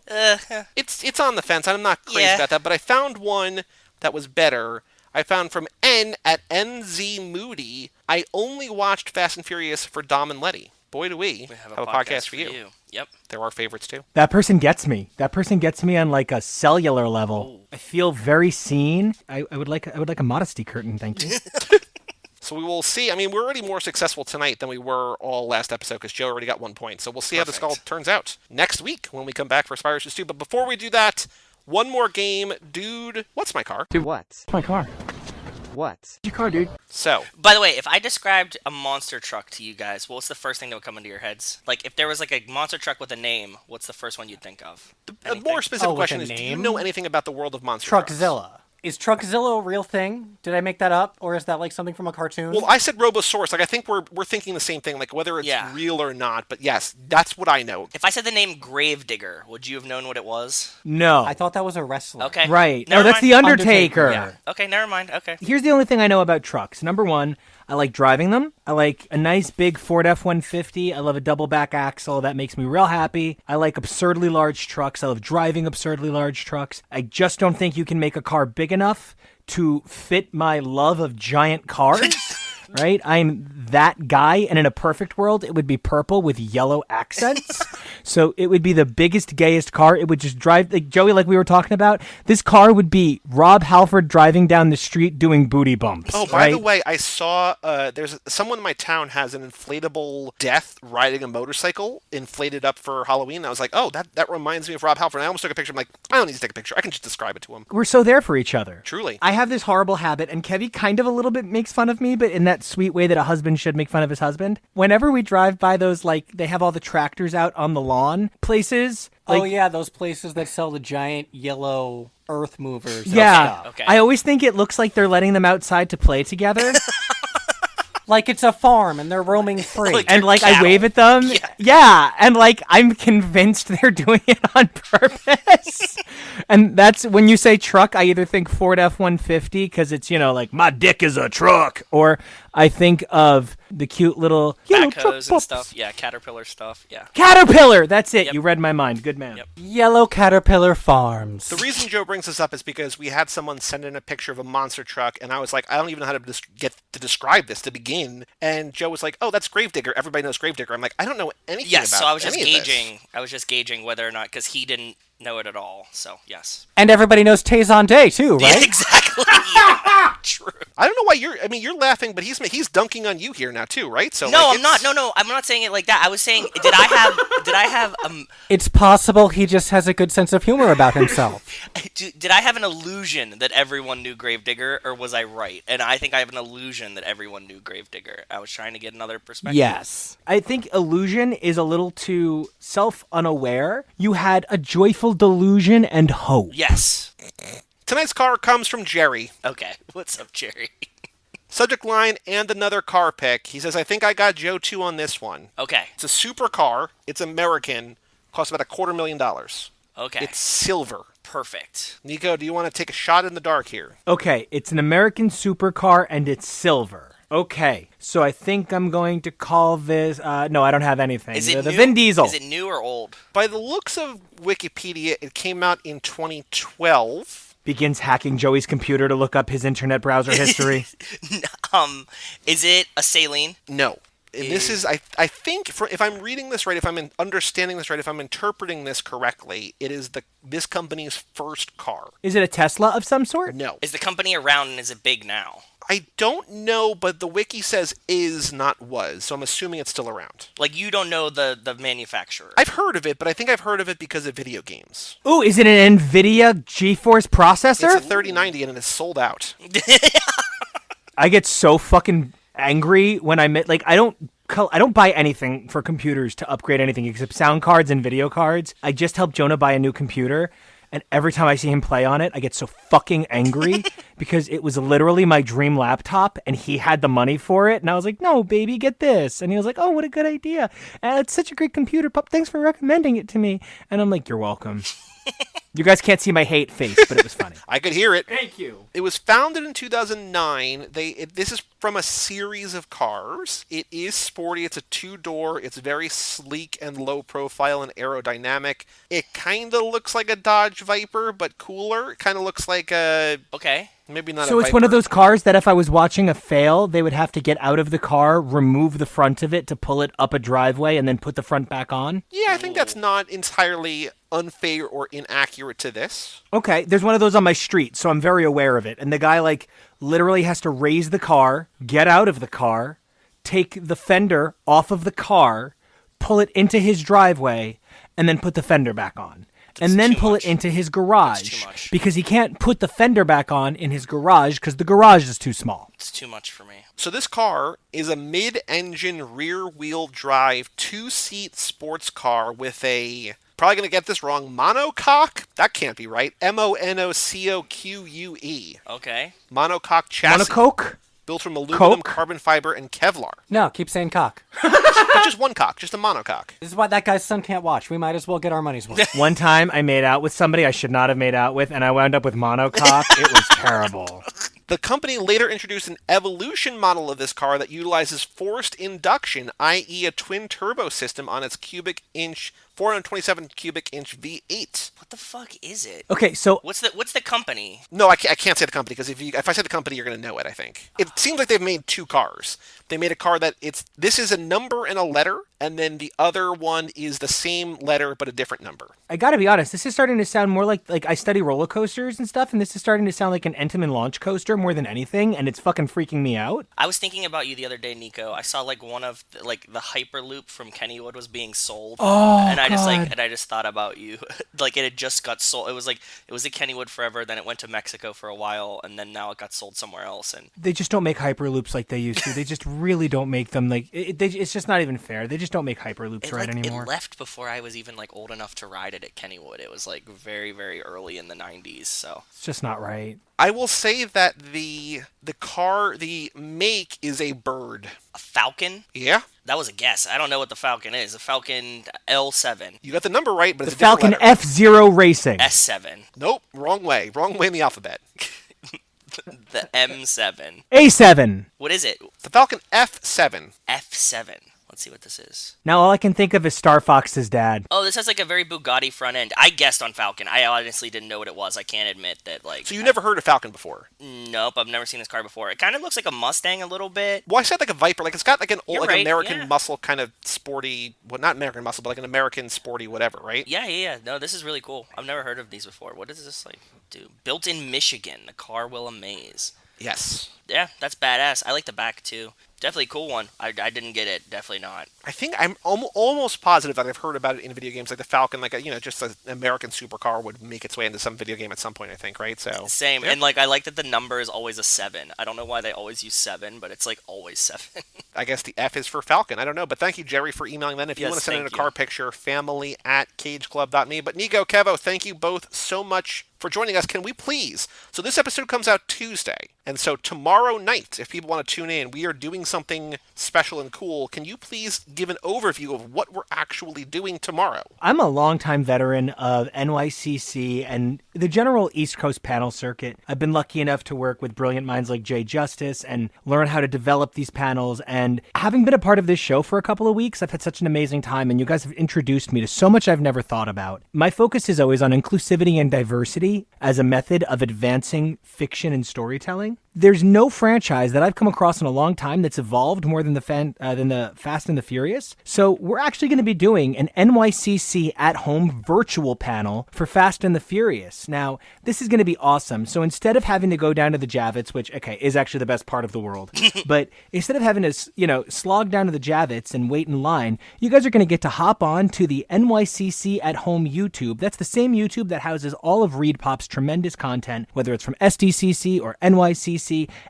it's on the fence. I'm not crazy about that, but I found one that was better. I found from N at NZ Moody. I only watched Fast and Furious for Dom and Letty. Boy, do we have a podcast for you. Yep. They're our favorites, too. That person gets me. That person gets me on like a cellular level. I feel very seen. I would like a modesty curtain, thank you. So we will see. I mean, we're already more successful tonight than we were all last episode because Joe already got 1 point. So we'll see how this all turns out next week when we come back for Spy Racers 2. But before we do that, one more game. Dude, what's my car? Dude, what? My car. What? Your car, dude. So, By the way, if I described a monster truck to you guys, what's the first thing that would come into your heads? Like, if there was like a monster truck with a name, what's the first one you'd think of? a Anything? more specific with question a is, do you name? know anything about the world of monster trucks? Truckzilla. Is Truckzilla a real thing? Did I make that up? Or is that like something from a cartoon? Well, I said Robosaurus. Like, I think we're thinking the same thing, like whether it's Yeah. real or not. But yes, that's what I know. If I said the name Gravedigger, would you have known what it was? No. I thought that was a wrestler. Okay. Right. Never No, that's mind. the Undertaker. Undertaker. Okay, never mind. Okay. Here's the only thing I know about trucks. Number one, I like driving them. I like a nice big Ford F-150. I love a double back axle. That makes me real happy. I like absurdly large trucks. I love driving absurdly large trucks. I just don't think you can make a car big enough to fit my love of giant cars. Right? I'm that guy, and in a perfect world, it would be purple with yellow accents. So it would be the biggest, gayest car. It would just drive, like Joey, like we were talking about. This car would be Rob Halford driving down the street doing booty bumps. Oh, by the way, I saw there's someone in my town has an inflatable death riding a motorcycle inflated up for Halloween. And I was like, oh, that reminds me of Rob Halford. And I almost took a picture. I'm like, I don't need to take a picture. I can just describe it to him. We're so there for each other. Truly. I have this horrible habit, and Kevy kind of a little bit makes fun of me, but in that sweet way that a husband should make fun of his husband. Whenever we drive by those, like, they have all the tractors out on the lawn places. Like, Oh yeah, those places that sell the giant yellow earth movers. and yeah. stuff. Okay. I always think it looks like they're letting them outside to play together. Like it's a farm and they're roaming free. Like- And like cattle. I wave at them. Yeah. And like I'm convinced they're doing it on purpose. And that's when you say truck, I either think Ford F-150 because it's, you know, like my dick is a truck, or I think of the cute little Backhoes and stuff. Yeah, Caterpillar stuff. Yeah. Caterpillar. That's it. Yep. You read my mind. Good man. Yep. Yellow Caterpillar Farms. The reason Joe brings this up is because we had someone send in a picture of a monster truck, and I was like, I don't even know how to get to describe this to begin. And Joe was like, oh, that's Gravedigger. Everybody knows Gravedigger. I'm like, I don't know anything Yes. about So I was just any of this. gauging. I was just gauging whether or not because he didn't know it at all. So yes. And everybody knows Tazon Day too, Yeah, right? exactly. Yeah. True. I don't know why you're laughing, but he's dunking on you here now too, right? So No, like, I'm not. No, I'm not saying it like that. I was saying, did I have It's possible he just has a good sense of humor about himself. did I have an illusion that everyone knew Gravedigger, or was I right? And I think I have an illusion that everyone knew Gravedigger. I was trying to get another perspective. Yes. I think illusion is a little too self-unaware. You had a joyful delusion and hope. Yes. Tonight's car comes from Jerry. Okay. What's up, Jerry? Subject line and another car pick. He says, I think I got Joe 2 on this one. Okay. It's a super car. It's American. Costs about $250,000. Okay. It's silver. Perfect. Nico, do you want to take a shot in the dark here? Okay, it's an American supercar and it's silver. Okay, so I think I'm going to call this. No, I don't have anything. Is it the new? Vin Diesel? Is it new or old? By the looks of Wikipedia, it came out in 2012. begins hacking Joey's computer to look up his internet browser history. Is it a saline? No. And this is, I think, if I'm reading this right, if I'm understanding this right, if I'm interpreting this correctly, it is this company's first car. Is it a Tesla of some sort? No. Is the company around and is it big now? I don't know, but the wiki says is, not was, so I'm assuming it's still around. Like, you don't know the manufacturer. I've heard of it, but I think I've heard of it because of video games. Ooh, is it an NVIDIA GeForce processor? It's a 3090 and it is sold out. I get so fucking angry when I don't buy anything for computers to upgrade anything except sound cards and video cards. I just helped Jonah buy a new computer, and every time I see him play on it, I get so fucking angry because it was literally my dream laptop and he had the money for it. And I was like, no, baby, get this. And he was like, oh, what a good idea. And it's such a great computer, pup. Thanks for recommending it to me. And I'm like, you're welcome. You guys can't see my hate face, but it was funny. I could hear it. Thank you. It was founded in 2009. This is from a series of cars. It is sporty. It's a two-door. It's very sleek and low profile and aerodynamic. It kind of looks like a Dodge Viper, but cooler. It kind of looks like a... Okay. Maybe not So it's one of those cars that if I was watching a fail, they would have to get out of the car, remove the front of it to pull it up a driveway, and then put the front back on? Yeah, I think that's not entirely unfair or inaccurate to this. Okay, there's one of those on my street, so I'm very aware of it. And the guy, literally has to raise the car, get out of the car, take the fender off of the car, pull it into his driveway, and then put the fender back on. And then pull it into his garage. Because he can't put the fender back on in his garage because the garage is too small. It's too much for me. So this car is a mid-engine, rear-wheel drive, two-seat sports car with a... Probably going to get this wrong. Monocoque? That can't be right. Monocoque. Okay. Monocoque chassis. Monocoque? Built from aluminum, Coke? carbon fiber, and Kevlar. No, keep saying cock. But just one cock. Just a monocoque. This is why that guy's son can't watch. We might as well get our money's worth. One time I made out with somebody I should not have made out with, and I wound up with monocoque. It was terrible. The company later introduced an evolution model of this car that utilizes forced induction, i.e. a twin-turbo system on its 427 cubic inch V8. What the fuck is it? Okay, so What's the company? No, I can't say the company, because if I say the company, you're going to know it, I think. It seems like they've made two cars. They made a car that this is a number and a letter, and then the other one is the same letter but a different number. I gotta be honest, this is starting to sound more like I study roller coasters and stuff, and this is starting to sound like an Entenmann launch coaster more than anything, and it's fucking freaking me out. I was thinking about you the other day, Nico. I saw one of the Hyperloop from Kennywood was being sold. Oh, and I God. just thought about you. It had just got sold. It was at Kennywood forever, then it went to Mexico for a while, and then now it got sold somewhere else. And They just don't make Hyperloops like they used to. They just really don't make them it's just not even fair. They just don't make Hyperloops right anymore. It left before I was even old enough to ride it at Kennywood. It was very, very early in the 90s, so. It's just not right. I will say that the car, the make is a bird. A Falcon? Yeah? That was a guess. I don't know what the Falcon is. A Falcon L7. You got the number right, but The it's a different Falcon letter. F-Zero Racing. S7. Nope, wrong way. Wrong way in the alphabet. The M7. A7. What is it? The Falcon F7. F7. Let's see what this is. Now all I can think of is Star Fox's dad. Oh, this has a very Bugatti front end. I guessed on Falcon. I honestly didn't know what it was. I can't admit that, So you never heard of Falcon before? Nope, I've never seen this car before. It kind of looks like a Mustang a little bit. Well, I said a Viper. It's got an old, You're right, American yeah. muscle kind of sporty... Well, not American muscle, but an American sporty whatever, right? Yeah. No, this is really cool. I've never heard of these before. What does this do? Built in Michigan. The car will amaze. Yes. Yeah, that's badass. I like the back, too. Definitely a cool one. I didn't get it. Definitely not. I think I'm almost positive that I've heard about it in video games, like the Falcon, just an American supercar would make its way into some video game at some point, I think, right? So Same. yeah. And I like that the number is always a 7. I don't know why they always use 7, but it's always 7. I guess the F is for Falcon. I don't know, but thank you, Jerry, for emailing that. If you Yes, want to send in a thank car you. picture, family@cageclub.me. But Nico, Kevo, thank you both so much for joining us. Can we please? So this episode comes out Tuesday, and so tomorrow tomorrow night, if people want to tune in, we are doing something special and cool. Can you please give an overview of what we're actually doing tomorrow? I'm a longtime veteran of NYCC and the general East Coast panel circuit. I've been lucky enough to work with brilliant minds like Jay Justice and learn how to develop these panels. And having been a part of this show for a couple of weeks, I've had such an amazing time, and you guys have introduced me to so much I've never thought about. My focus is always on inclusivity and diversity as a method of advancing fiction and storytelling. There's no franchise that I've come across in a long time that's evolved more than the Fast and the Furious. So we're actually going to be doing an NYCC at-home virtual panel for Fast and the Furious. Now, this is going to be awesome. So instead of having to go down to the Javits, which, okay, is actually the best part of the world, but instead of having to, slog down to the Javits and wait in line, you guys are going to get to hop on to the NYCC at-home YouTube. That's the same YouTube that houses all of Reed Pop's tremendous content, whether it's from SDCC or NYCC.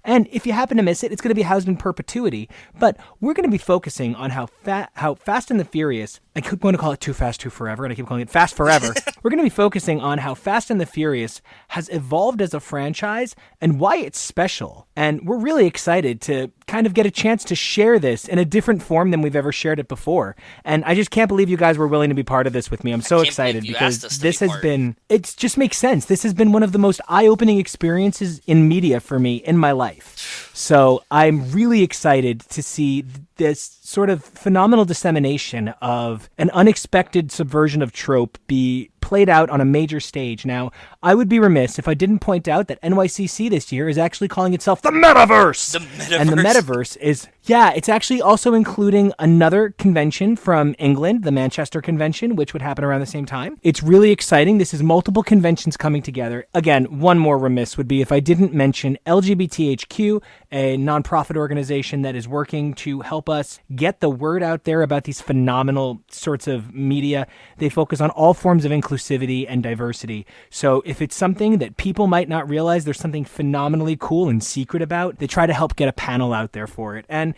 And if you happen to miss it, it's going to be housed in perpetuity. But we're going to be focusing on how Fast and the Furious, I keep going to call it Too Fast, Too Forever, and I keep calling it Fast Forever. We're going to be focusing on how Fast and the Furious has evolved as a franchise and why it's special. And we're really excited to kind of get a chance to share this in a different form than we've ever shared it before. And I just can't believe you guys were willing to be part of this with me. I'm so excited because this has been, it just makes sense. This has been one of the most eye-opening experiences in media for me in my life. So I'm really excited to see this sort of phenomenal dissemination of an unexpected subversion of trope be played out on a major stage. Now, I would be remiss if I didn't point out that NYCC this year is actually calling itself the Metaverse. And the Metaverse is, it's actually also including another convention from England, the Manchester Convention, which would happen around the same time. It's really exciting. This is multiple conventions coming together. Again, one more remiss would be if I didn't mention LGBTHQ, a nonprofit organization that is working to help us get the word out there about these phenomenal sorts of media. They focus on all forms of inclusivity and diversity. So if it's something that people might not realize there's something phenomenally cool and secret about, they try to help get a panel out there for it. And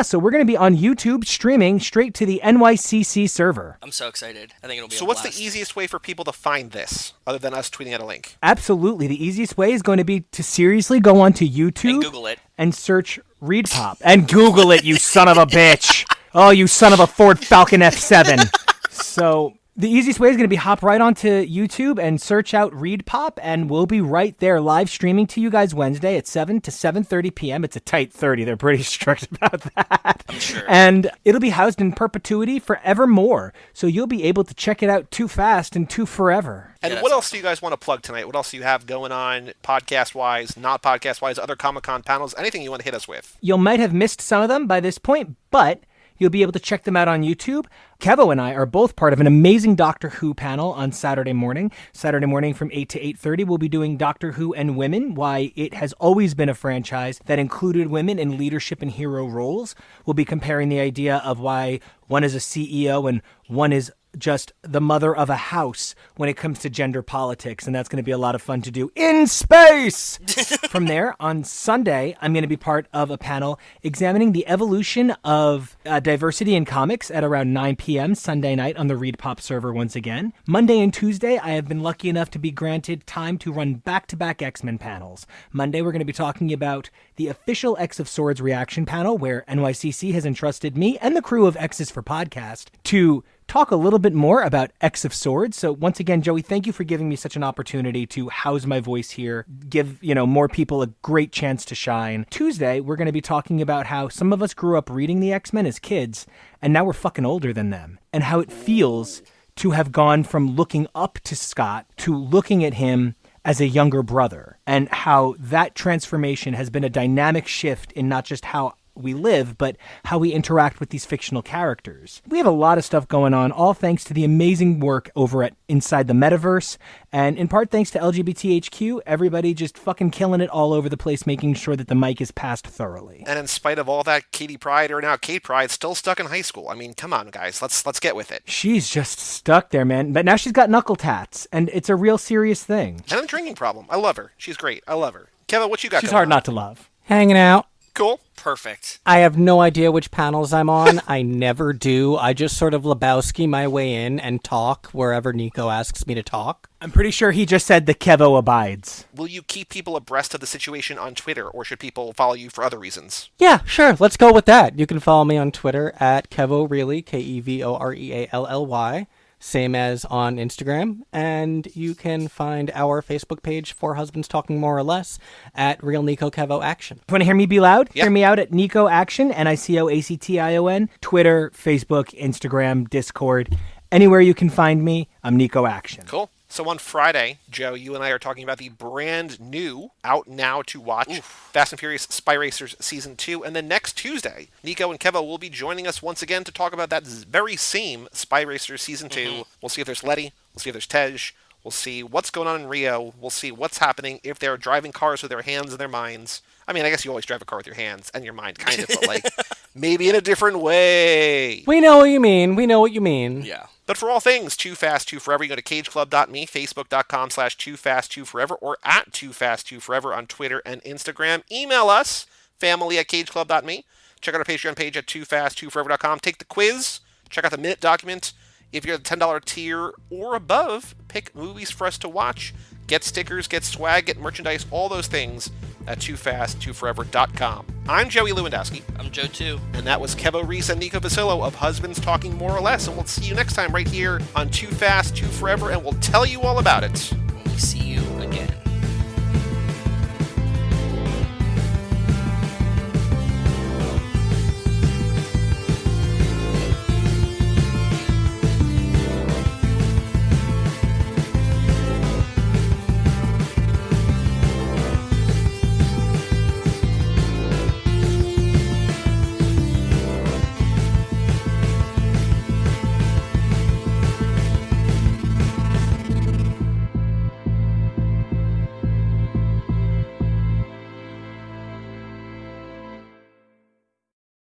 so we're going to be on YouTube streaming straight to the NYCC server. I'm so excited. I think it'll be So what's the easiest way for people to find this, other than us tweeting out a link? Absolutely. The easiest way is going to be to seriously go onto YouTube and Google it. And search Reed Pop. And Google it, you son of a bitch. Oh, you son of a Ford Falcon F7. So the easiest way is going to be hop right onto YouTube and search out Reed Pop, and we'll be right there live streaming to you guys Wednesday at 7 to 7:30 p.m. It's a tight 30. They're pretty strict about that. I'm sure. And it'll be housed in perpetuity forevermore. So you'll be able to check it out too fast and too forever. And what else do you guys want to plug tonight? What else do you have going on podcast-wise, not podcast-wise, other Comic-Con panels, anything you want to hit us with? You might have missed some of them by this point, but you'll be able to check them out on YouTube. Kevo and I are both part of an amazing Doctor Who panel on Saturday morning. Saturday morning from 8 to 8:30, we'll be doing Doctor Who and Women, why it has always been a franchise that included women in leadership and hero roles. We'll be comparing the idea of why one is a CEO and one is just the mother of a house when it comes to gender politics, and that's going to be a lot of fun to do in space. From there, on Sunday, I'm going to be part of a panel examining the evolution of diversity in comics at around 9 p.m. Sunday night on the Reed Pop server once again. Monday and Tuesday, I have been lucky enough to be granted time to run back-to-back X-Men panels. Monday, we're going to be talking about the official X of Swords reaction panel, where NYCC has entrusted me and the crew of X's for Podcast to talk a little bit more about X of Swords. So once again, Joey, thank you for giving me such an opportunity to house my voice here, give, more people a great chance to shine. Tuesday, we're going to be talking about how some of us grew up reading the X-Men as kids, and now we're fucking older than them, and how it feels to have gone from looking up to Scott to looking at him as a younger brother, and how that transformation has been a dynamic shift in not just how we live, but how we interact with these fictional characters. We have a lot of stuff going on, all thanks to the amazing work over at Inside the Metaverse, and in part thanks to LGBTHQ, everybody just fucking killing it all over the place, making sure that the mic is passed thoroughly. And in spite of all that, Katie Pride, or now Kate Pride, still stuck in high school. I mean, come on, guys, let's get with it. She's just stuck there, man. But now she's got knuckle tats, and it's a real serious thing. And a drinking problem. I love her. She's great. I love her. Kevin, what you got She's going hard on? not to love. Hanging out. Cool. Perfect. I have no idea which panels I'm on. I never do. I just sort of Lebowski my way in and talk wherever Nico asks me to talk. I'm pretty sure he just said the Kevo abides. Will you keep people abreast of the situation on Twitter, or should people follow you for other reasons? Yeah, sure. Let's go with that. You can follow me on Twitter at Kevoreally, Kevoreally. Same as on Instagram. And you can find our Facebook page for Husbands Talking More or Less at Real Nico Kevo Action. Want to hear me be loud? Yeah. Hear me out at Nico Action, NICOACTION, Twitter, Facebook, Instagram, Discord. Anywhere you can find me, I'm Nico Action. Cool. So on Friday, Joe, you and I are talking about the brand new, out now to watch, Fast and Furious Spy Racers Season 2. And then next Tuesday, Nico and Kevo will be joining us once again to talk about that very same Spy Racers Season 2. We'll see if there's Letty. We'll see if there's Tej. We'll see what's going on in Rio. We'll see what's happening if they're driving cars with their hands and their minds. I mean, I guess you always drive a car with your hands and your mind, kind of, but like, maybe in a different way. We know what you mean. We know what you mean. Yeah. But for all things Too Fast, Too Forever, you go to cageclub.me, facebook.com/TooFastTooForever, or at TooFastTooForever on Twitter and Instagram. Email us, family@cageclub.me. Check out our Patreon page at TooFastTooForever.com. Take the quiz. Check out the minute document. If you're at the $10 tier or above, pick movies for us to watch. Get stickers, get swag, get merchandise, all those things at TooFastTooForever.com. I'm Joey Lewandowski. I'm Joe too. And that was Kevo Risse and Nico Vasilo of Husbands Talking More or Less. And we'll see you next time right here on Too Fast, Too Forever, and we'll tell you all about it. When we see you